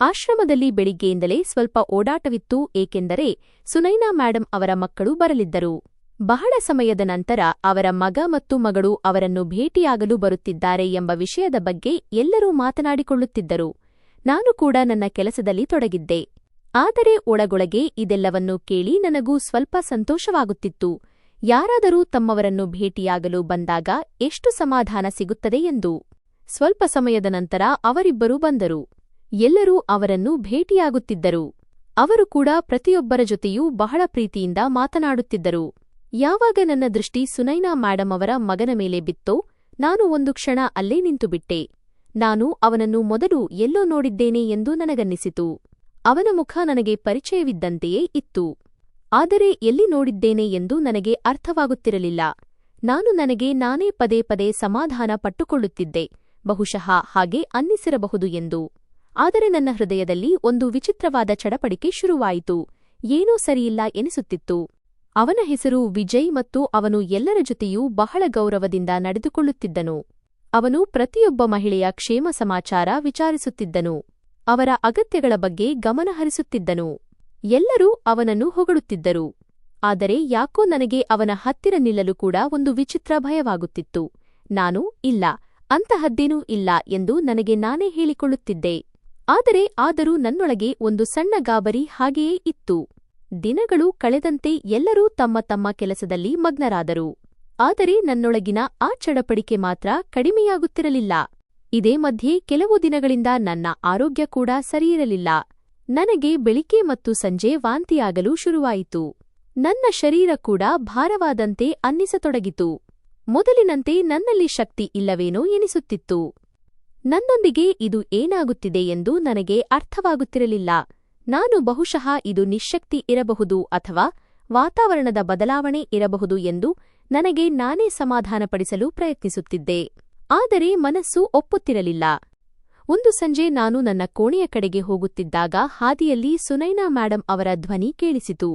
S1: ಆಶ್ರಮದಲ್ಲಿ ಬೆಳಿಗ್ಗೆಯಿಂದಲೇ ಸ್ವಲ್ಪ ಓಡಾಟವಿತ್ತು, ಏಕೆಂದರೆ ಸುನೈನಾ ಮೇಡಂ ಅವರ ಮಕ್ಕಳು ಬರಲಿದ್ದರು. ಬಹಳ ಸಮಯದ ನಂತರ ಅವರ ಮಗ ಮತ್ತು ಮಗಳು ಅವರನ್ನು ಭೇಟಿಯಾಗಲು ಬರುತ್ತಿದ್ದಾರೆ ಎಂಬ ವಿಷಯದ ಬಗ್ಗೆ ಎಲ್ಲರೂ ಮಾತನಾಡಿಕೊಳ್ಳುತ್ತಿದ್ದರು. ನಾನು ಕೂಡ ನನ್ನ ಕೆಲಸದಲ್ಲಿ ತೊಡಗಿದ್ದೆ. ಆದರೆ ಒಳಗೊಳಗೆ ಇದೆಲ್ಲವನ್ನೂ ಕೇಳಿ ನನಗೂ ಸ್ವಲ್ಪ ಸಂತೋಷವಾಗುತ್ತಿತ್ತು. ಯಾರಾದರೂ ತಮ್ಮವರನ್ನು ಭೇಟಿಯಾಗಲು ಬಂದಾಗ ಎಷ್ಟು ಸಮಾಧಾನ ಸಿಗುತ್ತದೆ ಎಂದು. ಸ್ವಲ್ಪ ಸಮಯದ ನಂತರ ಅವರಿಬ್ಬರೂ ಬಂದರು. ಎಲ್ಲರೂ ಅವರನ್ನು ಭೇಟಿಯಾಗುತ್ತಿದ್ದರು. ಅವರು ಕೂಡ ಪ್ರತಿಯೊಬ್ಬರ ಜೊತೆಯೂ ಬಹಳ ಪ್ರೀತಿಯಿಂದ ಮಾತನಾಡುತ್ತಿದ್ದರು. ಯಾವಾಗ ನನ್ನ ದೃಷ್ಟಿ ಸುನೈನಾ ಮೇಡಂ ಅವರ ಮಗನ ಮೇಲೆ ಬಿತ್ತೋ, ನಾನು ಒಂದು ಕ್ಷಣ ಅಲ್ಲೇ ನಿಂತುಬಿಟ್ಟೆ. ನಾನು ಅವನನ್ನು ಮೊದಲು ಎಲ್ಲೋ ನೋಡಿದ್ದೇನೆ ಎಂದು ನನಗನ್ನಿಸಿತು. ಅವನ ಮುಖ ನನಗೆ ಪರಿಚಯವಿದ್ದಂತೆಯೇ ಇತ್ತು. ಆದರೆ ಎಲ್ಲಿ ನೋಡಿದ್ದೇನೆ ಎಂದು ನನಗೆ ಅರ್ಥವಾಗುತ್ತಿರಲಿಲ್ಲ. ನಾನು ನನಗೆ ನಾನೇ ಪದೇ ಪದೇ ಸಮಾಧಾನ ಪಟ್ಟುಕೊಳ್ಳುತ್ತಿದ್ದೆ, ಬಹುಶಃ ಹಾಗೆ ಅನ್ನಿಸಿರಬಹುದು ಎಂದು. ಆದರೆ ನನ್ನ ಹೃದಯದಲ್ಲಿ ಒಂದು ವಿಚಿತ್ರವಾದ ಚಡಪಡಿಕೆ ಶುರುವಾಯಿತು. ಏನೂ ಸರಿಯಿಲ್ಲ ಎನಿಸುತ್ತಿತ್ತು. ಅವನ ಹೆಸರು ವಿಜಯ್ ಮತ್ತು ಅವನು ಎಲ್ಲರ ಜೊತೆಯೂ ಬಹಳ ಗೌರವದಿಂದ ನಡೆದುಕೊಳ್ಳುತ್ತಿದ್ದನು. ಅವನು ಪ್ರತಿಯೊಬ್ಬ ಮಹಿಳೆಯ ಕ್ಷೇಮ ಸಮಾಚಾರ ವಿಚಾರಿಸುತ್ತಿದ್ದನು. ಅವರ ಅಗತ್ಯಗಳ ಬಗ್ಗೆ ಗಮನಹರಿಸುತ್ತಿದ್ದನು. ಎಲ್ಲರೂ ಅವನನ್ನು ಹೊಗಳುತ್ತಿದ್ದರು. ಆದರೆ ಯಾಕೋ ನನಗೆ ಅವನ ಹತ್ತಿರ ನಿಲ್ಲಲು ಕೂಡ ಒಂದು ವಿಚಿತ್ರ ಭಯವಾಗುತ್ತಿತ್ತು. ನಾನು ಇಲ್ಲ, ಅಂತಹದ್ದೇನೂ ಇಲ್ಲ ಎಂದು ನನಗೆ ನಾನೇ ಹೇಳಿಕೊಳ್ಳುತ್ತಿದ್ದೆ. ಆದರೂ ನನ್ನೊಳಗೆ ಒಂದು ಸಣ್ಣ ಗಾಬರಿ ಹಾಗೆಯೇ ಇತ್ತು. ದಿನಗಳು ಕಳೆದಂತೆ ಎಲ್ಲರೂ ತಮ್ಮ ತಮ್ಮ ಕೆಲಸದಲ್ಲಿ ಮಗ್ನರಾದರು. ಆದರೆ ನನ್ನೊಳಗಿನ ಆ ಚಡಪಡಿಕೆ ಮಾತ್ರ ಕಡಿಮೆಯಾಗುತ್ತಿರಲಿಲ್ಲ. ಇದೇ ಮಧ್ಯೆ ಕೆಲವು ದಿನಗಳಿಂದ ನನ್ನ ಆರೋಗ್ಯ ಕೂಡ ಸರಿಯಿರಲಿಲ್ಲ. ನನಗೆ ಬೆಳಿಗ್ಗೆ ಮತ್ತು ಸಂಜೆ ವಾಂತಿಯಾಗಲು ಶುರುವಾಯಿತು. ನನ್ನ ಶರೀರ ಕೂಡ ಭಾರವಾದಂತೆ ಅನ್ನಿಸತೊಡಗಿತು. ಮೊದಲಿನಂತೆ ನನ್ನಲ್ಲಿ ಶಕ್ತಿ ಇಲ್ಲವೇನೋ ಎನಿಸುತ್ತಿತ್ತು. ನನ್ನೊಂದಿಗೆ ಇದು ಏನಾಗುತ್ತಿದೆ ಎಂದು ನನಗೆ ಅರ್ಥವಾಗುತ್ತಿರಲಿಲ್ಲ. ನಾನು ಬಹುಶಃ ಇದು ನಿಶ್ಶಕ್ತಿ ಇರಬಹುದು ಅಥವಾ ವಾತಾವರಣದ ಬದಲಾವಣೆ ಇರಬಹುದು ಎಂದು ನನಗೆ ನಾನೇ ಸಮಾಧಾನಪಡಿಸಲು ಪ್ರಯತ್ನಿಸುತ್ತಿದ್ದೆ. ಆದರೆ ಮನಸ್ಸು ಒಪ್ಪುತ್ತಿರಲಿಲ್ಲ. ಒಂದು ಸಂಜೆ ನಾನು ನನ್ನ ಕೋಣೆಯ ಕಡೆಗೆ ಹೋಗುತ್ತಿದ್ದಾಗ ಹಾದಿಯಲ್ಲಿ ಸುನೈನಾ ಮೇಡಂ ಅವರ ಧ್ವನಿ ಕೇಳಿಸಿತು.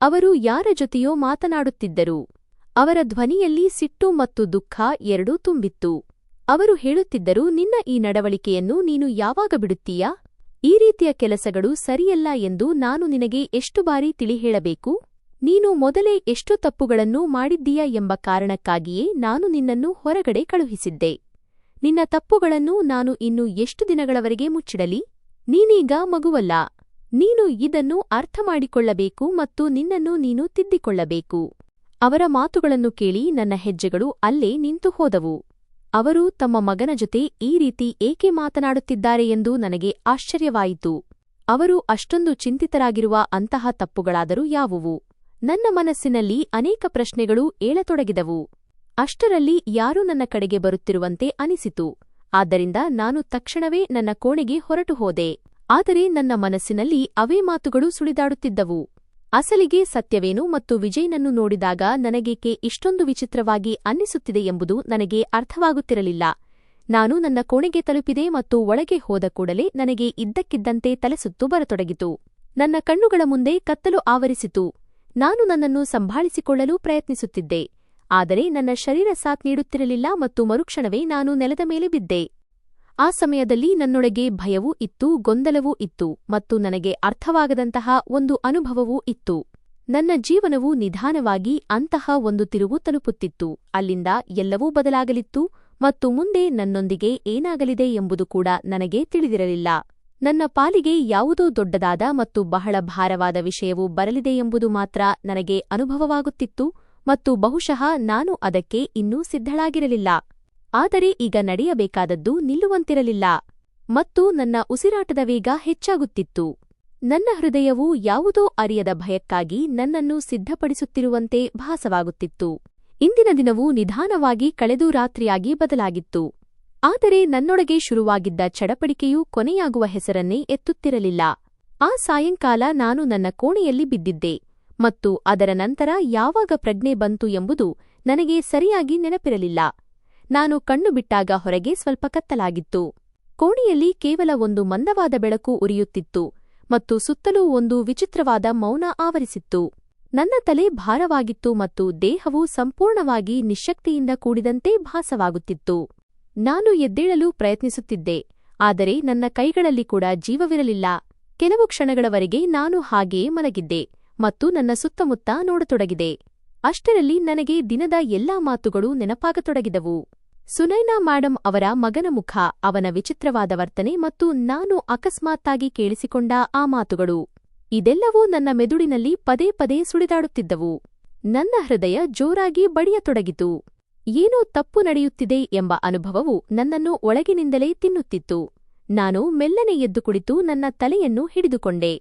S1: ಅವರು ಯಾರ ಜೊತೆಯೋ ಮಾತನಾಡುತ್ತಿದ್ದರು. ಅವರ ಧ್ವನಿಯಲ್ಲಿ ಸಿಟ್ಟು ಮತ್ತು ದುಃಖ ಎರಡೂ ತುಂಬಿತ್ತು. ಅವರು ಹೇಳುತ್ತಿದ್ದರು, ನಿನ್ನ ಈ ನಡವಳಿಕೆಯನ್ನು ನೀನು ಯಾವಾಗ ಬಿಡುತ್ತೀಯಾ? ಈ ರೀತಿಯ ಕೆಲಸಗಳು ಸರಿಯಲ್ಲ ಎಂದು ನಾನು ನಿನಗೆ ಎಷ್ಟು ಬಾರಿ ತಿಳಿ ಹೇಳಬೇಕು? ನೀನು ಮೊದಲೇ ಎಷ್ಟು ತಪ್ಪುಗಳನ್ನು ಮಾಡಿದ್ದೀಯಾ ಎಂಬ ಕಾರಣಕ್ಕಾಗಿಯೇ ನಾನು ನಿನ್ನನ್ನು ಹೊರಗಡೆ ಕಳುಹಿಸಿದ್ದೆ. ನಿನ್ನ ತಪ್ಪುಗಳನ್ನು ನಾನು ಇನ್ನು ಎಷ್ಟು ದಿನಗಳವರೆಗೆ ಮುಚ್ಚಿಡಲಿ? ನೀನೀಗ ಮಗುವಲ್ಲ. ನೀನು ಇದನ್ನು ಅರ್ಥಮಾಡಿಕೊಳ್ಳಬೇಕು ಮತ್ತು ನಿನ್ನನ್ನು ನೀನು ತಿದ್ದಿಕೊಳ್ಳಬೇಕು. ಅವರ ಮಾತುಗಳನ್ನು ಕೇಳಿ ನನ್ನ ಹೆಜ್ಜೆಗಳು ಅಲ್ಲೇ ನಿಂತು ಹೋದವು. ಅವರು ತಮ್ಮ ಮಗನ ಜೊತೆ ಈ ರೀತಿ ಏಕೆ ಮಾತನಾಡುತ್ತಿದ್ದಾರೆ ಎಂದು ನನಗೆ ಆಶ್ಚರ್ಯವಾಯಿತು. ಅವರು ಅಷ್ಟೊಂದು ಚಿಂತಿತರಾಗಿರುವ ಅಂತಹ ತಪ್ಪುಗಳಾದರೂ ಯಾವುವು? ನನ್ನ ಮನಸ್ಸಿನಲ್ಲಿ ಅನೇಕ ಪ್ರಶ್ನೆಗಳು ಏಳತೊಡಗಿದವು. ಅಷ್ಟರಲ್ಲಿ ಯಾರೂ ನನ್ನ ಕಡೆಗೆ ಬರುತ್ತಿರುವಂತೆ ಅನಿಸಿತು. ಆದ್ದರಿಂದ ನಾನು ತಕ್ಷಣವೇ ನನ್ನ ಕೋಣೆಗೆ ಹೊರಟು ಹೋದೆ. ಆದರೆ ನನ್ನ ಮನಸ್ಸಿನಲ್ಲಿ ಅವೇ ಮಾತುಗಳು ಸುಳಿದಾಡುತ್ತಿದ್ದವು. ಅಸಲಿಗೆ ಸತ್ಯವೇನು ಮತ್ತು ವಿಜಯ್ನನ್ನು ನೋಡಿದಾಗ ನನಗೇಕೆ ಇಷ್ಟೊಂದು ವಿಚಿತ್ರವಾಗಿ ಅನ್ನಿಸುತ್ತಿದೆ ಎಂಬುದು ನನಗೆ ಅರ್ಥವಾಗುತ್ತಿರಲಿಲ್ಲ. ನಾನು ನನ್ನ ಕೋಣೆಗೆ ತಲುಪಿದೆ ಮತ್ತು ಒಳಗೆ ಹೋದ ಕೂಡಲೇ ನನಗೆ ಇದ್ದಕ್ಕಿದ್ದಂತೆ ತಲೆಸುತ್ತು ಬರತೊಡಗಿತು. ನನ್ನ ಕಣ್ಣುಗಳ ಮುಂದೆ ಕತ್ತಲು ಆವರಿಸಿತು. ನಾನು ನನ್ನನ್ನು ಸಂಭಾಳಿಸಿಕೊಳ್ಳಲು ಪ್ರಯತ್ನಿಸುತ್ತಿದ್ದೆ, ಆದರೆ ನನ್ನ ಶರೀರ ಸಾಥ್ ನೀಡುತ್ತಿರಲಿಲ್ಲ ಮತ್ತು ಮರುಕ್ಷಣವೇ ನಾನು ನೆಲದ ಮೇಲೆ ಬಿದ್ದೆ. ಆ ಸಮಯದಲ್ಲಿ ನನ್ನೊಳಗೆ ಭಯವೂ ಇತ್ತು, ಗೊಂದಲವೂ ಇತ್ತು ಮತ್ತು ನನಗೆ ಅರ್ಥವಾಗದಂತಹ ಒಂದು ಅನುಭವವೂ ಇತ್ತು. ನನ್ನ ಜೀವನವು ನಿಧಾನವಾಗಿ ಅಂತಹ ಒಂದು ತಿರುವು ತಲುಪುತ್ತಿತ್ತು. ಅಲ್ಲಿಂದ ಎಲ್ಲವೂ ಬದಲಾಗಲಿತ್ತು ಮತ್ತು ಮುಂದೆ ನನ್ನೊಂದಿಗೆ ಏನಾಗಲಿದೆ ಎಂಬುದು ಕೂಡ ನನಗೆ ತಿಳಿದಿರಲಿಲ್ಲ. ನನ್ನ ಪಾಲಿಗೆ ಯಾವುದೋ ದೊಡ್ಡದಾದ ಮತ್ತು ಬಹಳ ಭಾರವಾದ ವಿಷಯವು ಬರಲಿದೆ ಎಂಬುದು ಮಾತ್ರ ನನಗೆ ಅನುಭವವಾಗುತ್ತಿತ್ತು ಮತ್ತು ಬಹುಶಃ ನಾನು ಅದಕ್ಕೆ ಇನ್ನೂ ಸಿದ್ಧಳಾಗಿರಲಿಲ್ಲ. ಆದರೆ ಈಗ ನಡೆಯಬೇಕಾದದ್ದು ನಿಲ್ಲುವಂತಿರಲಿಲ್ಲ ಮತ್ತು ನನ್ನ ಉಸಿರಾಟದ ವೇಗ ಹೆಚ್ಚಾಗುತ್ತಿತ್ತು. ನನ್ನ ಹೃದಯವು ಯಾವುದೋ ಅರಿಯದ ಭಯಕ್ಕಾಗಿ ನನ್ನನ್ನು ಸಿದ್ಧಪಡಿಸುತ್ತಿರುವಂತೆ ಭಾಸವಾಗುತ್ತಿತ್ತು. ಇಂದಿನ ದಿನವು ನಿಧಾನವಾಗಿ ಕಳೆದು ರಾತ್ರಿಯಾಗಿ ಬದಲಾಗಿತ್ತು. ಆದರೆ ನನ್ನೊಳಗೆ ಶುರುವಾಗಿದ್ದ ಚಡಪಡಿಕೆಯು ಕೊನೆಯಾಗುವ ಹೆಸರನ್ನೇ ಎತ್ತುತ್ತಿರಲಿಲ್ಲ. ಆ ಸಾಯಂಕಾಲ ನಾನು ನನ್ನ ಕೋಣೆಯಲ್ಲಿ ಬಿದ್ದಿದ್ದೆ ಮತ್ತು ಅದರ ನಂತರ ಯಾವಾಗ ಪ್ರಜ್ಞೆ ಬಂತು ಎಂಬುದು ನನಗೆ ಸರಿಯಾಗಿ ನೆನಪಿರಲಿಲ್ಲ. ನಾನು ಕಣ್ಣು ಬಿಟ್ಟಾಗ ಹೊರಗೆ ಸ್ವಲ್ಪ ಕತ್ತಲಾಗಿತ್ತು. ಕೋಣೆಯಲ್ಲಿ ಕೇವಲ ಒಂದು ಮಂದವಾದ ಬೆಳಕು ಉರಿಯುತ್ತಿತ್ತು ಮತ್ತು ಸುತ್ತಲೂ ಒಂದು ವಿಚಿತ್ರವಾದ ಮೌನ ಆವರಿಸಿತ್ತು. ನನ್ನ ತಲೆ ಭಾರವಾಗಿತ್ತು ಮತ್ತು ದೇಹವು ಸಂಪೂರ್ಣವಾಗಿ ನಿಶ್ಶಕ್ತಿಯಿಂದ ಕೂಡಿದಂತೆ ಭಾಸವಾಗುತ್ತಿತ್ತು. ನಾನು ಎದ್ದೇಳಲು ಪ್ರಯತ್ನಿಸುತ್ತಿದ್ದೆ, ಆದರೆ ನನ್ನ ಕೈಗಳಲ್ಲಿ ಕೂಡ ಜೀವವಿರಲಿಲ್ಲ. ಕೆಲವು ಕ್ಷಣಗಳವರೆಗೆ ನಾನು ಹಾಗೆಯೇ ಮಲಗಿದ್ದೆ ಮತ್ತು ನನ್ನ ಸುತ್ತಮುತ್ತ ನೋಡತೊಡಗಿದೆ. ಅಷ್ಟರಲ್ಲಿ ನನಗೆ ದಿನದ ಎಲ್ಲಾ ಮಾತುಗಳು ನೆನಪಾಗತೊಡಗಿದವು. ಸುನೈನಾ ಮೇಡಂ ಅವರ ಮಗನ ಮುಖ, ಅವನ ವಿಚಿತ್ರವಾದ ವರ್ತನೆ ಮತ್ತು ನಾನು ಅಕಸ್ಮಾತ್ತಾಗಿ ಕೇಳಿಸಿಕೊಂಡ ಆ ಮಾತುಗಳು, ಇದೆಲ್ಲವೂ ನನ್ನ ಮೆದುಳಿನಲ್ಲಿ ಪದೇ ಪದೇ ಸುಳಿದಾಡುತ್ತಿದ್ದವು. ನನ್ನ ಹೃದಯ ಜೋರಾಗಿ ಬಡಿಯತೊಡಗಿತು. ಏನೋ ತಪ್ಪು ನಡೆಯುತ್ತಿದೆ ಎಂಬ ಅನುಭವವು ನನ್ನನ್ನು ಒಳಗಿನಿಂದಲೇ ತಿನ್ನುತ್ತಿತ್ತು. ನಾನು ಮೆಲ್ಲನೆ ಎದ್ದು ಕುಳಿತು ನನ್ನ ತಲೆಯನ್ನು ಹಿಡಿದುಕೊಂಡೆ.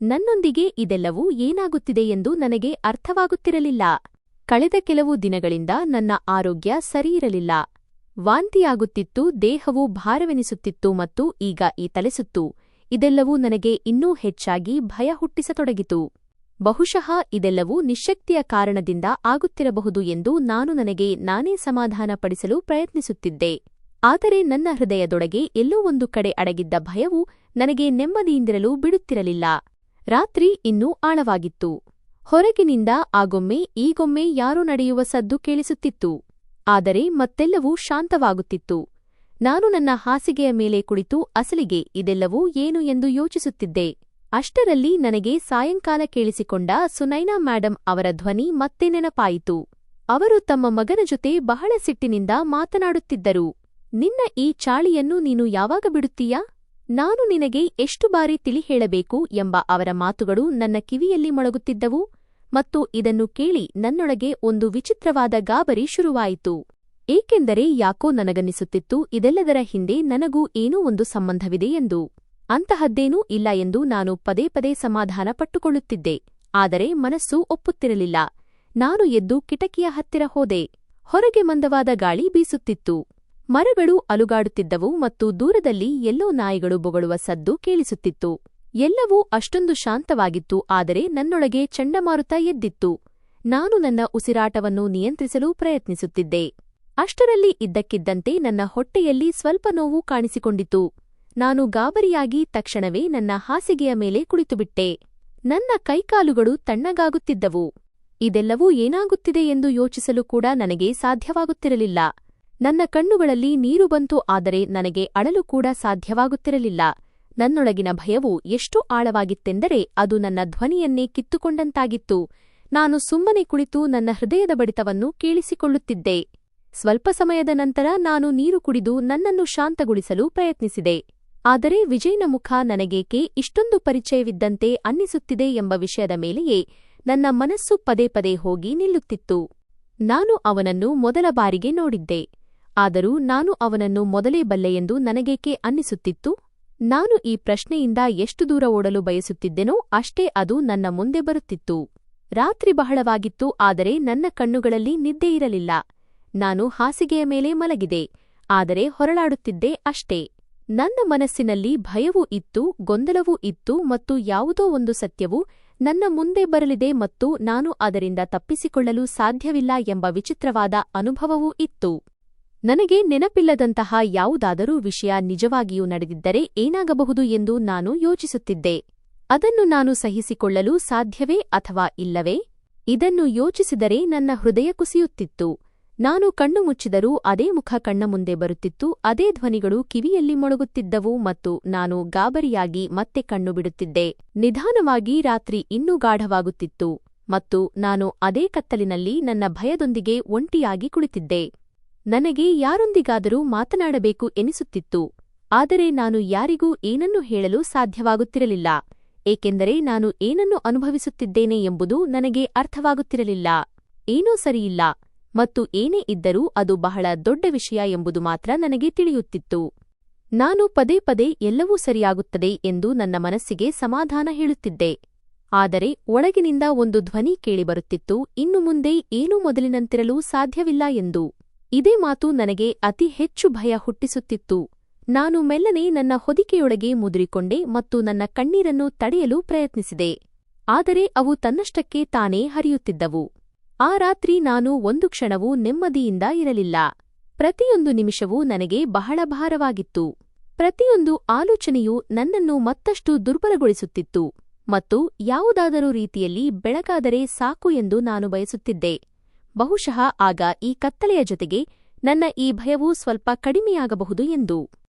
S1: ನನ್ನೊಂದಿಗೆ ಇದೆಲ್ಲವೂ ಏನಾಗುತ್ತಿದೆ ಎಂದು ನನಗೆ ಅರ್ಥವಾಗುತ್ತಿರಲಿಲ್ಲ. ಕಳೆದ ಕೆಲವು ದಿನಗಳಿಂದ ನನ್ನ ಆರೋಗ್ಯ ಸರಿಯಿರಲಿಲ್ಲ. ವಾಂತಿಯಾಗುತ್ತಿತ್ತು, ದೇಹವು ಭಾರವೆನಿಸುತ್ತಿತ್ತು ಮತ್ತು ಈಗ ಈ ತಲೆಸುತ್ತು, ಇದೆಲ್ಲವೂ ನನಗೆ ಇನ್ನೂ ಹೆಚ್ಚಾಗಿ ಭಯ ಹುಟ್ಟಿಸತೊಡಗಿತು. ಬಹುಶಃ ಇದೆಲ್ಲವೂ ನಿಶ್ಶಕ್ತಿಯ ಕಾರಣದಿಂದ ಆಗುತ್ತಿರಬಹುದು ಎಂದು ನಾನು ನನಗೆ ನಾನೇ ಸಮಾಧಾನಪಡಿಸಲು ಪ್ರಯತ್ನಿಸುತ್ತಿದ್ದೆ. ಆದರೆ ನನ್ನ ಹೃದಯದೊಳಗೆ ಎಲ್ಲೋ ಒಂದು ಕಡೆ ಅಡಗಿದ್ದ ಭಯವು ನನಗೆ ನೆಮ್ಮದಿಯಿಂದಿರಲು ಬಿಡುತ್ತಿರಲಿಲ್ಲ. ರಾತ್ರಿ ಇನ್ನೂ ಆಳವಾಗಿತ್ತು. ಹೊರಗಿನಿಂದ ಆಗೊಮ್ಮೆ ಈಗೊಮ್ಮೆ ಯಾರೋ ನಡೆಯುವ ಸದ್ದು ಕೇಳಿಸುತ್ತಿತ್ತು. ಆದರೆ ಮತ್ತೆಲ್ಲವೂ ಶಾಂತವಾಗುತ್ತಿತ್ತು. ನಾನು ನನ್ನ ಹಾಸಿಗೆಯ ಮೇಲೆ ಕುಳಿತು ಅಸಲಿಗೆ ಇದೆಲ್ಲವೂ ಏನು ಎಂದು ಯೋಚಿಸುತ್ತಿದ್ದೆ. ಅಷ್ಟರಲ್ಲಿ ನನಗೆ ಸಾಯಂಕಾಲ ಕೇಳಿಸಿಕೊಂಡ ಸುನೈನಾ ಮೇಡಂ ಅವರ ಧ್ವನಿ ಮತ್ತೆ ನೆನಪಾಯಿತು. ಅವರು ತಮ್ಮ ಮಗನ ಜೊತೆ ಬಹಳ ಸಿಟ್ಟಿನಿಂದ ಮಾತನಾಡುತ್ತಿದ್ದರು. ನಿನ್ನ ಈ ಚಾಳಿಯನ್ನು ನೀನು ಯಾವಾಗ ಬಿಡುತ್ತೀಯಾ? ನಾನು ನಿನಗೆ ಎಷ್ಟು ಬಾರಿ ತಿಳಿ ಹೇಳಬೇಕು ಎಂಬ ಅವರ ಮಾತುಗಳು ನನ್ನ ಕಿವಿಯಲ್ಲಿ ಮೊಳಗುತ್ತಿದ್ದವು ಮತ್ತು ಇದನ್ನು ಕೇಳಿ ನನ್ನೊಳಗೆ ಒಂದು ವಿಚಿತ್ರವಾದ ಗಾಬರಿ ಶುರುವಾಯಿತು. ಏಕೆಂದರೆ ಯಾಕೋ ನನಗನ್ನಿಸುತ್ತಿತ್ತು ಇದೆಲ್ಲದರ ಹಿಂದೆ ನನಗೂ ಏನೋ ಒಂದು ಸಂಬಂಧವಿದೆ ಎಂದು. ಅಂತಹದ್ದೇನೂ ಇಲ್ಲ ಎಂದು ನಾನು ಪದೇ ಪದೇ ಸಮಾಧಾನ ಪಟ್ಟುಕೊಳ್ಳುತ್ತಿದ್ದೆ, ಆದರೆ ಮನಸ್ಸು ಒಪ್ಪುತ್ತಿರಲಿಲ್ಲ. ನಾನು ಎದ್ದು ಕಿಟಕಿಯ ಹತ್ತಿರ ಹೋದೆ. ಹೊರಗೆ ಮಂದವಾದ ಗಾಳಿ ಬೀಸುತ್ತಿತ್ತು. ಮರಗಳು ಅಲುಗಾಡುತ್ತಿದ್ದವು ಮತ್ತು ದೂರದಲ್ಲಿ ಎಲ್ಲೋ ನಾಯಿಗಳು ಬೊಗಳುವ ಸದ್ದು ಕೇಳಿಸುತ್ತಿತ್ತು. ಎಲ್ಲವೂ ಅಷ್ಟೊಂದು ಶಾಂತವಾಗಿತ್ತು, ಆದರೆ ನನ್ನೊಳಗೆ ಚಂಡಮಾರುತ ಎದ್ದಿತ್ತು. ನಾನು ನನ್ನ ಉಸಿರಾಟವನ್ನು ನಿಯಂತ್ರಿಸಲು ಪ್ರಯತ್ನಿಸುತ್ತಿದ್ದೆ. ಅಷ್ಟರಲ್ಲಿ ಇದ್ದಕ್ಕಿದ್ದಂತೆ ನನ್ನ ಹೊಟ್ಟೆಯಲ್ಲಿ ಸ್ವಲ್ಪ ನೋವು ಕಾಣಿಸಿಕೊಂಡಿತು. ನಾನು ಗಾಬರಿಯಾಗಿ ತಕ್ಷಣವೇ ನನ್ನ ಹಾಸಿಗೆಯ ಮೇಲೆ ಕುಳಿತುಬಿಟ್ಟೆ. ನನ್ನ ಕೈಕಾಲುಗಳು ತಣ್ಣಗಾಗುತ್ತಿದ್ದವು. ಇದೆಲ್ಲವೂ ಏನಾಗುತ್ತಿದೆ ಎಂದು ಯೋಚಿಸಲು ಕೂಡ ನನಗೆ ಸಾಧ್ಯವಾಗುತ್ತಿರಲಿಲ್ಲ. ನನ್ನ ಕಣ್ಣುಗಳಲ್ಲಿ ನೀರು ಬಂತು, ಆದರೆ ನನಗೆ ಅಳಲು ಕೂಡ ಸಾಧ್ಯವಾಗುತ್ತಿರಲಿಲ್ಲ. ನನ್ನೊಳಗಿನ ಭಯವು ಎಷ್ಟು ಆಳವಾಗಿತ್ತೆಂದರೆ ಅದು ನನ್ನ ಧ್ವನಿಯನ್ನೇ ಕಿತ್ತುಕೊಂಡಂತಾಗಿತ್ತು. ನಾನು ಸುಮ್ಮನೆ ಕುಳಿತು ನನ್ನ ಹೃದಯದ ಬಡಿತವನ್ನು ಕೇಳಿಸಿಕೊಳ್ಳುತ್ತಿದ್ದೆ. ಸ್ವಲ್ಪ ಸಮಯದ ನಂತರ ನಾನು ನೀರು ಕುಡಿದು ನನ್ನನ್ನು ಶಾಂತಗೊಳಿಸಲು ಪ್ರಯತ್ನಿಸಿದೆ. ಆದರೆ ವಿಜಯ್ನ ಮುಖ ನನಗೇಕೆ ಇಷ್ಟೊಂದು ಪರಿಚಯವಿದ್ದಂತೆ ಅನ್ನಿಸುತ್ತಿದೆ ಎಂಬ ವಿಷಯದ ಮೇಲೆಯೇ ನನ್ನ ಮನಸ್ಸು ಪದೇ ಪದೇ ಹೋಗಿ ನಿಲ್ಲುತ್ತಿತ್ತು. ನಾನು ಅವನನ್ನು ಮೊದಲ ಬಾರಿಗೆ ನೋಡಿದ್ದೆ, ಆದರೂ ನಾನು ಅವನನ್ನು ಮೊದಲೇ ಬಲ್ಲೆಯೆಂದು ನನಗೇಕೆ ಅನ್ನಿಸುತ್ತಿತ್ತು? ನಾನು ಈ ಪ್ರಶ್ನೆಯಿಂದ ಎಷ್ಟು ದೂರ ಓಡಲು ಬಯಸುತ್ತಿದ್ದೆನೋ ಅಷ್ಟೇ ಅದು ನನ್ನ ಮುಂದೆ ಬರುತ್ತಿತ್ತು. ರಾತ್ರಿ ಬಹಳವಾಗಿತ್ತು, ಆದರೆ ನನ್ನ ಕಣ್ಣುಗಳಲ್ಲಿ ನಿದ್ದೆಯಿರಲಿಲ್ಲ. ನಾನು ಹಾಸಿಗೆಯ ಮೇಲೆ ಮಲಗಿದೆ, ಆದರೆ ಹೊರಳಾಡುತ್ತಿದ್ದೆ ಅಷ್ಟೇ. ನನ್ನ ಮನಸ್ಸಿನಲ್ಲಿ ಭಯವೂ ಇತ್ತು, ಗೊಂದಲವೂ ಇತ್ತು ಮತ್ತು ಯಾವುದೋ ಒಂದು ಸತ್ಯವು ನನ್ನ ಮುಂದೆ ಬರಲಿದೆ ಮತ್ತು ನಾನು ಅದರಿಂದ ತಪ್ಪಿಸಿಕೊಳ್ಳಲು ಸಾಧ್ಯವಿಲ್ಲ ಎಂಬ ವಿಚಿತ್ರವಾದ ಅನುಭವವೂ ಇತ್ತು. ನನಗೆ ನೆನಪಿಲ್ಲದಂತಹ ಯಾವುದಾದರೂ ವಿಷಯ ನಿಜವಾಗಿಯೂ ನಡೆದಿದ್ದರೆ ಏನಾಗಬಹುದು ಎಂದು ನಾನು ಯೋಚಿಸುತ್ತಿದ್ದೆ. ಅದನ್ನು ನಾನು ಸಹಿಸಿಕೊಳ್ಳಲು ಸಾಧ್ಯವೇ ಅಥವಾ ಇಲ್ಲವೇ? ಇದನ್ನು ಯೋಚಿಸಿದರೆ ನನ್ನ ಹೃದಯ ಕುಸಿಯುತ್ತಿತ್ತು. ನಾನು ಕಣ್ಣು ಮುಚ್ಚಿದರೂ ಅದೇ ಮುಖ ಕಣ್ಣ ಮುಂದೆ ಬರುತ್ತಿತ್ತು, ಅದೇ ಧ್ವನಿಗಳು ಕಿವಿಯಲ್ಲಿ ಮೊಳಗುತ್ತಿದ್ದವು ಮತ್ತು ನಾನು ಗಾಬರಿಯಾಗಿ ಮತ್ತೆ ಕಣ್ಣು ಬಿಡುತ್ತಿದ್ದೆ. ನಿಧಾನವಾಗಿ ರಾತ್ರಿ ಇನ್ನೂ ಗಾಢವಾಗುತ್ತಿತ್ತು ಮತ್ತು ನಾನು ಅದೇ ಕತ್ತಲಿನಲ್ಲಿ ನನ್ನ ಭಯದೊಂದಿಗೆ ಒಂಟಿಯಾಗಿ ಕುಳಿತಿದ್ದೆ. ನನಗೆ ಯಾರೊಂದಿಗಾದರೂ ಮಾತನಾಡಬೇಕು ಎನಿಸುತ್ತಿತ್ತು, ಆದರೆ ನಾನು ಯಾರಿಗೂ ಏನನ್ನೂ ಹೇಳಲು ಸಾಧ್ಯವಾಗುತ್ತಿರಲಿಲ್ಲ, ಏಕೆಂದರೆ ನಾನು ಏನನ್ನು ಅನುಭವಿಸುತ್ತಿದ್ದೇನೆ ಎಂಬುದು ನನಗೆ ಅರ್ಥವಾಗುತ್ತಿರಲಿಲ್ಲ. ಏನೂ ಸರಿಯಿಲ್ಲ ಮತ್ತು ಏನೇ ಇದ್ದರೂ ಅದು ಬಹಳ ದೊಡ್ಡ ವಿಷಯ ಎಂಬುದು ಮಾತ್ರ ನನಗೆ ತಿಳಿಯುತ್ತಿತ್ತು. ನಾನು ಪದೇ ಪದೇ ಎಲ್ಲವೂ ಸರಿಯಾಗುತ್ತದೆ ಎಂದು ನನ್ನ ಮನಸ್ಸಿಗೆ ಸಮಾಧಾನ ಹೇಳುತ್ತಿದ್ದೆ. ಆದರೆ ಒಳಗಿನಿಂದ ಒಂದು ಧ್ವನಿ ಕೇಳಿಬರುತ್ತಿತ್ತು, ಇನ್ನು ಮುಂದೆ ಏನೂ ಮೊದಲಿನಂತಿರಲು ಸಾಧ್ಯವಿಲ್ಲ ಎಂದು. ಇದೇ ಮಾತು ನನಗೆ ಅತಿ ಹೆಚ್ಚು ಭಯ ಹುಟ್ಟಿಸುತ್ತಿತ್ತು. ನಾನು ಮೆಲ್ಲನೆ ನನ್ನ ಹೊದಿಕೆಯೊಳಗೆ ಮುದುರಿಕೊಂಡೆ ಮತ್ತು ನನ್ನ ಕಣ್ಣೀರನ್ನು ತಡೆಯಲು ಪ್ರಯತ್ನಿಸಿದೆ, ಆದರೆ ಅವು ತನ್ನಷ್ಟಕ್ಕೆ ತಾನೇ ಹರಿಯುತ್ತಿದ್ದವು. ಆ ರಾತ್ರಿ ನಾನು ಒಂದು ಕ್ಷಣವೂ ನೆಮ್ಮದಿಯಿಂದ ಇರಲಿಲ್ಲ. ಪ್ರತಿಯೊಂದು ನಿಮಿಷವೂ ನನಗೆ ಬಹಳ ಭಾರವಾಗಿತ್ತು. ಪ್ರತಿಯೊಂದು ಆಲೋಚನೆಯೂ ನನ್ನನ್ನು ಮತ್ತಷ್ಟು ದುರ್ಬಲಗೊಳಿಸುತ್ತಿತ್ತು ಮತ್ತು ಯಾವುದಾದರೂ ರೀತಿಯಲ್ಲಿ ಬೆಳಗಾದರೆ ಸಾಕು ಎಂದು ನಾನು ಬಯಸುತ್ತಿದ್ದೆ. ಬಹುಶಃ ಆಗ ಈ ಕತ್ತಲೆಯ ಜೊತೆಗೆ ನನ್ನ ಈ ಭಯವೂ ಸ್ವಲ್ಪ ಕಡಿಮೆಯಾಗಬಹುದು ಎಂದು.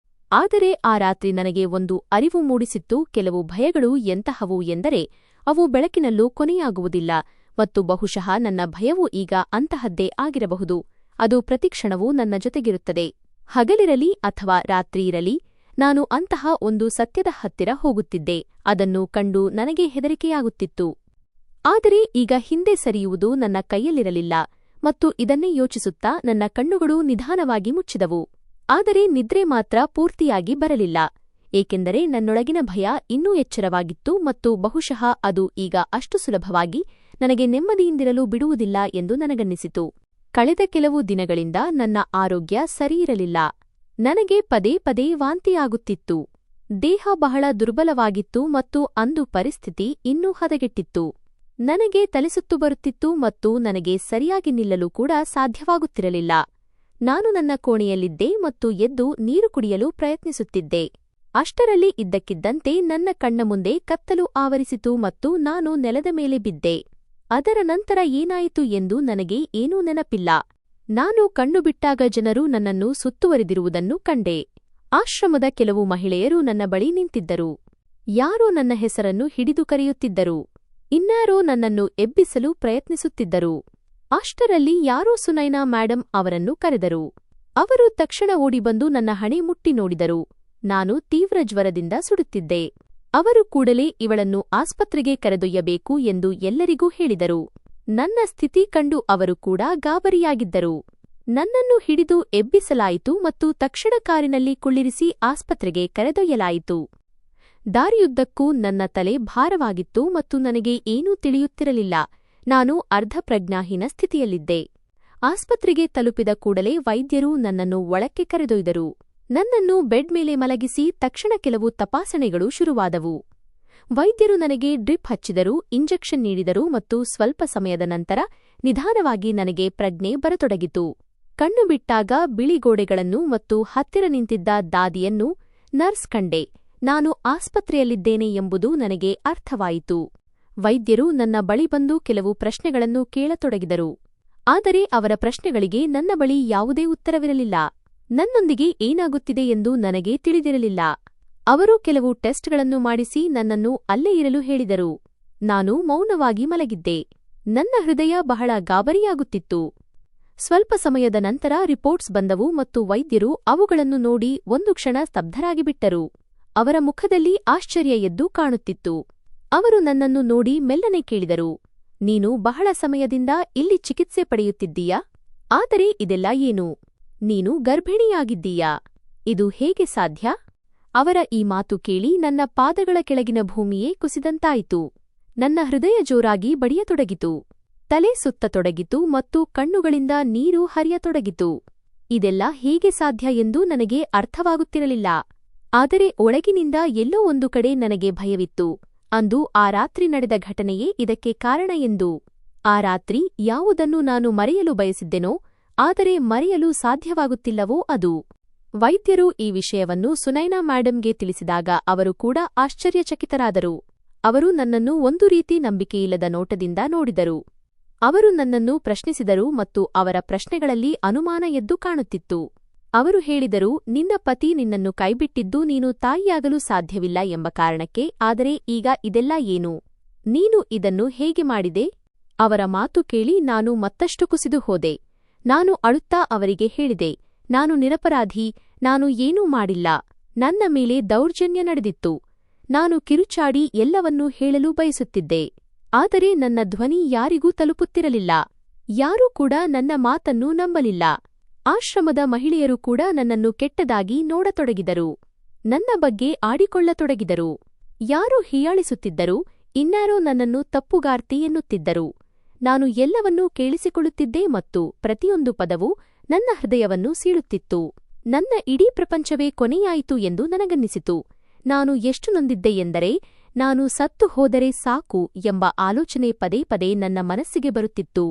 S1: ಆದರೆ ಆ ರಾತ್ರಿ ನನಗೆ ಒಂದು ಅರಿವು ಮೂಡಿಸಿತ್ತು. ಕೆಲವು ಭಯಗಳು ಎಂತಹವು ಎಂದರೆ ಅವು ಬೆಳಕಿನಲ್ಲೂ ಕೊನೆಯಾಗುವುದಿಲ್ಲ ಮತ್ತು ಬಹುಶಃ ನನ್ನ ಭಯವೂ ಈಗ ಅಂತಹದ್ದೇ ಆಗಿರಬಹುದು. ಅದು ಪ್ರತಿಕ್ಷಣವೂ ನನ್ನ ಜೊತೆಗಿರುತ್ತದೆ. ಹಗಲಿರಲಿ ಅಥವಾ ರಾತ್ರಿಯಿರಲಿ ನಾನು ಅಂತಹ ಒಂದು ಸತ್ಯದ ಹತ್ತಿರ ಹೋಗುತ್ತಿದ್ದೆ. ಅದನ್ನು ಕಂಡು ನನಗೆ ಹೆದರಿಕೆಯಾಗುತ್ತಿತ್ತು. ಆದರೆ ಈಗ ಹಿಂದೆ ಸರಿಯುವುದು ನನ್ನ ಕೈಯಲ್ಲಿರಲಿಲ್ಲ ಮತ್ತು ಇದನ್ನೇ ಯೋಚಿಸುತ್ತಾ ನನ್ನ ಕಣ್ಣುಗಳು ನಿಧಾನವಾಗಿ ಮುಚ್ಚಿದವು. ಆದರೆ ನಿದ್ರೆ ಮಾತ್ರ ಪೂರ್ತಿಯಾಗಿ ಬರಲಿಲ್ಲ, ಏಕೆಂದರೆ ನನ್ನೊಳಗಿನ ಭಯ ಇನ್ನೂ ಎಚ್ಚರವಾಗಿತ್ತು ಮತ್ತು ಬಹುಶಃ ಅದು ಈಗ ಅಷ್ಟು ಸುಲಭವಾಗಿ ನನಗೆ ನೆಮ್ಮದಿಯಿಂದಿರಲು ಬಿಡುವುದಿಲ್ಲ ಎಂದು ನನಗನ್ನಿಸಿತು. ಕಳೆದ ಕೆಲವು ದಿನಗಳಿಂದ ನನ್ನ ಆರೋಗ್ಯ ಸರಿಯಿರಲಿಲ್ಲ. ನನಗೆ ಪದೇ ಪದೇ ವಾಂತಿಯಾಗುತ್ತಿತ್ತು. ದೇಹ ಬಹಳ ದುರ್ಬಲವಾಗಿತ್ತು ಮತ್ತು ಅಂದು ಪರಿಸ್ಥಿತಿ ಇನ್ನೂ ಹದಗೆಟ್ಟಿತ್ತು. ನನಗೆ ತಲೆಸುತ್ತು ಬರುತ್ತಿತ್ತು ಮತ್ತು ನನಗೆ ಸರಿಯಾಗಿ ನಿಲ್ಲಲು ಕೂಡ ಸಾಧ್ಯವಾಗುತ್ತಿರಲಿಲ್ಲ. ನಾನು ನನ್ನ ಕೋಣೆಯಲ್ಲಿದ್ದೆ ಮತ್ತು ಎದ್ದು ನೀರು ಕುಡಿಯಲು ಪ್ರಯತ್ನಿಸುತ್ತಿದ್ದೆ. ಅಷ್ಟರಲ್ಲಿ ಇದ್ದಕ್ಕಿದ್ದಂತೆ ನನ್ನ ಕಣ್ಣ ಮುಂದೆ ಕತ್ತಲು ಆವರಿಸಿತು ಮತ್ತು ನಾನು ನೆಲದ ಮೇಲೆ ಬಿದ್ದೆ. ಅದರ ನಂತರ ಏನಾಯಿತು ಎಂದು ನನಗೆ ಏನೂ ನೆನಪಿಲ್ಲ. ನಾನು ಕಣ್ಣು ಬಿಟ್ಟಾಗ ಜನರು ನನ್ನನ್ನು ಸುತ್ತುವರಿದಿರುವುದನ್ನು ಕಂಡೆ. ಆಶ್ರಮದ ಕೆಲವು ಮಹಿಳೆಯರು ನನ್ನ ಬಳಿ ನಿಂತಿದ್ದರು. ಯಾರೋ ನನ್ನ ಹೆಸರನ್ನು ಹಿಡಿದು ಕರೆಯುತ್ತಿದ್ದರು. ಇನ್ಯಾರೋ ನನ್ನನ್ನು ಎಬ್ಬಿಸಲು ಪ್ರಯತ್ನಿಸುತ್ತಿದ್ದರು. ಅಷ್ಟರಲ್ಲಿ ಯಾರೋ ಸುನೈನಾ ಮೇಡಂ ಅವರನ್ನು ಕರೆದರು. ಅವರು ತಕ್ಷಣ ಓಡಿಬಂದು ನನ್ನ ಹಣೆ ಮುಟ್ಟಿ ನೋಡಿದರು. ನಾನು ತೀವ್ರ ಜ್ವರದಿಂದ ಸುಡುತ್ತಿದ್ದೆ. ಅವರು ಕೂಡಲೇ ಇವಳನ್ನು ಆಸ್ಪತ್ರೆಗೆ ಕರೆದೊಯ್ಯಬೇಕು ಎಂದು ಎಲ್ಲರಿಗೂ ಹೇಳಿದರು. ನನ್ನ ಸ್ಥಿತಿ ಕಂಡು ಅವರು ಕೂಡ ಗಾಬರಿಯಾಗಿದ್ದರು. ನನ್ನನ್ನು ಹಿಡಿದು ಎಬ್ಬಿಸಲಾಯಿತು ಮತ್ತು ತಕ್ಷಣ ಕಾರಿನಲ್ಲಿ ಕುಳ್ಳಿರಿಸಿ ಆಸ್ಪತ್ರೆಗೆ ಕರೆದೊಯ್ಯಲಾಯಿತು. ದಾರಿಯುದ್ದಕ್ಕೂ ನನ್ನ ತಲೆ ಭಾರವಾಗಿತ್ತು ಮತ್ತು ನನಗೆ ಏನೂ ತಿಳಿಯುತ್ತಿರಲಿಲ್ಲ. ನಾನು ಅರ್ಧಪ್ರಜ್ಞಾಹೀನ ಸ್ಥಿತಿಯಲ್ಲಿದ್ದೆ. ಆಸ್ಪತ್ರೆಗೆ ತಲುಪಿದ ಕೂಡಲೇ ವೈದ್ಯರು ನನ್ನನ್ನು ಒಳಕ್ಕೆ ಕರೆದೊಯ್ದರು. ನನ್ನನ್ನು ಬೆಡ್ ಮೇಲೆ ಮಲಗಿಸಿ ತಕ್ಷಣ ಕೆಲವು ತಪಾಸಣೆಗಳು ಶುರುವಾದವು. ವೈದ್ಯರು ನನಗೆ ಡ್ರಿಪ್ ಹಚ್ಚಿದರು, ಇಂಜೆಕ್ಷನ್ ನೀಡಿದರು ಮತ್ತು ಸ್ವಲ್ಪ ಸಮಯದ ನಂತರ ನಿಧಾನವಾಗಿ ನನಗೆ ಪ್ರಜ್ಞೆ ಬರತೊಡಗಿತು. ಕಣ್ಣು ಬಿಟ್ಟಾಗ ಬಿಳಿ ಗೋಡೆಗಳನ್ನು ಮತ್ತು ಹತ್ತಿರ ನಿಂತಿದ್ದ ದಾದಿಯನ್ನು, ನರ್ಸ್ ಕಂಡೆ. ನಾನು ಆಸ್ಪತ್ರೆಯಲ್ಲಿದ್ದೇನೆ ಎಂಬುದು ನನಗೆ ಅರ್ಥವಾಯಿತು. ವೈದ್ಯರು ನನ್ನ ಬಳಿ ಬಂದು ಕೆಲವು ಪ್ರಶ್ನೆಗಳನ್ನು ಕೇಳತೊಡಗಿದರು. ಆದರೆ ಅವರ ಪ್ರಶ್ನೆಗಳಿಗೆ ನನ್ನ ಬಳಿ ಯಾವುದೇ ಉತ್ತರವಿರಲಿಲ್ಲ. ನನ್ನೊಂದಿಗೆ ಏನಾಗುತ್ತಿದೆ ಎಂದು ನನಗೆ ತಿಳಿದಿರಲಿಲ್ಲ. ಅವರು ಕೆಲವು ಟೆಸ್ಟ್ಗಳನ್ನು ಮಾಡಿಸಿ ನನ್ನನ್ನು ಅಲ್ಲೇ ಇರಲು ಹೇಳಿದರು. ನಾನು ಮೌನವಾಗಿ ಮಲಗಿದ್ದೆ. ನನ್ನ ಹೃದಯ ಬಹಳ ಗಾಬರಿಯಾಗುತ್ತಿತ್ತು. ಸ್ವಲ್ಪ ಸಮಯದ ನಂತರ ರಿಪೋರ್ಟ್ಸ್ ಬಂದವು ಮತ್ತು ವೈದ್ಯರು ಅವುಗಳನ್ನು ನೋಡಿ ಒಂದು ಕ್ಷಣ ಸ್ತಬ್ಧರಾಗಿಬಿಟ್ಟರು. ಅವರ ಮುಖದಲ್ಲಿ ಆಶ್ಚರ್ಯ ಎದ್ದು ಕಾಣುತ್ತಿತ್ತು. ಅವರು ನನ್ನನ್ನು ನೋಡಿ ಮೆಲ್ಲನೆ ಕೇಳಿದರು, ನೀನು ಬಹಳ ಸಮಯದಿಂದ ಇಲ್ಲಿ ಚಿಕಿತ್ಸೆ ಪಡೆಯುತ್ತಿದ್ದೀಯಾ? ಆದರೆ ಇದೆಲ್ಲ ಏನು? ನೀನು ಗರ್ಭಿಣಿಯಾಗಿದ್ದೀಯಾ? ಇದು ಹೇಗೆ ಸಾಧ್ಯ? ಅವರ ಈ ಮಾತು ಕೇಳಿ ನನ್ನ ಪಾದಗಳ ಕೆಳಗಿನ ಭೂಮಿಯೇ ಕುಸಿದಂತಾಯಿತು. ನನ್ನ ಹೃದಯ ಜೋರಾಗಿ ಬಡಿಯತೊಡಗಿತು. ತಲೆ ಸುತ್ತತೊಡಗಿತು ಮತ್ತು ಕಣ್ಣುಗಳಿಂದ ನೀರು ಹರಿಯತೊಡಗಿತು. ಇದೆಲ್ಲ ಹೇಗೆ ಸಾಧ್ಯ ಎಂದು ನನಗೆ ಅರ್ಥವಾಗುತ್ತಿರಲಿಲ್ಲ. ಆದರೆ ಒಳಗಿನಿಂದ ಎಲ್ಲೋ ಒಂದು ಕಡೆ ನನಗೆ ಭಯವಿತ್ತು. ಅಂದು ಆ ರಾತ್ರಿ ನಡೆದ ಘಟನೆಯೇ ಇದಕ್ಕೆ ಕಾರಣ ಎಂದು. ಆ ರಾತ್ರಿ ಯಾವುದನ್ನು ನಾನು ಮರೆಯಲು ಬಯಸಿದ್ದೆನೋ, ಆದರೆ ಮರೆಯಲು ಸಾಧ್ಯವಾಗುತ್ತಿಲ್ಲವೋ ಅದು. ವೈದ್ಯರು ಈ ವಿಷಯವನ್ನು ಸುನೈನಾ ಮ್ಯಾಡಂಗೆ ತಿಳಿಸಿದಾಗ ಅವರು ಕೂಡ ಆಶ್ಚರ್ಯಚಕಿತರಾದರು. ಅವರು ನನ್ನನ್ನು ಒಂದು ರೀತಿ ನಂಬಿಕೆಯಿಲ್ಲದ ನೋಟದಿಂದ ನೋಡಿದರು. ಅವರು ನನ್ನನ್ನು ಪ್ರಶ್ನಿಸಿದರು ಮತ್ತು ಅವರ ಪ್ರಶ್ನೆಗಳಲ್ಲಿ ಅನುಮಾನ ಎದ್ದು ಕಾಣುತ್ತಿತ್ತು. ಅವರು ಹೇಳಿದರು, ನಿನ್ನ ಪತಿ ನಿನ್ನನ್ನು ಕೈಬಿಟ್ಟಿದ್ದು ನೀನು ತಾಯಿಯಾಗಲು ಸಾಧ್ಯವಿಲ್ಲ ಎಂಬ ಕಾರಣಕ್ಕೆ. ಆದರೆ ಈಗ ಇದೆಲ್ಲ ಏನು? ನೀನು ಇದನ್ನು ಹೇಗೆ ಮಾಡಿದೆ? ಅವರ ಮಾತು ಕೇಳಿ ನಾನು ಮತ್ತಷ್ಟು ಕುಸಿದು ಹೋದೆ. ನಾನು ಅಳುತ್ತಾ ಅವರಿಗೆ ಹೇಳಿದೆ, ನಾನು ನಿರಪರಾಧಿ, ನಾನು ಏನೂ ಮಾಡಿಲ್ಲ, ನನ್ನ ಮೇಲೆ ದೌರ್ಜನ್ಯ ನಡೆದಿತ್ತು. ನಾನು ಕಿರುಚಾಡಿ ಎಲ್ಲವನ್ನೂ ಹೇಳಲು ಬಯಸುತ್ತಿದ್ದೆ. ಆದರೆ ನನ್ನ ಧ್ವನಿ ಯಾರಿಗೂ ತಲುಪುತ್ತಿರಲಿಲ್ಲ. ಯಾರೂ ಕೂಡ ನನ್ನ ಮಾತನ್ನು ನಂಬಲಿಲ್ಲ. ಆಶ್ರಮದ ಮಹಿಳೆಯರು ಕೂಡ ನನ್ನನ್ನು ಕೆಟ್ಟದಾಗಿ ನೋಡತೊಡಗಿದರು. ನನ್ನ ಬಗ್ಗೆ ಆಡಿಕೊಳ್ಳತೊಡಗಿದರು. ಯಾರೋ ಹೀಯಾಳಿಸುತ್ತಿದ್ದರು, ಇನ್ಯಾರೋ ನನ್ನನ್ನು ತಪ್ಪುಗಾರ್ತಿ ಎನ್ನುತ್ತಿದ್ದರು. ನಾನು ಎಲ್ಲವನ್ನೂ ಕೇಳಿಸಿಕೊಳ್ಳುತ್ತಿದ್ದೆ ಮತ್ತು ಪ್ರತಿಯೊಂದು ಪದವೂ ನನ್ನ ಹೃದಯವನ್ನು ಸೀಳುತ್ತಿತ್ತು. ನನ್ನ ಇಡೀ ಪ್ರಪಂಚವೇ ಕೊನೆಯಾಯಿತು ಎಂದು ನನಗನ್ನಿಸಿತು. ನಾನು ಎಷ್ಟು ನೊಂದಿದ್ದೆ ಎಂದರೆ, ನಾನು ಸತ್ತು ಹೋದರೆ ಸಾಕು ಎಂಬ ಆಲೋಚನೆ ಪದೇ ಪದೇ ನನ್ನ ಮನಸ್ಸಿಗೆ ಬರುತ್ತಿತ್ತು.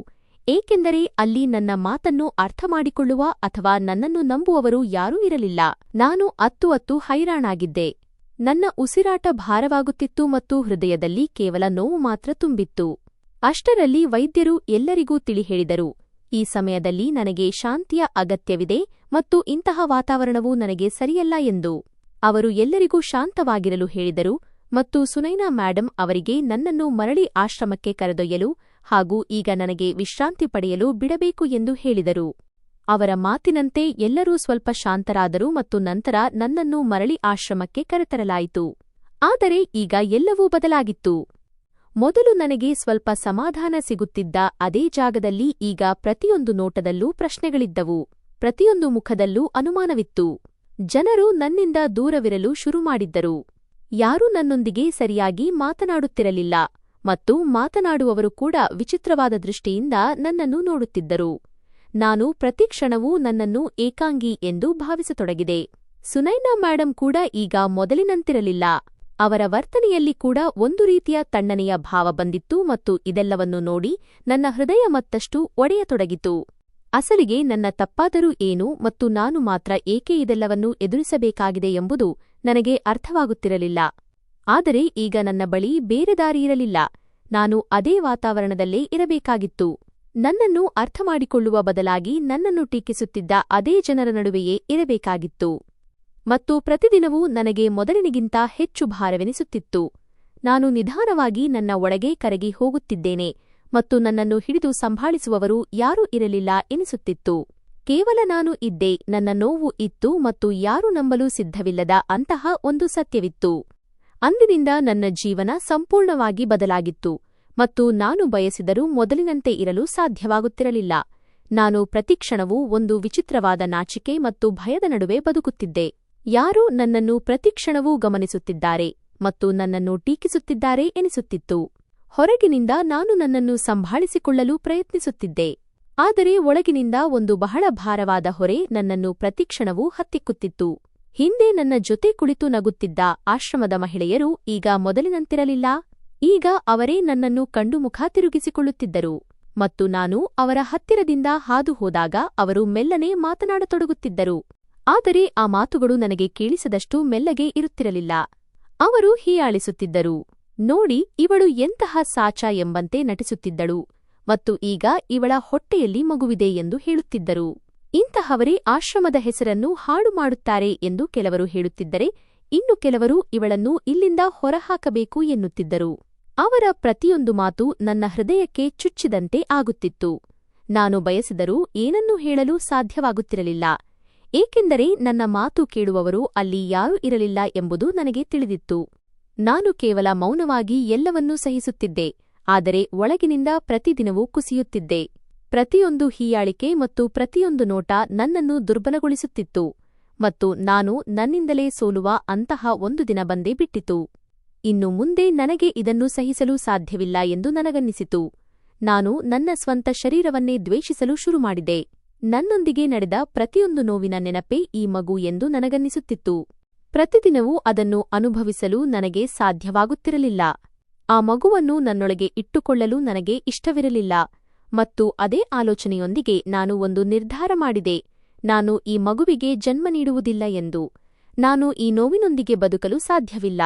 S1: ಏಕೆಂದರೆ ಅಲ್ಲಿ ನನ್ನ ಮಾತನ್ನು ಅರ್ಥಮಾಡಿಕೊಳ್ಳುವ ಅಥವಾ ನನ್ನನ್ನು ನಂಬುವವರು ಯಾರೂ ಇರಲಿಲ್ಲ. ನಾನು ಅತ್ತು ಹೈರಾಣಾಗಿದ್ದೆ. ನನ್ನ ಉಸಿರಾಟ ಭಾರವಾಗುತ್ತಿತ್ತು ಮತ್ತು ಹೃದಯದಲ್ಲಿ ಕೇವಲ ನೋವು ಮಾತ್ರ ತುಂಬಿತ್ತು. ಅಷ್ಟರಲ್ಲಿ ವೈದ್ಯರು ಎಲ್ಲರಿಗೂ ತಿಳಿ ಹೇಳಿದರು, ಈ ಸಮಯದಲ್ಲಿ ನನಗೆ ಶಾಂತಿಯ ಅಗತ್ಯವಿದೆ ಮತ್ತು ಇಂತಹ ವಾತಾವರಣವು ನನಗೆ ಸರಿಯಲ್ಲ ಎಂದು. ಅವರು ಎಲ್ಲರಿಗೂ ಶಾಂತವಾಗಿರಲು ಹೇಳಿದರು ಮತ್ತು ಸುನೈನಾ ಮ್ಯಾಡಂ ಅವರಿಗೆ ನನ್ನನ್ನು ಮರಳಿ ಆಶ್ರಮಕ್ಕೆ ಕರೆದೊಯ್ಯಲು ಹಾಗೂ ಈಗ ನನಗೆ ವಿಶ್ರಾಂತಿ ಪಡೆಯಲು ಬಿಡಬೇಕು ಎಂದು ಹೇಳಿದರು. ಅವರ ಮಾತಿನಂತೆ ಎಲ್ಲರೂ ಸ್ವಲ್ಪ ಶಾಂತರಾದರು ಮತ್ತು ನಂತರ ನನ್ನನ್ನು ಮರಳಿ ಆಶ್ರಮಕ್ಕೆ ಕರೆತರಲಾಯಿತು. ಆದರೆ ಈಗ ಎಲ್ಲವೂ ಬದಲಾಗಿತ್ತು. ಮೊದಲು ನನಗೆ ಸ್ವಲ್ಪ ಸಮಾಧಾನ ಸಿಗುತ್ತಿದ್ದ ಅದೇ ಜಾಗದಲ್ಲಿ ಈಗ ಪ್ರತಿಯೊಂದು ನೋಟದಲ್ಲೂ ಪ್ರಶ್ನೆಗಳಿದ್ದವು. ಪ್ರತಿಯೊಂದು ಮುಖದಲ್ಲೂ ಅನುಮಾನವಿತ್ತು. ಜನರು ನನ್ನಿಂದ ದೂರವಿರಲು ಶುರುಮಾಡಿದ್ದರು. ಯಾರೂ ನನ್ನೊಂದಿಗೆ ಸರಿಯಾಗಿ ಮಾತನಾಡುತ್ತಿರಲಿಲ್ಲ ಮತ್ತು ಮಾತನಾಡುವವರು ಕೂಡ ವಿಚಿತ್ರವಾದ ದೃಷ್ಟಿಯಿಂದ ನನ್ನನ್ನು ನೋಡುತ್ತಿದ್ದರು. ನಾನು ಪ್ರತಿಕ್ಷಣವೂ ನನ್ನನ್ನು ಏಕಾಂಗಿ ಎಂದು ಭಾವಿಸತೊಡಗಿದೆ. ಸುನೈನಾ ಮ್ಯಾಡಂ ಕೂಡ ಈಗ ಮೊದಲಿನಂತಿರಲಿಲ್ಲ. ಅವರ ವರ್ತನೆಯಲ್ಲಿ ಕೂಡ ಒಂದು ರೀತಿಯ ತಣ್ಣನೆಯ ಭಾವ ಬಂದಿತ್ತು ಮತ್ತು ಇದೆಲ್ಲವನ್ನು ನೋಡಿ ನನ್ನ ಹೃದಯ ಮತ್ತಷ್ಟು ಒಡೆಯತೊಡಗಿತು. ಅಸಲಿಗೆ ನನ್ನ ತಪ್ಪಾದರೂ ಏನು ಮತ್ತು ನಾನು ಮಾತ್ರ ಏಕೆ ಇದೆಲ್ಲವನ್ನೂ ಎದುರಿಸಬೇಕಾಗಿದೆ ಎಂಬುದು ನನಗೆ ಅರ್ಥವಾಗುತ್ತಿರಲಿಲ್ಲ. ಆದರೆ ಈಗ ನನ್ನ ಬಳಿ ಬೇರೆ ದಾರಿಯಿರಲಿಲ್ಲ. ನಾನು ಅದೇ ವಾತಾವರಣದಲ್ಲೇ ಇರಬೇಕಾಗಿತ್ತು. ನನ್ನನ್ನು ಅರ್ಥಮಾಡಿಕೊಳ್ಳುವ ಬದಲಾಗಿ ನನ್ನನ್ನು ಟೀಕಿಸುತ್ತಿದ್ದ ಅದೇ ಜನರ ನಡುವೆಯೇ ಇರಬೇಕಾಗಿತ್ತು. ಮತ್ತು ಪ್ರತಿದಿನವೂ ನನಗೆ ಮೊದಲಿನಿಗಿಂತ ಹೆಚ್ಚು ಭಾರವೆನಿಸುತ್ತಿತ್ತು. ನಾನು ನಿಧಾನವಾಗಿ ನನ್ನ ಒಳಗೆ ಕರಗಿ ಹೋಗುತ್ತಿದ್ದೇನೆ ಮತ್ತು ನನ್ನನ್ನು ಹಿಡಿದು ಸಂಭಾಳಿಸುವವರು ಯಾರೂ ಇರಲಿಲ್ಲ ಎನಿಸುತ್ತಿತ್ತು. ಕೇವಲ ನಾನು ಇದ್ದೆ, ನನ್ನ ನೋವು ಇತ್ತು ಮತ್ತು ಯಾರೂ ನಂಬಲು ಸಿದ್ಧವಿಲ್ಲದ ಅಂತಹ ಒಂದು ಸತ್ಯವಿತ್ತು. ಅಂದಿನಿಂದ ನನ್ನ ಜೀವನ ಸಂಪೂರ್ಣವಾಗಿ ಬದಲಾಗಿತ್ತು ಮತ್ತು ನಾನು ಬಯಸಿದರೂ ಮೊದಲಿನಂತೆ ಇರಲು ಸಾಧ್ಯವಾಗುತ್ತಿರಲಿಲ್ಲ. ನಾನು ಪ್ರತಿಕ್ಷಣವೂ ಒಂದು ವಿಚಿತ್ರವಾದ ನಾಚಿಕೆ ಮತ್ತು ಭಯದ ನಡುವೆ ಬದುಕುತ್ತಿದ್ದೆ. ಯಾರೋ ನನ್ನನ್ನು ಪ್ರತಿಕ್ಷಣವೂ ಗಮನಿಸುತ್ತಿದ್ದಾರೆ ಮತ್ತು ನನ್ನನ್ನು ಟೀಕಿಸುತ್ತಿದ್ದಾರೆ ಎನಿಸುತ್ತಿತ್ತು. ಹೊರಗಿನಿಂದ ನಾನು ನನ್ನನ್ನು ಸಂಭಾಳಿಸಿಕೊಳ್ಳಲು ಪ್ರಯತ್ನಿಸುತ್ತಿದ್ದೆ. ಆದರೆ ಒಳಗಿನಿಂದ ಒಂದು ಬಹಳ ಭಾರವಾದ ಹೊರೆ ನನ್ನನ್ನು ಪ್ರತಿಕ್ಷಣವೂ ಹತ್ತಿಕ್ಕುತ್ತಿತ್ತು. ಹಿಂದೆ ನನ್ನ ಜೊತೆ ಕುಳಿತು ನಗುತ್ತಿದ್ದ ಆಶ್ರಮದ ಮಹಿಳೆಯರು ಈಗ ಮೊದಲಿನಂತಿರಲಿಲ್ಲ. ಈಗ ಅವರೇ ನನ್ನನ್ನು ಕಂಡು ಮುಖ ತಿರುಗಿಸಿಕೊಳ್ಳುತ್ತಿದ್ದರು ಮತ್ತು ನಾನು ಅವರ ಹತ್ತಿರದಿಂದ ಹಾದು ಹೋದಾಗ ಅವರು ಮೆಲ್ಲನೆ ಮಾತನಾಡತೊಡಗುತ್ತಿದ್ದರು. ಆದರೆ ಆ ಮಾತುಗಳು ನನಗೆ ಕೇಳಿಸದಷ್ಟು ಮೆಲ್ಲಗೆ ಇರುತ್ತಿರಲಿಲ್ಲ. ಅವರು ಹೀಯಾಳಿಸುತ್ತಿದ್ದರು. ನೋಡಿ, ಇವಳು ಎಂತಹ ಸಾಚ ಎಂಬಂತೆ ನಟಿಸುತ್ತಿದ್ದಳು ಮತ್ತು ಈಗ ಇವಳ ಹೊಟ್ಟೆಯಲ್ಲಿ ಮಗುವಿದೆ ಎಂದು ಹೇಳುತ್ತಿದ್ದರು. ಇಂತಹವರೇ ಆಶ್ರಮದ ಹೆಸರನ್ನು ಹಾಳು ಮಾಡುತ್ತಾರೆ ಎಂದು ಕೆಲವರು ಹೇಳುತ್ತಿದ್ದರೆ, ಇನ್ನು ಕೆಲವರು ಇವಳನ್ನು ಇಲ್ಲಿಂದ ಹೊರಹಾಕಬೇಕು ಎನ್ನುತ್ತಿದ್ದರು. ಅವರ ಪ್ರತಿಯೊಂದು ಮಾತು ನನ್ನ ಹೃದಯಕ್ಕೆ ಚುಚ್ಚಿದಂತೆ ಆಗುತ್ತಿತ್ತು. ನಾನು ಬಯಸಿದರೂ ಏನನ್ನೂ ಹೇಳಲು ಸಾಧ್ಯವಾಗುತ್ತಿರಲಿಲ್ಲ. ಏಕೆಂದರೆ ನನ್ನ ಮಾತು ಕೇಳುವವರು ಅಲ್ಲಿ ಯಾರೂ ಇರಲಿಲ್ಲ ಎಂಬುದು ನನಗೆ ತಿಳಿದಿತ್ತು. ನಾನು ಕೇವಲ ಮೌನವಾಗಿ ಎಲ್ಲವನ್ನೂ ಸಹಿಸುತ್ತಿದ್ದೆ, ಆದರೆ ಒಳಗಿನಿಂದ ಪ್ರತಿದಿನವೂ ಕುಸಿಯುತ್ತಿದ್ದೆ. ಪ್ರತಿಯೊಂದು ಹೀಯಾಳಿಕೆ ಮತ್ತು ಪ್ರತಿಯೊಂದು ನೋಟ ನನ್ನನ್ನು ದುರ್ಬಲಗೊಳಿಸುತ್ತಿತ್ತು ಮತ್ತು ನಾನು ನನ್ನಿಂದಲೇ ಸೋಲುವ ಅಂತಹ ಒಂದು ದಿನ ಬಂದೇ ಬಿಟ್ಟಿತು. ಇನ್ನು ಮುಂದೆ ನನಗೆ ಇದನ್ನು ಸಹಿಸಲು ಸಾಧ್ಯವಿಲ್ಲ ಎಂದು ನನಗನ್ನಿಸಿತು. ನಾನು ನನ್ನ ಸ್ವಂತ ಶರೀರವನ್ನೇ ದ್ವೇಷಿಸಲು ಶುರುಮಾಡಿದೆ. ನನ್ನೊಂದಿಗೆ ನಡೆದ ಪ್ರತಿಯೊಂದು ನೋವಿನ ನೆನಪೇ ಈ ಮಗು ಎಂದು ನನಗನ್ನಿಸುತ್ತಿತ್ತು. ಪ್ರತಿದಿನವೂ ಅದನ್ನು ಅನುಭವಿಸಲು ನನಗೆ ಸಾಧ್ಯವಾಗುತ್ತಿರಲಿಲ್ಲ. ಆ ಮಗುವನ್ನು ನನ್ನೊಳಗೆ ಇಟ್ಟುಕೊಳ್ಳಲು ನನಗೆ ಇಷ್ಟವಿರಲಿಲ್ಲ ಮತ್ತು ಅದೇ ಆಲೋಚನೆಯೊಂದಿಗೆ ನಾನು ಒಂದು ನಿರ್ಧಾರ ಮಾಡಿದೆ. ನಾನು ಈ ಮಗುವಿಗೆ ಜನ್ಮ ನೀಡುವುದಿಲ್ಲ ಎಂದು. ನಾನು ಈ ನೋವಿನೊಂದಿಗೆ ಬದುಕಲು ಸಾಧ್ಯವಿಲ್ಲ.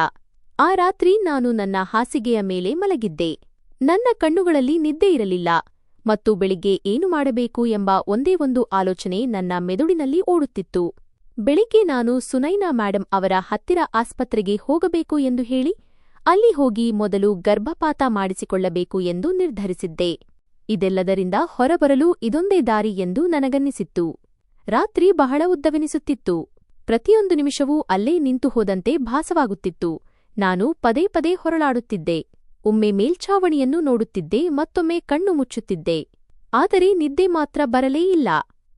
S1: ಆ ರಾತ್ರಿ ನಾನು ನನ್ನ ಹಾಸಿಗೆಯ ಮೇಲೆ ಮಲಗಿದ್ದೆ. ನನ್ನ ಕಣ್ಣುಗಳಲ್ಲಿ ನಿದ್ದೆ ಇರಲಿಲ್ಲ ಮತ್ತು ಬೆಳಿಗ್ಗೆ ಏನು ಮಾಡಬೇಕು ಎಂಬ ಒಂದೇ ಒಂದು ಆಲೋಚನೆ ನನ್ನ ಮೆದುಳಿನಲ್ಲಿ ಓಡುತ್ತಿತ್ತು. ಬೆಳಿಗ್ಗೆ ನಾನು ಸುನೈನಾ ಮೇಡಂ ಅವರ ಹತ್ತಿರ ಆಸ್ಪತ್ರೆಗೆ ಹೋಗಬೇಕು ಎಂದು ಹೇಳಿ ಅಲ್ಲಿ ಹೋಗಿ ಮೊದಲು ಗರ್ಭಪಾತ ಮಾಡಿಸಿಕೊಳ್ಳಬೇಕು ಎಂದು ನಿರ್ಧರಿಸಿದ್ದೆ. ಇದೆಲ್ಲದರಿಂದ ಹೊರಬರಲು ಇದೊಂದೇ ದಾರಿ ಎಂದು ನನಗನ್ನಿಸಿತ್ತು. ರಾತ್ರಿ ಬಹಳ ಉದ್ದವೆನಿಸುತ್ತಿತ್ತು. ಪ್ರತಿಯೊಂದು ನಿಮಿಷವೂ ಅಲ್ಲೇ ನಿಂತು ಹೋದಂತೆ ಭಾಸವಾಗುತ್ತಿತ್ತು. ನಾನು ಪದೇ ಪದೇ ಹೊರಳಾಡುತ್ತಿದ್ದೆ. ಒಮ್ಮೆ ಮೇಲ್ಛಾವಣಿಯನ್ನು ನೋಡುತ್ತಿದ್ದೆ, ಮತ್ತೊಮ್ಮೆ ಕಣ್ಣು ಮುಚ್ಚುತ್ತಿದ್ದೆ. ಆದರೆ ನಿದ್ದೆ ಮಾತ್ರ ಬರಲೇ ಇಲ್ಲ.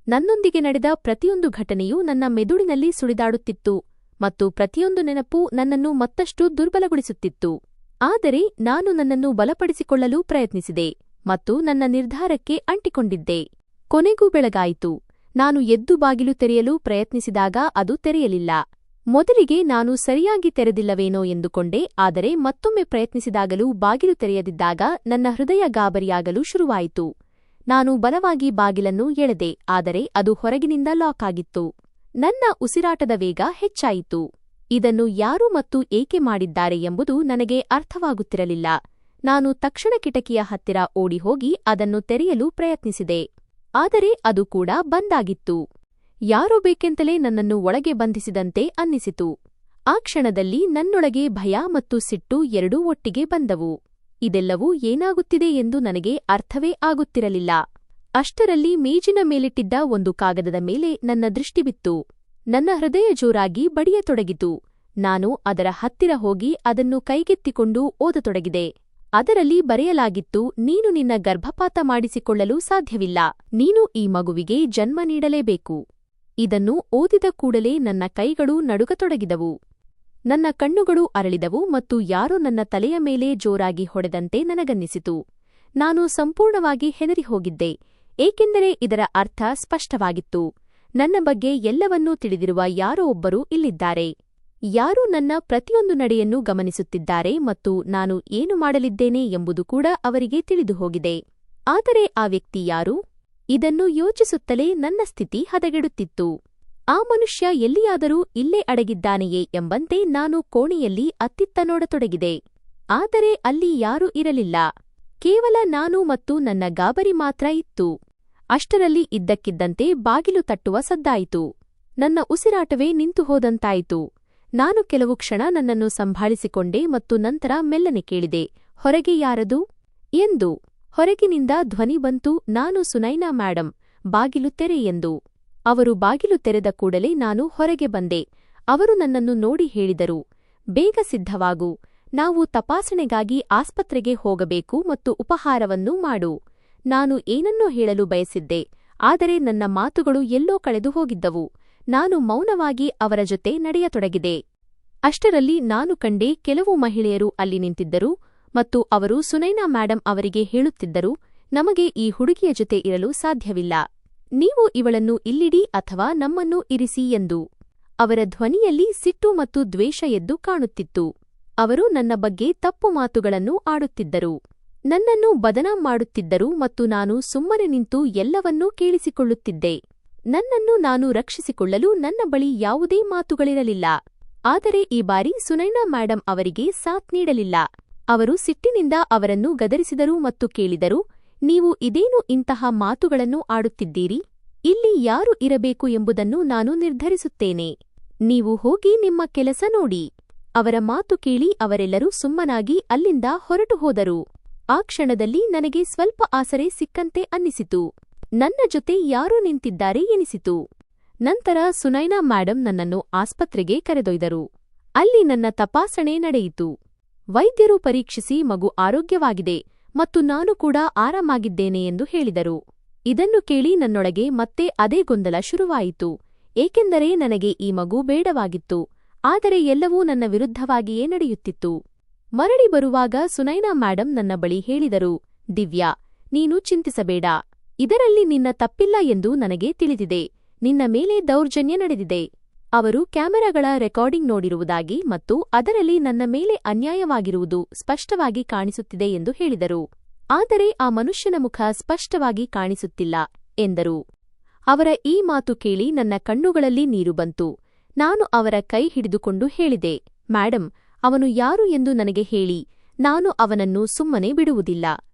S1: ನನ್ನೊಂದಿಗೆ ನಡೆದ ಪ್ರತಿಯೊಂದು ಘಟನೆಯೂ ನನ್ನ ಮೆದುಳಿನಲ್ಲಿ ಸುಳಿದಾಡುತ್ತಿತ್ತು ಮತ್ತು ಪ್ರತಿಯೊಂದು ನೆನಪು ನನ್ನನ್ನು ಮತ್ತಷ್ಟು ದುರ್ಬಲಗೊಳಿಸುತ್ತಿತ್ತು. ಆದರೆ ನಾನು ನನ್ನನ್ನು ಬಲಪಡಿಸಿಕೊಳ್ಳಲು ಪ್ರಯತ್ನಿಸಿದೆ ಮತ್ತು ನನ್ನ ನಿರ್ಧಾರಕ್ಕೆ ಅಂಟಿಕೊಂಡಿದ್ದೆ. ಕೊನೆಗೂ ಬೆಳಗಾಯಿತು. ನಾನು ಎದ್ದು ಬಾಗಿಲು ತೆರೆಯಲು ಪ್ರಯತ್ನಿಸಿದಾಗ ಅದು ತೆರೆಯಲಿಲ್ಲ. ಮೊದಲಿಗೆ ನಾನು ಸರಿಯಾಗಿ ತೆರೆದಿಲ್ಲವೇನೋ ಎಂದುಕೊಂಡೆ, ಆದರೆ ಮತ್ತೊಮ್ಮೆ ಪ್ರಯತ್ನಿಸಿದಾಗಲೂ ಬಾಗಿಲು ತೆರೆಯದಿದ್ದಾಗ ನನ್ನ ಹೃದಯ ಗಾಬರಿಯಾಗಲು ಶುರುವಾಯಿತು. ನಾನು ಬಲವಾಗಿ ಬಾಗಿಲನ್ನು ಎಳೆದೆ, ಆದರೆ ಅದು ಹೊರಗಿನಿಂದ ಲಾಕ್ ಆಗಿತ್ತು. ನನ್ನ ಉಸಿರಾಟದ ವೇಗ ಹೆಚ್ಚಾಯಿತು. ಇದನ್ನು ಯಾರು ಮತ್ತು ಏಕೆ ಮಾಡಿದ್ದಾರೆ ಎಂಬುದು ನನಗೆ ಅರ್ಥವಾಗುತ್ತಿರಲಿಲ್ಲ. ನಾನು ತಕ್ಷಣ ಕಿಟಕಿಯ ಹತ್ತಿರ ಓಡಿಹೋಗಿ ಅದನ್ನು ತೆರೆಯಲು ಪ್ರಯತ್ನಿಸಿದೆ. ಆದರೆ ಅದು ಕೂಡ ಬಂದಾಗಿತ್ತು. ಯಾರೋ ಬೇಕೆಂತಲೇ ನನ್ನನ್ನು ಒಳಗೆ ಬಂಧಿಸಿದಂತೆ ಅನ್ನಿಸಿತು. ಆ ಕ್ಷಣದಲ್ಲಿ ನನ್ನೊಳಗೆ ಭಯ ಮತ್ತು ಸಿಟ್ಟು ಎರಡೂ ಒಟ್ಟಿಗೆ ಬಂದವು. ಇದೆಲ್ಲವೂ ಏನಾಗುತ್ತಿದೆ ಎಂದು ನನಗೆ ಅರ್ಥವೇ ಆಗುತ್ತಿರಲಿಲ್ಲ. ಅಷ್ಟರಲ್ಲಿ ಮೇಜಿನ ಮೇಲಿಟ್ಟಿದ್ದ ಒಂದು ಕಾಗದದ ಮೇಲೆ ನನ್ನ ದೃಷ್ಟಿ ಬಿತ್ತು. ನನ್ನ ಹೃದಯ ಜೋರಾಗಿ ಬಡಿಯತೊಡಗಿತು. ನಾನು ಅದರ ಹತ್ತಿರ ಹೋಗಿ ಅದನ್ನು ಕೈಗೆತ್ತಿಕೊಂಡು ಓದತೊಡಗಿದೆ. ಅದರಲ್ಲಿ ಬರೆಯಲಾಗಿತ್ತು, ನೀನು ನಿನ್ನ ಗರ್ಭಪಾತ ಮಾಡಿಸಿಕೊಳ್ಳಲು ಸಾಧ್ಯವಿಲ್ಲ. ನೀನು ಈ ಮಗುವಿಗೆ ಜನ್ಮ ನೀಡಲೇಬೇಕು. ಇದನ್ನು ಓದಿದ ಕೂಡಲೇ ನನ್ನ ಕೈಗಳು ನಡುಗತೊಡಗಿದವು. ನನ್ನ ಕಣ್ಣುಗಳು ಅರಳಿದವು ಮತ್ತು ಯಾರೋ ನನ್ನ ತಲೆಯ ಮೇಲೆ ಜೋರಾಗಿ ಹೊಡೆದಂತೆ ನನಗನ್ನಿಸಿತು. ನಾನು ಸಂಪೂರ್ಣವಾಗಿ ಹೆದರಿ ಹೋಗಿದ್ದೆ, ಏಕೆಂದರೆ ಇದರ ಅರ್ಥ ಸ್ಪಷ್ಟವಾಗಿತ್ತು. ನನ್ನ ಬಗ್ಗೆ ಎಲ್ಲವನ್ನೂ ತಿಳಿದಿರುವ ಯಾರೋ ಒಬ್ಬರು ಇಲ್ಲಿದ್ದಾರೆ. ಯಾರೂ ನನ್ನ ಪ್ರತಿಯೊಂದು ನಡೆಯನ್ನು ಗಮನಿಸುತ್ತಿದ್ದಾರೆ ಮತ್ತು ನಾನು ಏನು ಮಾಡಲಿದ್ದೇನೆ ಎಂಬುದು ಕೂಡ ಅವರಿಗೆ ತಿಳಿದುಹೋಗಿದೆ. ಆದರೆ ಆ ವ್ಯಕ್ತಿ ಯಾರು? ಇದನ್ನು ಯೋಚಿಸುತ್ತಲೇ ನನ್ನ ಸ್ಥಿತಿ ಹದಗೆಡುತ್ತಿತ್ತು. ಆ ಮನುಷ್ಯ ಎಲ್ಲಿಯಾದರೂ ಇಲ್ಲೇ ಅಡಗಿದ್ದಾನೆಯೇ ಎಂಬಂತೆ ನಾನು ಕೋಣೆಯಲ್ಲಿ ಅತ್ತಿತ್ತ ನೋಡತೊಡಗಿದೆ. ಆದರೆ ಅಲ್ಲಿ ಯಾರೂ ಇರಲಿಲ್ಲ. ಕೇವಲ ನಾನು ಮತ್ತು ನನ್ನ ಗಾಬರಿ ಮಾತ್ರ ಇತ್ತು. ಅಷ್ಟರಲ್ಲಿ ಇದ್ದಕ್ಕಿದ್ದಂತೆ ಬಾಗಿಲು ತಟ್ಟುವ ಸದ್ದಾಯಿತು. ನನ್ನ ಉಸಿರಾಟವೇ ನಿಂತು ಹೋದಂತಾಯಿತು. ನಾನು ಕೆಲವು ಕ್ಷಣ ನನ್ನನ್ನು ಸಂಭಾಳಿಸಿಕೊಂಡೆ ಮತ್ತು ನಂತರ ಮೆಲ್ಲನೆ ಕೇಳಿದೆ, ಹೊರಗೆ ಯಾರದು ಎಂದು. ಹೊರಗಿನಿಂದ ಧ್ವನಿ ಬಂತು, ನಾನು ಸುನೈನಾ ಮೇಡಂ, ಬಾಗಿಲು ತೆರೆ ಎಂದು. ಅವರು ಬಾಗಿಲು ತೆರೆದ ಕೂಡಲೇ ನಾನು ಹೊರಗೆ ಬಂದೆ. ಅವರು ನನ್ನನ್ನು ನೋಡಿ ಹೇಳಿದರು, ಬೇಗ ಸಿದ್ಧವಾಗು, ನಾವು ತಪಾಸಣೆಗಾಗಿ ಆಸ್ಪತ್ರೆಗೆ ಹೋಗಬೇಕು ಮತ್ತು ಉಪಹಾರವನ್ನೂ ಮಾಡು. ನಾನು ಏನನ್ನೋ ಹೇಳಲು ಬಯಸಿದ್ದೆ, ಆದರೆ ನನ್ನ ಮಾತುಗಳು ಎಲ್ಲೋ ಕಳೆದು ಹೋಗಿದ್ದವು. ನಾನು ಮೌನವಾಗಿ ಅವರ ಜೊತೆ ನಡೆಯತೊಡಗಿದೆ. ಅಷ್ಟರಲ್ಲಿ ನಾನು ಕಂಡೆ, ಕೆಲವು ಮಹಿಳೆಯರು ಅಲ್ಲಿ ನಿಂತಿದ್ದರು ಮತ್ತು ಅವರು ಸುನೈನಾ ಮೇಡಂ ಅವರಿಗೆ ಹೇಳುತ್ತಿದ್ದರು, ನಮಗೆ ಈ ಹುಡುಗಿಯ ಜೊತೆ ಇರಲು ಸಾಧ್ಯವಿಲ್ಲ. ನೀವು ಇವಳನ್ನು ಇಲ್ಲಿಡಿ ಅಥವಾ ನಮ್ಮನ್ನು ಇರಿಸಿ ಎಂದು. ಅವರ ಧ್ವನಿಯಲ್ಲಿ ಸಿಟ್ಟು ಮತ್ತು ದ್ವೇಷ ಎದ್ದು ಕಾಣುತ್ತಿತ್ತು. ಅವರು ನನ್ನ ಬಗ್ಗೆ ತಪ್ಪು ಮಾತುಗಳನ್ನು ಆಡುತ್ತಿದ್ದರು. ನನ್ನನ್ನು ಬದನಾಂ ಮಾಡುತ್ತಿದ್ದರು ಮತ್ತು ನಾನು ಸುಮ್ಮನೆ ನಿಂತು ಎಲ್ಲವನ್ನೂ ಕೇಳಿಸಿಕೊಳ್ಳುತ್ತಿದ್ದೆ. ನನ್ನನ್ನು ನಾನು ರಕ್ಷಿಸಿಕೊಳ್ಳಲು ನನ್ನ ಬಳಿ ಯಾವುದೇ ಮಾತುಗಳಿರಲಿಲ್ಲ. ಆದರೆ ಈ ಬಾರಿ ಸುನೈನಾ ಮೇಡಂ ಅವರಿಗೆ ಸಾಥ್ ನೀಡಲಿಲ್ಲ. ಅವರು ಸಿಟ್ಟಿನಿಂದ ಅವರನ್ನು ಗದರಿಸಿದರು ಮತ್ತು ಕೇಳಿದರು, ನೀವು ಇದೇನು ಇಂತಹ ಮಾತುಗಳನ್ನು ಆಡುತ್ತಿದ್ದೀರಿ? ಇಲ್ಲಿ ಯಾರು ಇರಬೇಕು ಎಂಬುದನ್ನು ನಾನು ನಿರ್ಧರಿಸುತ್ತೇನೆ. ನೀವು ಹೋಗಿ ನಿಮ್ಮ ಕೆಲಸ ನೋಡಿ. ಅವರ ಮಾತು ಕೇಳಿ ಅವರೆಲ್ಲರೂ ಸುಮ್ಮನಾಗಿ ಅಲ್ಲಿಂದ ಹೊರಟು ಹೋದರು. ಆ ಕ್ಷಣದಲ್ಲಿ ನನಗೆ ಸ್ವಲ್ಪ ಆಸರೆ ಸಿಕ್ಕಂತೆ ಅನ್ನಿಸಿತು. ನನ್ನ ಜೊತೆ ಯಾರೋ ನಿಂತಿದ್ದಾರೆ ಎನಿಸಿತು. ನಂತರ ಸುನೈನಾ ಮೇಡಂ ನನ್ನನ್ನು ಆಸ್ಪತ್ರೆಗೆ ಕರೆದೊಯ್ದರು. ಅಲ್ಲಿ ನನ್ನ ತಪಾಸಣೆ ನಡೆಯಿತು. ವೈದ್ಯರು ಪರೀಕ್ಷಿಸಿ ಮಗು ಆರೋಗ್ಯವಾಗಿದೆ ಮತ್ತು ನಾನು ಕೂಡ ಆರಾಮಾಗಿದ್ದೇನೆ ಎಂದು ಹೇಳಿದರು. ಇದನ್ನು ಕೇಳಿ ನನ್ನೊಳಗೆ ಮತ್ತೆ ಅದೇ ಗೊಂದಲ ಶುರುವಾಯಿತು, ಏಕೆಂದರೆ ನನಗೆ ಈ ಮಗು ಬೇಡವಾಗಿತ್ತು. ಆದರೆ ಎಲ್ಲವೂ ನನ್ನ ವಿರುದ್ಧವಾಗಿಯೇ ನಡೆಯುತ್ತಿತ್ತು. ಮರಳಿ ಬರುವಾಗ ಸುನೈನಾ ಮೇಡಂ ನನ್ನ ಬಳಿ ಹೇಳಿದರು, ದಿವ್ಯಾ, ನೀನು ಚಿಂತಿಸಬೇಡ. ಇದರಲ್ಲಿ ನಿನ್ನ ತಪ್ಪಿಲ್ಲ ಎಂದು ನನಗೆ ತಿಳಿದಿದೆ. ನಿನ್ನ ಮೇಲೆ ದೌರ್ಜನ್ಯ ನಡೆದಿದೆ. ಅವರು ಕ್ಯಾಮೆರಾಗಳ ರೆಕಾರ್ಡಿಂಗ್ ನೋಡಿರುವುದಾಗಿ ಮತ್ತು ಅದರಲ್ಲಿ ನನ್ನ ಮೇಲೆ ಅನ್ಯಾಯವಾಗಿರುವುದು ಸ್ಪಷ್ಟವಾಗಿ ಕಾಣಿಸುತ್ತಿದೆ ಎಂದು ಹೇಳಿದರು. ಆದರೆ ಆ ಮನುಷ್ಯನ ಮುಖ ಸ್ಪಷ್ಟವಾಗಿ ಕಾಣಿಸುತ್ತಿಲ್ಲ ಎಂದರು. ಅವರ ಈ ಮಾತು ಕೇಳಿ ನನ್ನ ಕಣ್ಣುಗಳಲ್ಲಿ ನೀರು ಬಂತು. ನಾನು ಅವರ ಕೈ ಹಿಡಿದುಕೊಂಡು ಹೇಳಿದೆ, ಮೇಡಂ, ಅವನು ಯಾರು ಎಂದು ನನಗೆ ಹೇಳಿ. ನಾನು ಅವನನ್ನು ಸುಮ್ಮನೆ ಬಿಡುವುದಿಲ್ಲ.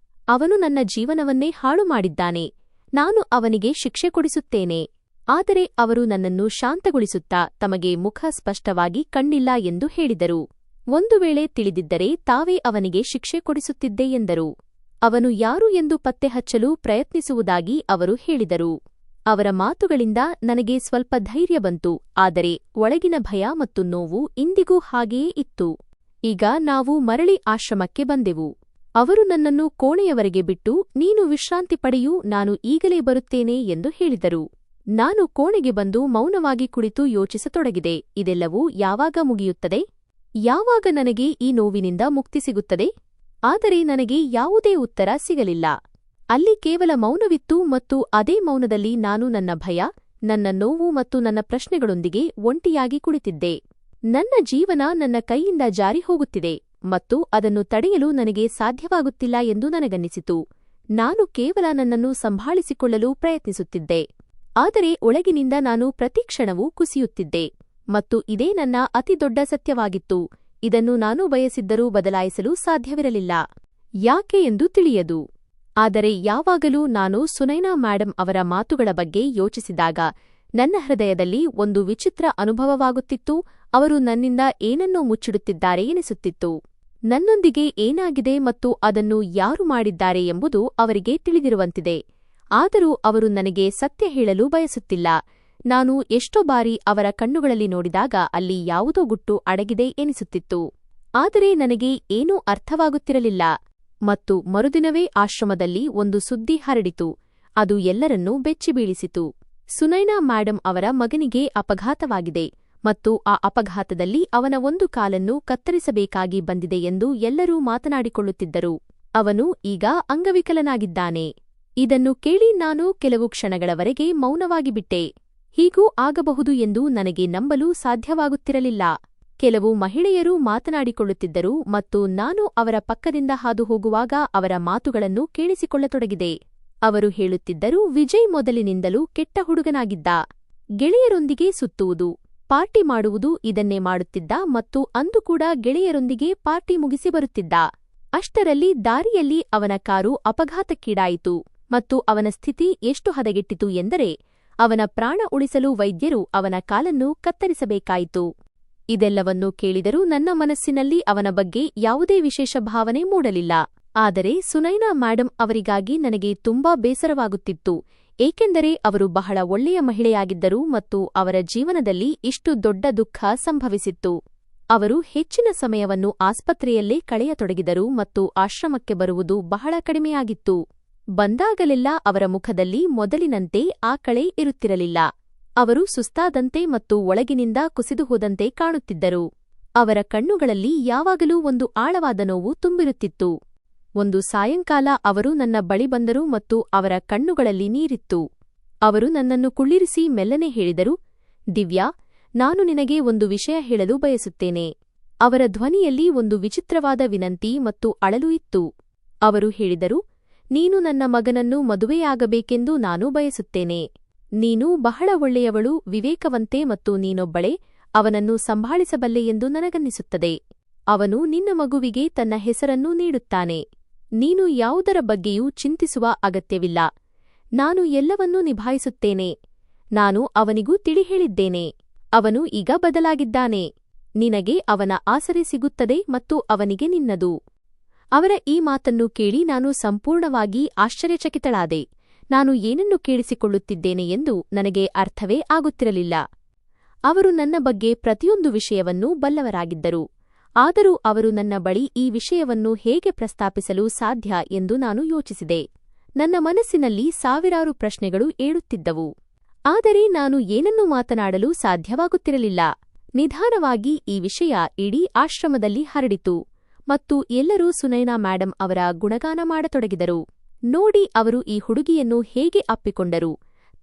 S1: ಅವನು ನನ್ನ ಜೀವನವನ್ನೇ ಹಾಳು ಮಾಡಿದ್ದಾನೆ. ನಾನು ಅವನಿಗೆ ಶಿಕ್ಷೆ ಕೊಡಿಸುತ್ತೇನೆ. ಆದರೆ ಅವರು ನನ್ನನ್ನು ಶಾಂತಗೊಳಿಸುತ್ತಾ ತಮಗೆ ಮುಖ ಸ್ಪಷ್ಟವಾಗಿ ಕಂಡಿಲ್ಲ ಎಂದು ಹೇಳಿದರು. ಒಂದು ವೇಳೆ ತಿಳಿದಿದ್ದರೆ ತಾವೇ ಅವನಿಗೆ ಶಿಕ್ಷೆ ಕೊಡಿಸುತ್ತಿದ್ದೆ ಎಂದರು. ಅವನು ಯಾರು ಎಂದು ಪತ್ತೆ ಹಚ್ಚಲು ಪ್ರಯತ್ನಿಸುವುದಾಗಿ ಅವರು ಹೇಳಿದರು. ಅವರ ಮಾತುಗಳಿಂದ ನನಗೆ ಸ್ವಲ್ಪ ಧೈರ್ಯ ಬಂತು, ಆದರೆ ಒಳಗಿನ ಭಯ ಮತ್ತು ನೋವು ಇಂದಿಗೂ ಹಾಗೆಯೇ ಇತ್ತು. ಈಗ ನಾವು ಮರಳಿ ಆಶ್ರಮಕ್ಕೆ ಬಂದೆವು. ಅವರು ನನ್ನನ್ನು ಕೋಣೆಯವರೆಗೆ ಬಿಟ್ಟು, ನೀನು ವಿಶ್ರಾಂತಿ ಪಡೆಯೂ, ನಾನು ಈಗಲೇ ಬರುತ್ತೇನೆ ಎಂದು ಹೇಳಿದರು. ನಾನು ಕೋಣೆಗೆ ಬಂದು ಮೌನವಾಗಿ ಕುಳಿತು ಯೋಚಿಸತೊಡಗಿದೆ. ಇದೆಲ್ಲವೂ ಯಾವಾಗ ಮುಗಿಯುತ್ತದೆ? ಯಾವಾಗ ನನಗೆ ಈ ನೋವಿನಿಂದ ಮುಕ್ತಿ ಸಿಗುತ್ತದೆ? ಆದರೆ ನನಗೆ ಯಾವುದೇ ಉತ್ತರ ಸಿಗಲಿಲ್ಲ. ಅಲ್ಲಿ ಕೇವಲ ಮೌನವಿತ್ತು ಮತ್ತು ಅದೇ ಮೌನದಲ್ಲಿ ನಾನು ನನ್ನ ಭಯ, ನನ್ನ ನೋವು ಮತ್ತು ನನ್ನ ಪ್ರಶ್ನೆಗಳೊಂದಿಗೆ ಒಂಟಿಯಾಗಿ ಕುಳಿತಿದ್ದೆ. ನನ್ನ ಜೀವನ ನನ್ನ ಕೈಯಿಂದ ಜಾರಿ ಹೋಗುತ್ತಿದೆ ಮತ್ತು ಅದನ್ನು ತಡೆಯಲು ನನಗೆ ಸಾಧ್ಯವಾಗುತ್ತಿಲ್ಲ ಎಂದು ನನಗನ್ನಿಸಿತು. ನಾನು ಕೇವಲ ನನ್ನನ್ನು ಸಂಭಾಳಿಸಿಕೊಳ್ಳಲು ಪ್ರಯತ್ನಿಸುತ್ತಿದ್ದೆ. ಆದರೆ ಒಳಗಿನಿಂದ ನಾನು ಪ್ರತಿಕ್ಷಣವೂ ಕುಸಿಯುತ್ತಿದ್ದೆ. ಮತ್ತು ಇದೇ ನನ್ನ ಅತಿದೊಡ್ಡ ಸತ್ಯವಾಗಿತ್ತು. ಇದನ್ನು ನಾನು ಬಯಸಿದ್ದರೂ ಬದಲಾಯಿಸಲು ಸಾಧ್ಯವಿರಲಿಲ್ಲ. ಯಾಕೆ ಎಂದು ತಿಳಿಯದು. ಆದರೆ ಯಾವಾಗಲೂ ನಾನು ಸುನೈನಾ ಮೇಡಂ ಅವರ ಮಾತುಗಳ ಬಗ್ಗೆ ಯೋಚಿಸಿದಾಗ ನನ್ನ ಹೃದಯದಲ್ಲಿ ಒಂದು ವಿಚಿತ್ರ ಅನುಭವವಾಗುತ್ತಿತ್ತು. ಅವರು ನನ್ನಿಂದ ಏನನ್ನೋ ಮುಚ್ಚಿಡುತ್ತಿದ್ದಾರೆ ಎನಿಸುತ್ತಿತ್ತು. ನನ್ನೊಂದಿಗೆ ಏನಾಗಿದೆ ಮತ್ತು ಅದನ್ನು ಯಾರು ಮಾಡಿದ್ದಾರೆ ಎಂಬುದು ಅವರಿಗೆ ತಿಳಿದಿರುವಂತಿದೆ. ಆದರೂ ಅವರು ನನಗೆ ಸತ್ಯ ಹೇಳಲು ಬಯಸುತ್ತಿಲ್ಲ. ನಾನು ಎಷ್ಟೋ ಬಾರಿ ಅವರ ಕಣ್ಣುಗಳಲ್ಲಿ ನೋಡಿದಾಗ ಅಲ್ಲಿ ಯಾವುದೋ ಗುಟ್ಟು ಅಡಗಿದೆ ಎನಿಸುತ್ತಿತ್ತು. ಆದರೆ ನನಗೆ ಏನೂ ಅರ್ಥವಾಗುತ್ತಿರಲಿಲ್ಲ. ಮತ್ತು ಮರುದಿನವೇ ಆಶ್ರಮದಲ್ಲಿ ಒಂದು ಸುದ್ದಿ ಹರಡಿತು. ಅದು ಎಲ್ಲರನ್ನೂ ಬೆಚ್ಚಿಬೀಳಿಸಿತು. ಸುನೈನಾ ಮೇಡಂ ಅವರ ಮಗನಿಗೆ ಅಪಘಾತವಾಗಿದೆ ಮತ್ತು ಆ ಅಪಘಾತದಲ್ಲಿ ಅವನ ಒಂದು ಕಾಲನ್ನು ಕತ್ತರಿಸಬೇಕಾಗಿ ಬಂದಿದೆ ಎಂದು ಎಲ್ಲರೂ ಮಾತನಾಡಿಕೊಳ್ಳುತ್ತಿದ್ದರು. ಅವನು ಈಗ ಅಂಗವಿಕಲನಾಗಿದ್ದಾನೆ. ಇದನ್ನು ಕೇಳಿ ನಾನು ಕೆಲವು ಕ್ಷಣಗಳವರೆಗೆ ಮೌನವಾಗಿ ಬಿಟ್ಟೆ. ಹೀಗೂ ಆಗಬಹುದು ಎಂದು ನನಗೆ ನಂಬಲು ಸಾಧ್ಯವಾಗುತ್ತಿರಲಿಲ್ಲ. ಕೆಲವು ಮಹಿಳೆಯರು ಮಾತನಾಡಿಕೊಳ್ಳುತ್ತಿದ್ದರು ಮತ್ತು ನಾನು ಅವರ ಪಕ್ಕದಿಂದ ಹಾದು ಹೋಗುವಾಗ ಅವರ ಮಾತುಗಳನ್ನು ಕೇಳಿಸಿಕೊಳ್ಳತೊಡಗಿದೆ. ಅವರು ಹೇಳುತ್ತಿದ್ದರು, ವಿಜಯ್ ಮೊದಲಿನಿಂದಲೂ ಕೆಟ್ಟ ಹುಡುಗನಾಗಿದ್ದ. ಗೆಳೆಯರೊಂದಿಗೆ ಸುತ್ತುವುದು, ಪಾರ್ಟಿ ಮಾಡುವುದು ಇದನ್ನೇ ಮಾಡುತ್ತಿದ್ದ ಮತ್ತು ಅಂದು ಕೂಡ ಗೆಳೆಯರೊಂದಿಗೆ ಪಾರ್ಟಿ ಮುಗಿಸಿ ಬರುತ್ತಿದ್ದ. ಅಷ್ಟರಲ್ಲಿ ದಾರಿಯಲ್ಲಿ ಅವನ ಕಾರು ಅಪಘಾತಕ್ಕೀಡಾಯಿತು ಮತ್ತು ಅವನ ಸ್ಥಿತಿ ಎಷ್ಟು ಹದಗೆಟ್ಟಿತು ಎಂದರೆ ಅವನ ಪ್ರಾಣ ಉಳಿಸಲು ವೈದ್ಯರು ಅವನ ಕಾಲನ್ನು ಕತ್ತರಿಸಬೇಕಾಯಿತು. ಇದೆಲ್ಲವನ್ನೂ ಕೇಳಿದರೂ ನನ್ನ ಮನಸ್ಸಿನಲ್ಲಿ ಅವನ ಬಗ್ಗೆ ಯಾವುದೇ ವಿಶೇಷ ಭಾವನೆ ಮೂಡಲಿಲ್ಲ. ಆದರೆ ಸುನೈನಾ ಮೇಡಂ ಅವರಿಗಾಗಿ ನನಗೆ ತುಂಬಾ ಬೇಸರವಾಗುತ್ತಿತ್ತು. ಏಕೆಂದರೆ ಅವರು ಬಹಳ ಒಳ್ಳೆಯ ಮಹಿಳೆಯಾಗಿದ್ದರು ಮತ್ತು ಅವರ ಜೀವನದಲ್ಲಿ ಇಷ್ಟು ದೊಡ್ಡ ದುಃಖ ಸಂಭವಿಸಿತ್ತು. ಅವರು ಹೆಚ್ಚಿನ ಸಮಯವನ್ನು ಆಸ್ಪತ್ರೆಯಲ್ಲೇ ಕಳೆಯತೊಡಗಿದರು ಮತ್ತು ಆಶ್ರಮಕ್ಕೆ ಬರುವುದು ಬಹಳ ಕಡಿಮೆಯಾಗಿತ್ತು. ಬಂದಾಗಲೆಲ್ಲ ಅವರ ಮುಖದಲ್ಲಿ ಮೊದಲಿನಂತೆ ಆ ಕಳೆ ಇರುತ್ತಿರಲಿಲ್ಲ. ಅವರು ಸುಸ್ತಾದಂತೆ ಮತ್ತು ಒಳಗಿನಿಂದ ಕುಸಿದು ಹೋದಂತೆ ಕಾಣುತ್ತಿದ್ದರು. ಅವರ ಕಣ್ಣುಗಳಲ್ಲಿ ಯಾವಾಗಲೂ ಒಂದು ಆಳವಾದ ನೋವು ತುಂಬಿರುತ್ತಿತ್ತು. ಒಂದು ಸಾಯಂಕಾಲ ಅವರು ನನ್ನ ಬಳಿ ಬಂದರು ಮತ್ತು ಅವರ ಕಣ್ಣುಗಳಲ್ಲಿ ನೀರಿತ್ತು. ಅವರು ನನ್ನನ್ನು ಕುಳ್ಳಿರಿಸಿ ಮೆಲ್ಲನೆ ಹೇಳಿದರು, ದಿವ್ಯಾ, ನಾನು ನಿನಗೆ ಒಂದು ವಿಷಯ ಹೇಳಲು ಬಯಸುತ್ತೇನೆ. ಅವರ ಧ್ವನಿಯಲ್ಲಿ ಒಂದು ವಿಚಿತ್ರವಾದ ವಿನಂತಿ ಮತ್ತು ಅಳಲು ಇತ್ತು. ಅವರು ಹೇಳಿದರು, ನೀನು ನನ್ನ ಮಗನನ್ನು ಮದುವೆಯಾಗಬೇಕೆಂದು ನಾನು ಬಯಸುತ್ತೇನೆ. ನೀನು ಬಹಳ ಒಳ್ಳೆಯವಳು, ವಿವೇಕವಂತೆ ಮತ್ತು ನೀನೊಬ್ಬಳೇ ಅವನನ್ನು ಸಂಭಾಳಿಸಬಲ್ಲೆ ಎಂದು ನನಗನ್ನಿಸುತ್ತದೆ. ಅವನು ನಿನ್ನ ಮಗುವಿಗೆ ತನ್ನ ಹೆಸರನ್ನೂ ನೀಡುತ್ತಾನೆ. ನೀನು ಯಾವುದರ ಬಗ್ಗೆಯೂ ಚಿಂತಿಸುವ ಅಗತ್ಯವಿಲ್ಲ. ನಾನು ಎಲ್ಲವನ್ನೂ ನಿಭಾಯಿಸುತ್ತೇನೆ. ನಾನು ಅವನಿಗೂ ತಿಳಿ ಹೇಳಿದ್ದೇನೆ. ಅವನು ಈಗ ಬದಲಾಗಿದ್ದಾನೆ. ನಿನಗೆ ಅವನ ಆಸರೆ ಸಿಗುತ್ತದೆ ಮತ್ತು ಅವನಿಗೆ ನಿನ್ನದು. ಅವರ ಈ ಮಾತನ್ನು ಕೇಳಿ ನಾನು ಸಂಪೂರ್ಣವಾಗಿ ಆಶ್ಚರ್ಯಚಕಿತಳಾದೆ. ನಾನು ಏನನ್ನು ಕೇಳಿಸಿಕೊಳ್ಳುತ್ತಿದ್ದೇನೆ ಎಂದು ನನಗೆ ಅರ್ಥವೇ ಆಗುತ್ತಿರಲಿಲ್ಲ. ಅವರು ನನ್ನ ಬಗ್ಗೆ ಪ್ರತಿಯೊಂದು ವಿಷಯವನ್ನೂ ಬಲ್ಲವರಾಗಿದ್ದರು. ಆದರೂ ಅವರು ನನ್ನ ಬಳಿ ಈ ವಿಷಯವನ್ನು ಹೇಗೆ ಪ್ರಸ್ತಾಪಿಸಲು ಸಾಧ್ಯ ಎಂದು ನಾನು ಯೋಚಿಸಿದೆ. ನನ್ನ ಮನಸ್ಸಿನಲ್ಲಿ ಸಾವಿರಾರು ಪ್ರಶ್ನೆಗಳು ಏಳುತ್ತಿದ್ದವು. ಆದರೆ ನಾನು ಏನನ್ನೂ ಮಾತನಾಡಲು ಸಾಧ್ಯವಾಗುತ್ತಿರಲಿಲ್ಲ. ನಿಧಾನವಾಗಿ ಈ ವಿಷಯ ಇಡೀ ಆಶ್ರಮದಲ್ಲಿ ಹರಡಿತು ಮತ್ತು ಎಲ್ಲರೂ ಸುನೈನಾ ಮೇಡಂ ಅವರ ಗುಣಗಾನ ಮಾಡತೊಡಗಿದರು. ನೋಡಿ ಅವರು ಈ ಹುಡುಗಿಯನ್ನು ಹೇಗೆ ಅಪ್ಪಿಕೊಂಡರು.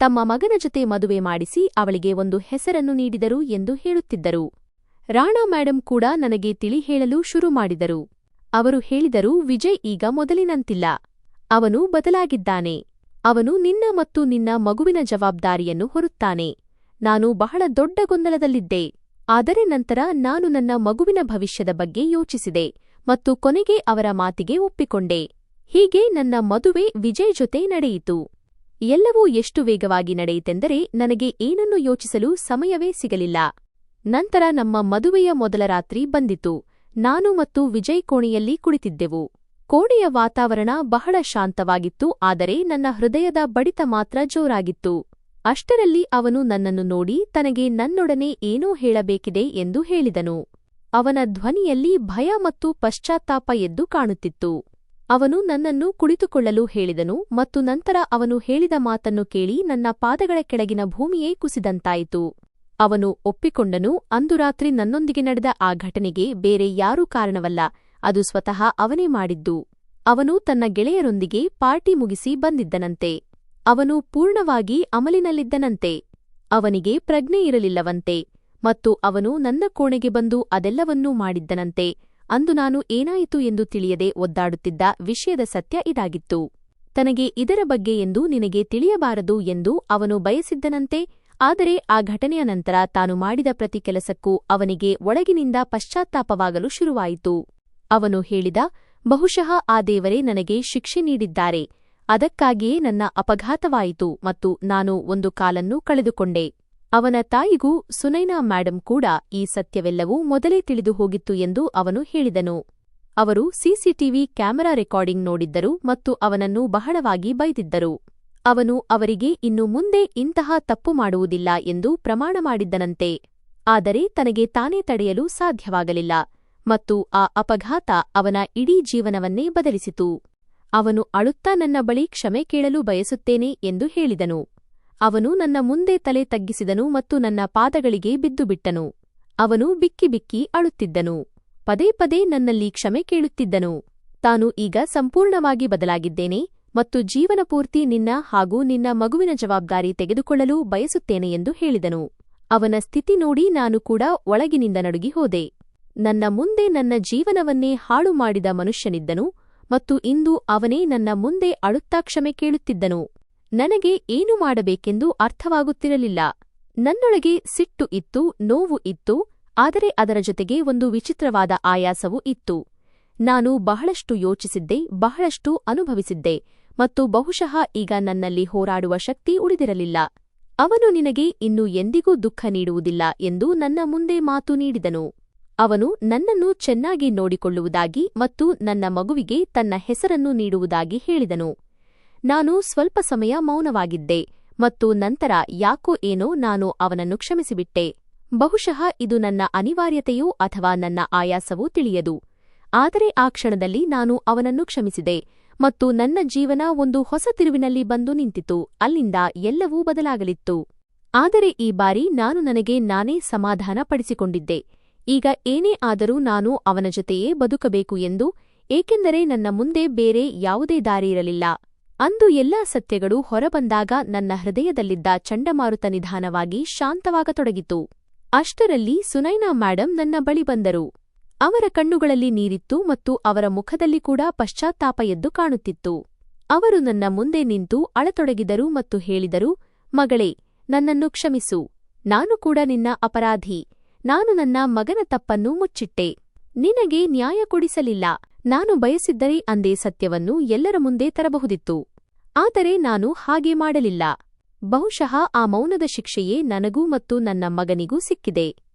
S1: ತಮ್ಮ ಮಗನ ಜೊತೆ ಮದುವೆ ಮಾಡಿಸಿ ಅವಳಿಗೆ ಒಂದು ಹೆಸರನ್ನು ನೀಡಿದರು ಎಂದು ಹೇಳುತ್ತಿದ್ದರು. ರಾಣಾ ಮೇಡಂ ಕೂಡ ನನಗೆ ತಿಳಿ ಹೇಳಲು ಶುರು ಮಾಡಿದರು. ಅವರು ಹೇಳಿದರು, ವಿಜಯ್ ಈಗ ಮೊದಲಿನಂತಿಲ್ಲ. ಅವನು ಬದಲಾಗಿದ್ದಾನೆ. ಅವನು ನಿನ್ನ ಮತ್ತು ನಿನ್ನ ಮಗುವಿನ ಜವಾಬ್ದಾರಿಯನ್ನು ಹೊರುತ್ತಾನೆ. ನಾನು ಬಹಳ ದೊಡ್ಡ ಗೊಂದಲದಲ್ಲಿದ್ದೆ. ಆದರೆ ನಂತರ ನಾನು ನನ್ನ ಮಗುವಿನ ಭವಿಷ್ಯದ ಬಗ್ಗೆ ಯೋಚಿಸಿದೆ ಮತ್ತು ಕೊನೆಗೆ ಅವರ ಮಾತಿಗೆ ಒಪ್ಪಿಕೊಂಡೆ. ಹೀಗೆ ನನ್ನ ಮದುವೆ ವಿಜಯ್ ಜೊತೆ ನಡೆಯಿತು. ಎಲ್ಲವೂ ಎಷ್ಟು ವೇಗವಾಗಿ ನಡೆಯಿತೆಂದರೆ ನನಗೆ ಏನನ್ನು ಯೋಚಿಸಲು ಸಮಯವೇ ಸಿಗಲಿಲ್ಲ. ನಂತರ ನಮ್ಮ ಮದುವೆಯ ಮೊದಲ ರಾತ್ರಿ ಬಂದಿತು. ನಾನು ಮತ್ತು ವಿಜಯ್ ಕೋಣೆಯಲ್ಲಿ ಕುಳಿತಿದ್ದೆವು. ಕೋಣೆಯ ವಾತಾವರಣ ಬಹಳ ಶಾಂತವಾಗಿತ್ತು, ಆದರೆ ನನ್ನ ಹೃದಯದ ಬಡಿತ ಮಾತ್ರ ಜೋರಾಗಿತ್ತು. ಅಷ್ಟರಲ್ಲಿ ಅವನು ನನ್ನನ್ನು ನೋಡಿ ತನಗೆ ನನ್ನೊಡನೆ ಏನೋ ಹೇಳಬೇಕಿದೆ ಎಂದು ಹೇಳಿದನು. ಅವನ ಧ್ವನಿಯಲ್ಲಿ ಭಯ ಮತ್ತು ಪಶ್ಚಾತ್ತಾಪ ಎದ್ದು ಕಾಣುತ್ತಿತ್ತು. ಅವನು ನನ್ನನ್ನು ಕುಳಿತುಕೊಳ್ಳಲು ಹೇಳಿದನು ಮತ್ತು ನಂತರ ಅವನು ಹೇಳಿದ ಮಾತನ್ನು ಕೇಳಿ ನನ್ನ ಪಾದಗಳ ಕೆಳಗಿನ ಭೂಮಿಯೇ ಕುಸಿದಂತಾಯಿತು. ಅವನು ಒಪ್ಪಿಕೊಂಡನು. ಅಂದು ರಾತ್ರಿ ನನ್ನೊಂದಿಗೆ ನಡೆದ ಆ ಘಟನೆಗೆ ಬೇರೆ ಯಾರೂ ಕಾರಣವಲ್ಲ, ಅದು ಸ್ವತಃ ಅವನೇ ಮಾಡಿದ್ದು. ಅವನು ತನ್ನ ಗೆಳೆಯರೊಂದಿಗೆ ಪಾರ್ಟಿ ಮುಗಿಸಿ ಬಂದಿದ್ದನಂತೆ. ಅವನು ಪೂರ್ಣವಾಗಿ ಅಮಲಿನಲ್ಲಿದ್ದನಂತೆ. ಅವನಿಗೆ ಪ್ರಜ್ಞೆ ಇರಲಿಲ್ಲವಂತೆ ಮತ್ತು ಅವನು ನನ್ನ ಕೋಣೆಗೆ ಬಂದು ಅದೆಲ್ಲವನ್ನೂ ಮಾಡಿದ್ದನಂತೆ. ಅಂದು ನಾನು ಏನಾಯಿತು ಎಂದು ತಿಳಿಯದೆ ಒದ್ದಾಡುತ್ತಿದ್ದ ವಿಷಯದ ಸತ್ಯ ಇದಾಗಿತ್ತು. ತನಗೆ ಇದರ ಬಗ್ಗೆ ಎಂದು ನಿನಗೆ ತಿಳಿಯಬಾರದು ಎಂದು ಅವನು ಬಯಸಿದ್ದನಂತೆ. ಆದರೆ ಆ ಘಟನೆಯ ನಂತರ ತಾನು ಮಾಡಿದ ಪ್ರತಿ ಕೆಲಸಕ್ಕೂ ಅವನಿಗೆ ಒಳಗಿನಿಂದ ಪಶ್ಚಾತ್ತಾಪವಾಗಲು ಶುರುವಾಯಿತು. ಅವನು ಹೇಳಿದ, ಬಹುಶಃ ಆ ದೇವರೇ ನನಗೆ ಶಿಕ್ಷೆ ನೀಡಿದ್ದಾರೆ. ಅದಕ್ಕಾಗಿಯೇ ನನ್ನ ಅಪಘಾತವಾಯಿತು ಮತ್ತು ನಾನು ಒಂದು ಕಾಲನ್ನು ಕಳೆದುಕೊಂಡೆ. ಅವನ ತಾಯಿಗೂ ಸುನೈನಾ ಮೇಡಂ ಕೂಡ ಈ ಸತ್ಯವೆಲ್ಲವೂ ಮೊದಲೇ ತಿಳಿದು ಹೋಗಿತ್ತು ಎಂದು ಅವನು ಹೇಳಿದನು. ಅವರು ಸಿಸಿಟಿವಿ ಕ್ಯಾಮೆರಾ ರೆಕಾರ್ಡಿಂಗ್ ನೋಡಿದ್ದರು ಮತ್ತು ಅವನನ್ನು ಬಹಳವಾಗಿ ಬೈದಿದ್ದರು. ಅವನು ಅವರಿಗೆ ಇನ್ನು ಮುಂದೆ ಇಂತಹ ತಪ್ಪು ಮಾಡುವುದಿಲ್ಲ ಎಂದು ಪ್ರಮಾಣ ಮಾಡಿದ್ದನಂತೆ. ಆದರೆ ತನಗೆ ತಾನೇ ತಡೆಯಲು ಸಾಧ್ಯವಾಗಲಿಲ್ಲ ಮತ್ತು ಆ ಅಪಘಾತ ಅವನ ಇಡೀ ಜೀವನವನ್ನೇ ಬದಲಿಸಿತು. ಅವನು ಅಳುತ್ತಾ ನನ್ನ ಬಳಿ ಕ್ಷಮೆ ಕೇಳಲು ಬಯಸುತ್ತೇನೆ ಎಂದು ಹೇಳಿದನು. ಅವನು ನನ್ನ ಮುಂದೆ ತಲೆ ತಗ್ಗಿಸಿದನು ಮತ್ತು ನನ್ನ ಪಾದಗಳಿಗೆ ಬಿದ್ದುಬಿಟ್ಟನು. ಅವನು ಬಿಕ್ಕಿ ಬಿಕ್ಕಿ ಅಳುತ್ತಿದ್ದನು. ಪದೇ ಪದೇ ನನ್ನಲ್ಲಿ ಕ್ಷಮೆ ಕೇಳುತ್ತಿದ್ದನು. ತಾನು ಈಗ ಸಂಪೂರ್ಣವಾಗಿ ಬದಲಾಗಿದ್ದೇನೆ ಮತ್ತು ಜೀವನಪೂರ್ತಿ ನಿನ್ನ ಹಾಗೂ ನಿನ್ನ ಮಗುವಿನ ಜವಾಬ್ದಾರಿ ತೆಗೆದುಕೊಳ್ಳಲು ಬಯಸುತ್ತೇನೆ ಎಂದು ಹೇಳಿದನು. ಅವನ ಸ್ಥಿತಿ ನೋಡಿ ನಾನು ಕೂಡ ಒಳಗಿನಿಂದ ನಡುಗಿ ಹೋದೆ. ನನ್ನ ಮುಂದೆ ನನ್ನ ಜೀವನವನ್ನೇ ಹಾಳು ಮಾಡಿದ ಮನುಷ್ಯನಿದ್ದನು ಮತ್ತು ಇಂದು ಅವನೇ ನನ್ನ ಮುಂದೆ ಅಳುತ್ತಾ ಕ್ಷಮೆ ಕೇಳುತ್ತಿದ್ದನು. ನನಗೆ ಏನು ಮಾಡಬೇಕೆಂದು ಅರ್ಥವಾಗುತ್ತಿರಲಿಲ್ಲ. ನನ್ನೊಳಗೆ ಸಿಟ್ಟು ಇತ್ತು, ನೋವು ಇತ್ತು, ಆದರೆ ಅದರ ಜೊತೆಗೆ ಒಂದು ವಿಚಿತ್ರವಾದ ಆಯಾಸವೂ ಇತ್ತು. ನಾನು ಬಹಳಷ್ಟು ಯೋಚಿಸಿದ್ದೆ, ಬಹಳಷ್ಟು ಅನುಭವಿಸಿದ್ದೆ ಮತ್ತು ಬಹುಶಃ ಈಗ ನನ್ನಲ್ಲಿ ಹೋರಾಡುವ ಶಕ್ತಿ ಉಳಿದಿರಲಿಲ್ಲ. ಅವನು ನಿನಗೆ ಇನ್ನು ಎಂದಿಗೂ ದುಃಖ ನೀಡುವುದಿಲ್ಲ ಎಂದು ನನ್ನ ಮುಂದೆ ಮಾತು ನೀಡಿದನು. ಅವನು ನನ್ನನ್ನು ಚೆನ್ನಾಗಿ ನೋಡಿಕೊಳ್ಳುವುದಾಗಿ ಮತ್ತು ನನ್ನ ಮಗುವಿಗೆ ತನ್ನ ಹೆಸರನ್ನು ನೀಡುವುದಾಗಿ ಹೇಳಿದನು. ನಾನು ಸ್ವಲ್ಪ ಸಮಯ ಮೌನವಾಗಿದ್ದೆ ಮತ್ತು ನಂತರ ಯಾಕೋ ಏನೋ ನಾನು ಅವನನ್ನು ಕ್ಷಮಿಸಿಬಿಟ್ಟೆ. ಬಹುಶಃ ಇದು ನನ್ನ ಅನಿವಾರ್ಯತೆಯೋ ಅಥವಾ ನನ್ನ ಆಯಾಸವೋ ತಿಳಿಯದು. ಆದರೆ ಆ ಕ್ಷಣದಲ್ಲಿ ನಾನು ಅವನನ್ನು ಕ್ಷಮಿಸಿದೆ ಮತ್ತು ನನ್ನ ಜೀವನ ಒಂದು ಹೊಸ ತಿರುವಿನಲ್ಲಿ ಬಂದು ನಿಂತಿತು. ಅಲ್ಲಿಂದ ಎಲ್ಲವೂ ಬದಲಾಗಲಿತ್ತು. ಆದರೆ ಈ ಬಾರಿ ನಾನು ನನಗೆ ನಾನೇ ಸಮಾಧಾನ ಪಡಿಸಿಕೊಂಡಿದ್ದೆ. ಈಗ ಏನೇ ಆದರೂ ನಾನು ಅವನ ಜೊತೆಯೇ ಬದುಕಬೇಕು ಎಂದು, ಏಕೆಂದರೆ ನನ್ನ ಮುಂದೆ ಬೇರೆ ಯಾವುದೇ ದಾರಿಯಿರಲಿಲ್ಲ. ಅಂದು ಎಲ್ಲಾ ಸತ್ಯಗಳು ಹೊರಬಂದಾಗ ನನ್ನ ಹೃದಯದಲ್ಲಿದ್ದ ಚಂಡಮಾರುತ ನಿಧಾನವಾಗಿ ಶಾಂತವಾಗತೊಡಗಿತು. ಅಷ್ಟರಲ್ಲಿ ಸುನೈನಾ ಮೇಡಂ ನನ್ನ ಬಳಿ ಬಂದರು. ಅವರ ಕಣ್ಣುಗಳಲ್ಲಿ ನೀರಿತ್ತು ಮತ್ತು ಅವರ ಮುಖದಲ್ಲಿ ಕೂಡ ಪಶ್ಚಾತ್ತಾಪ ಎದ್ದು ಕಾಣುತ್ತಿತ್ತು. ಅವರು ನನ್ನ ಮುಂದೆ ನಿಂತು ಅಳತೊಡಗಿದರು ಮತ್ತು ಹೇಳಿದರು, ಮಗಳೇ, ನನ್ನನ್ನು ಕ್ಷಮಿಸು. ನಾನು ಕೂಡ ನಿನ್ನ ಅಪರಾಧಿ. ನಾನು ನನ್ನ ಮಗನ ತಪ್ಪನ್ನು ಮುಚ್ಚಿಟ್ಟೆ. ನಿನಗೆ ನ್ಯಾಯ ಕೊಡಿಸಲಿಲ್ಲ. ನಾನು ಬಯಸಿದ್ದರೆ ಅಂದೇ ಸತ್ಯವನ್ನು ಎಲ್ಲರ ಮುಂದೆ ತರಬಹುದಿತ್ತು. ಆದರೆ ನಾನು ಹಾಗೆ ಮಾಡಲಿಲ್ಲ. ಬಹುಶಃ ಆ ಮೌನದ ಶಿಕ್ಷೆಯೇ ನನಗೂ ಮತ್ತು ನನ್ನ ಮಗನಿಗೂ ಸಿಕ್ಕಿದೆ.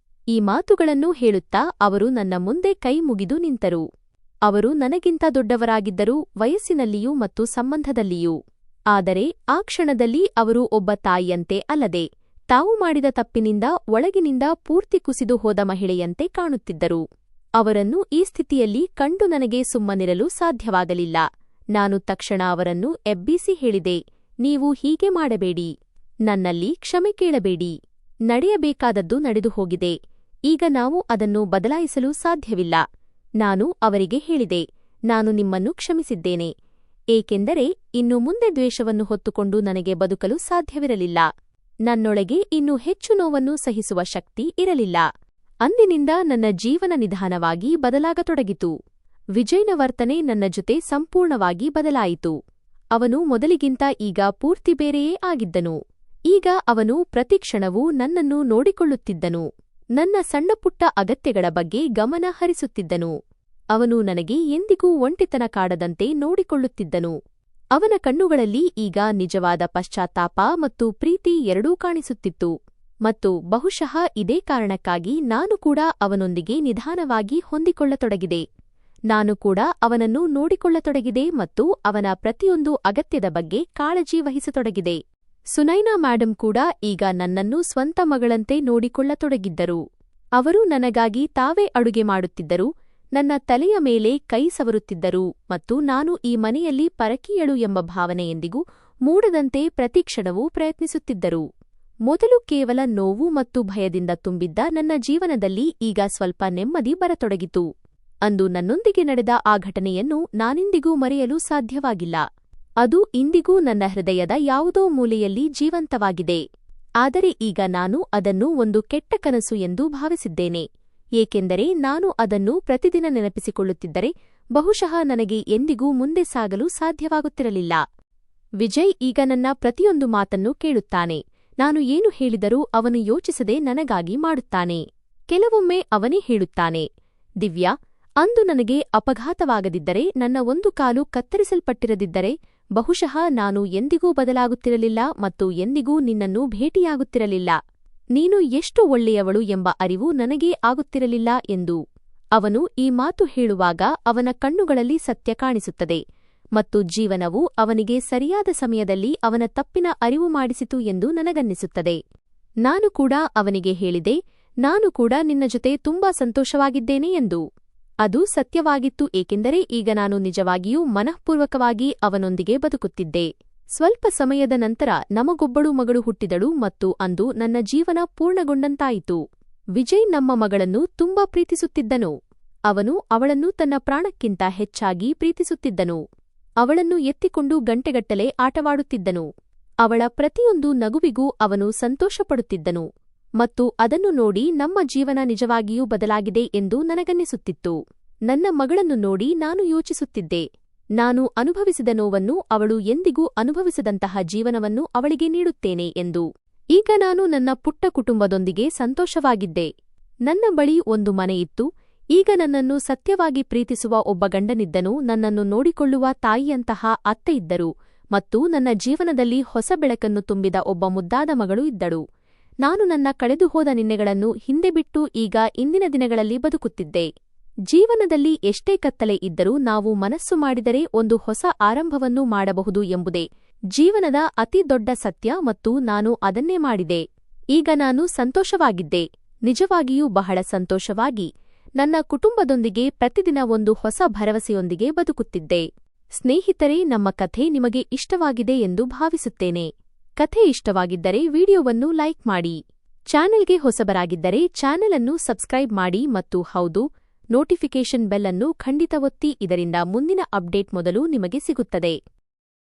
S1: ಈ ಮಾತುಗಳನ್ನು ಹೇಳುತ್ತಾ ಅವರು ನನ್ನ ಮುಂದೆ ಕೈ ಮುಗಿದು ನಿಂತರು. ಅವರು ನನಗಿಂತ ದೊಡ್ಡವರಾಗಿದ್ದರು, ವಯಸ್ಸಿನಲ್ಲಿಯೂ ಮತ್ತು ಸಂಬಂಧದಲ್ಲಿಯೂ. ಆದರೆ ಆ ಕ್ಷಣದಲ್ಲಿ ಅವರು ಒಬ್ಬ ತಾಯಿಯಂತೆ ಅಲ್ಲದೆ, ತಾವು ಮಾಡಿದ ತಪ್ಪಿನಿಂದ ಒಳಗಿನಿಂದ ಪೂರ್ತಿ ಕುಸಿದು ಹೋದ ಮಹಿಳೆಯಂತೆ ಕಾಣುತ್ತಿದ್ದರು. ಅವರನ್ನು ಈ ಸ್ಥಿತಿಯಲ್ಲಿ ಕಂಡು ನನಗೆ ಸುಮ್ಮನಿರಲು ಸಾಧ್ಯವಾಗಲಿಲ್ಲ. ನಾನು ತಕ್ಷಣ ಅವರನ್ನು ಎಬ್ಬಿಸಿ ಹೇಳಿದೆ, ನೀವು ಹೀಗೆ ಮಾಡಬೇಡಿ. ನನ್ನಲ್ಲಿ ಕ್ಷಮೆ ಕೇಳಬೇಡಿ. ನಡೆಯಬೇಕಾದದ್ದು ನಡೆದು ಹೋಗಿದೆ. ಈಗ ನಾವು ಅದನ್ನು ಬದಲಾಯಿಸಲು ಸಾಧ್ಯವಿಲ್ಲ. ನಾನು ಅವರಿಗೆ ಹೇಳಿದೆ, ನಾನು ನಿಮ್ಮನ್ನು ಕ್ಷಮಿಸಿದ್ದೇನೆ. ಏಕೆಂದರೆ ಇನ್ನು ಮುಂದೆ ದ್ವೇಷವನ್ನು ಹೊತ್ತುಕೊಂಡು ನನಗೆ ಬದುಕಲು ಸಾಧ್ಯವಿರಲಿಲ್ಲ. ನನ್ನೊಳಗೆ ಇನ್ನೂ ಹೆಚ್ಚು ನೋವನ್ನು ಸಹಿಸುವ ಶಕ್ತಿ ಇರಲಿಲ್ಲ. ಅಂದಿನಿಂದ ನನ್ನ ಜೀವನ ನಿಧಾನವಾಗಿ ಬದಲಾಗತೊಡಗಿತು. ವಿಜಯ್ನ ವರ್ತನೆ ನನ್ನ ಜೊತೆ ಸಂಪೂರ್ಣವಾಗಿ ಬದಲಾಯಿತು. ಅವನು ಮೊದಲಿಗಿಂತ ಈಗ ಪೂರ್ತಿ ಬೇರೆಯೇ ಆಗಿದ್ದನು. ಈಗ ಅವನು ಪ್ರತಿಕ್ಷಣವೂ ನನ್ನನ್ನು ನೋಡಿಕೊಳ್ಳುತ್ತಿದ್ದನು. ನನ್ನ ಸಣ್ಣಪುಟ್ಟ ಅಗತ್ಯಗಳ ಬಗ್ಗೆ ಗಮನ ಹರಿಸುತ್ತಿದ್ದನು. ಅವನು ನನಗೆ ಎಂದಿಗೂ ಒಂಟಿತನ ಕಾಡದಂತೆ ನೋಡಿಕೊಳ್ಳುತ್ತಿದ್ದನು. ಅವನ ಕಣ್ಣುಗಳಲ್ಲಿ ಈಗ ನಿಜವಾದ ಪಶ್ಚಾತ್ತಾಪ ಮತ್ತು ಪ್ರೀತಿ ಎರಡೂ ಕಾಣಿಸುತ್ತಿತ್ತು. ಮತ್ತು ಬಹುಶಃ ಇದೇ ಕಾರಣಕ್ಕಾಗಿ ನಾನು ಕೂಡ ಅವನೊಂದಿಗೆ ನಿಧಾನವಾಗಿ ಹೊಂದಿಕೊಳ್ಳತೊಡಗಿದೆ. ನಾನು ಕೂಡ ಅವನನ್ನು ನೋಡಿಕೊಳ್ಳತೊಡಗಿದೆ ಮತ್ತು ಅವನ ಪ್ರತಿಯೊಂದು ಅಗತ್ಯದ ಬಗ್ಗೆ ಕಾಳಜಿ ವಹಿಸತೊಡಗಿದೆ. ಸುನೈನಾ ಮ್ಯಾಡಂ ಕೂಡ ಈಗ ನನ್ನನ್ನು ಸ್ವಂತ ಮಗಳಂತೆ ನೋಡಿಕೊಳ್ಳತೊಡಗಿದ್ದರು. ಅವರು ನನಗಾಗಿ ತಾವೇ ಅಡುಗೆ ಮಾಡುತ್ತಿದ್ದರು, ನನ್ನ ತಲೆಯ ಮೇಲೆ ಕೈ ಸವರುತ್ತಿದ್ದರು ಮತ್ತು ನಾನು ಈ ಮನೆಯಲ್ಲಿ ಪರಕೀಯಳು ಎಂಬ ಭಾವನೆ ಎಂದಿಗೂ ಮೂಡದಂತೆ ಪ್ರತಿಕ್ಷಣವೂ ಪ್ರಯತ್ನಿಸುತ್ತಿದ್ದರು. ಮೊದಲು ಕೇವಲ ನೋವು ಮತ್ತು ಭಯದಿಂದ ತುಂಬಿದ್ದ ನನ್ನ ಜೀವನದಲ್ಲಿ ಈಗ ಸ್ವಲ್ಪ ನೆಮ್ಮದಿ ಬರತೊಡಗಿತು. ಅಂದು ನನ್ನೊಂದಿಗೆ ನಡೆದ ಆ ಘಟನೆಯನ್ನು ನಾನಿಂದಿಗೂ ಮರೆಯಲು ಸಾಧ್ಯವಾಗಿಲ್ಲ. ಅದು ಇಂದಿಗೂ ನನ್ನ ಹೃದಯದ ಯಾವುದೋ ಮೂಲೆಯಲ್ಲಿ ಜೀವಂತವಾಗಿದೆ. ಆದರೆ ಈಗ ನಾನು ಅದನ್ನು ಒಂದು ಕೆಟ್ಟ ಕನಸು ಎಂದು ಭಾವಿಸಿದ್ದೇನೆ. ಏಕೆಂದರೆ ನಾನು ಅದನ್ನು ಪ್ರತಿದಿನ ನೆನಪಿಸಿಕೊಳ್ಳುತ್ತಿದ್ದರೆ ಬಹುಶಃ ನನಗೆ ಎಂದಿಗೂ ಮುಂದೆ ಸಾಗಲು ಸಾಧ್ಯವಾಗುತ್ತಿರಲಿಲ್ಲ. ವಿಜಯ್ ಈಗ ನನ್ನ ಪ್ರತಿಯೊಂದು ಮಾತನ್ನು ಕೇಳುತ್ತಾನೆ. ನಾನು ಏನು ಹೇಳಿದರೂ ಅವನು ಯೋಚಿಸದೆ ನನಗಾಗಿ ಮಾಡುತ್ತಾನೆ. ಕೆಲವೊಮ್ಮೆ ಅವನೇ ಹೇಳುತ್ತಾನೆ, ದಿವ್ಯಾ, ಅಂದು ನನಗೆ ಅಪಘಾತವಾಗದಿದ್ದರೆ, ನನ್ನ ಒಂದು ಕಾಲು ಕತ್ತರಿಸಲ್ಪಟ್ಟಿರದಿದ್ದರೆ ಬಹುಶಃ ನಾನು ಎಂದಿಗೂ ಬದಲಾಗುತ್ತಿರಲಿಲ್ಲ ಮತ್ತು ಎಂದಿಗೂ ನಿನ್ನನ್ನು ಭೇಟಿಯಾಗುತ್ತಿರಲಿಲ್ಲ. ನೀನು ಎಷ್ಟು ಒಳ್ಳೆಯವಳು ಎಂಬ ಅರಿವು ನನಗೇ ಆಗುತ್ತಿರಲಿಲ್ಲ ಎಂದು. ಅವನು ಈ ಮಾತು ಹೇಳುವಾಗ ಅವನ ಕಣ್ಣುಗಳಲ್ಲಿ ಸತ್ಯ ಕಾಣಿಸುತ್ತದೆ ಮತ್ತು ಜೀವನವು ಅವನಿಗೆ ಸರಿಯಾದ ಸಮಯದಲ್ಲಿ ಅವನ ತಪ್ಪಿನ ಅರಿವು ಮಾಡಿಸಿತು ಎಂದು ನನಗನ್ನಿಸುತ್ತದೆ. ನಾನು ಕೂಡ ಅವನಿಗೆ ಹೇಳಿದೆ, ನಾನು ಕೂಡ ನಿನ್ನ ಜೊತೆ ತುಂಬಾ ಸಂತೋಷವಾಗಿದ್ದೇನೆ ಎಂದು. ಅದು ಸತ್ಯವಾಗಿತ್ತು, ಏಕೆಂದರೆ ಈಗ ನಾನು ನಿಜವಾಗಿಯೂ ಮನಃಪೂರ್ವಕವಾಗಿ ಅವನೊಂದಿಗೆ ಬದುಕುತ್ತಿದ್ದೆ. ಸ್ವಲ್ಪ ಸಮಯದ ನಂತರ ನಮಗೊಬ್ಬಳು ಮಗಳು ಹುಟ್ಟಿದಳು ಮತ್ತು ಅಂದು ನನ್ನ ಜೀವನ ಪೂರ್ಣಗೊಂಡಂತಾಯಿತು. ವಿಜಯ್ ನಮ್ಮ ಮಗಳನ್ನು ತುಂಬಾ ಪ್ರೀತಿಸುತ್ತಿದ್ದನು. ಅವನು ಅವಳನ್ನು ತನ್ನ ಪ್ರಾಣಕ್ಕಿಂತ ಹೆಚ್ಚಾಗಿ ಪ್ರೀತಿಸುತ್ತಿದ್ದನು. ಅವಳನ್ನು ಎತ್ತಿಕೊಂಡು ಗಂಟೆಗಟ್ಟಲೆ ಆಟವಾಡುತ್ತಿದ್ದನು. ಅವಳ ಪ್ರತಿಯೊಂದು ನಗುವಿಗೂ ಅವನು ಸಂತೋಷಪಡುತ್ತಿದ್ದನು ಮತ್ತು ಅದನ್ನು ನೋಡಿ ನಮ್ಮ ಜೀವನ ನಿಜವಾಗಿಯೂ ಬದಲಾಗಿದೆ ಎಂದು ನನಗನ್ನಿಸುತ್ತಿತ್ತು. ನನ್ನ ಮಗಳನ್ನು ನೋಡಿ ನಾನು ಯೋಚಿಸುತ್ತಿದ್ದೆ, ನಾನು ಅನುಭವಿಸಿದ ನೋವನ್ನು ಅವಳು ಎಂದಿಗೂ ಅನುಭವಿಸದಂತಹ ಜೀವನವನ್ನು ಅವಳಿಗೆ ನೀಡುತ್ತೇನೆ ಎಂದು. ಈಗ ನಾನು ನನ್ನ ಪುಟ್ಟ ಕುಟುಂಬದೊಂದಿಗೆ ಸಂತೋಷವಾಗಿದ್ದೆ. ನನ್ನ ಬಳಿ ಒಂದು ಮನೆಯಿತ್ತು. ಈಗ ನನ್ನನ್ನು ಸತ್ಯವಾಗಿ ಪ್ರೀತಿಸುವ ಒಬ್ಬ ಗಂಡನಿದ್ದನು, ನನ್ನನ್ನು ನೋಡಿಕೊಳ್ಳುವ ತಾಯಿಯಂತಹ ಅತ್ತೆಯಿದ್ದರು ಮತ್ತು ನನ್ನ ಜೀವನದಲ್ಲಿ ಹೊಸ ಬೆಳಕನ್ನು ತುಂಬಿದ ಒಬ್ಬ ಮುದ್ದಾದ ಮಗಳು ಇದ್ದಳು. ನಾನು ನನ್ನ ಕಳೆದುಹೋದ ನಿನ್ನೆಗಳನ್ನು ಹಿಂದೆ ಬಿಟ್ಟು ಈಗ ಇಂದಿನ ದಿನಗಳಲ್ಲಿ ಬದುಕುತ್ತಿದ್ದೆ. ಜೀವನದಲ್ಲಿ ಎಷ್ಟೇ ಕತ್ತಲೆ ಇದ್ದರೂ ನಾವು ಮನಸ್ಸು ಮಾಡಿದರೆ ಒಂದು ಹೊಸ ಆರಂಭವನ್ನು ಮಾಡಬಹುದು ಎಂಬುದೇ ಜೀವನದ ಅತಿ ದೊಡ್ಡ ಸತ್ಯ ಮತ್ತು ನಾನು ಅದನ್ನೇ ಮಾಡಿದೆ. ಈಗ ನಾನು ಸಂತೋಷವಾಗಿದ್ದೆ, ನಿಜವಾಗಿಯೂ ಬಹಳ ಸಂತೋಷವಾಗಿ ನನ್ನ ಕುಟುಂಬದೊಂದಿಗೆ ಪ್ರತಿದಿನ ಒಂದು ಹೊಸ ಭರವಸೆಯೊಂದಿಗೆ ಬದುಕುತ್ತಿದ್ದೆ. ಸ್ನೇಹಿತರೇ, ನಮ್ಮ ಕಥೆ ನಿಮಗೆ ಇಷ್ಟವಾಗಿದೆ ಎಂದು ಭಾವಿಸುತ್ತೇನೆ. ಕಥೆ ಇಷ್ಟವಾಗಿದ್ದರೆ ವಿಡಿಯೋವನ್ನು ಲೈಕ್ ಮಾಡಿ. ಚಾನೆಲ್ಗೆ ಹೊಸಬರಾಗಿದ್ದರೆ ಚಾನೆಲ್ ಅನ್ನು ಸಬ್ಸ್ಕ್ರೈಬ್ ಮಾಡಿ ಮತ್ತು ಹೌದು, ನೋಟಿಫಿಕೇಷನ್ ಬೆಲ್ ಅನ್ನು ಖಂಡಿತ ಒತ್ತಿ. ಇದರಿಂದ ಮುಂದಿನ ಅಪ್ಡೇಟ್ ಮೊದಲು ನಿಮಗೆ ಸಿಗುತ್ತದೆ.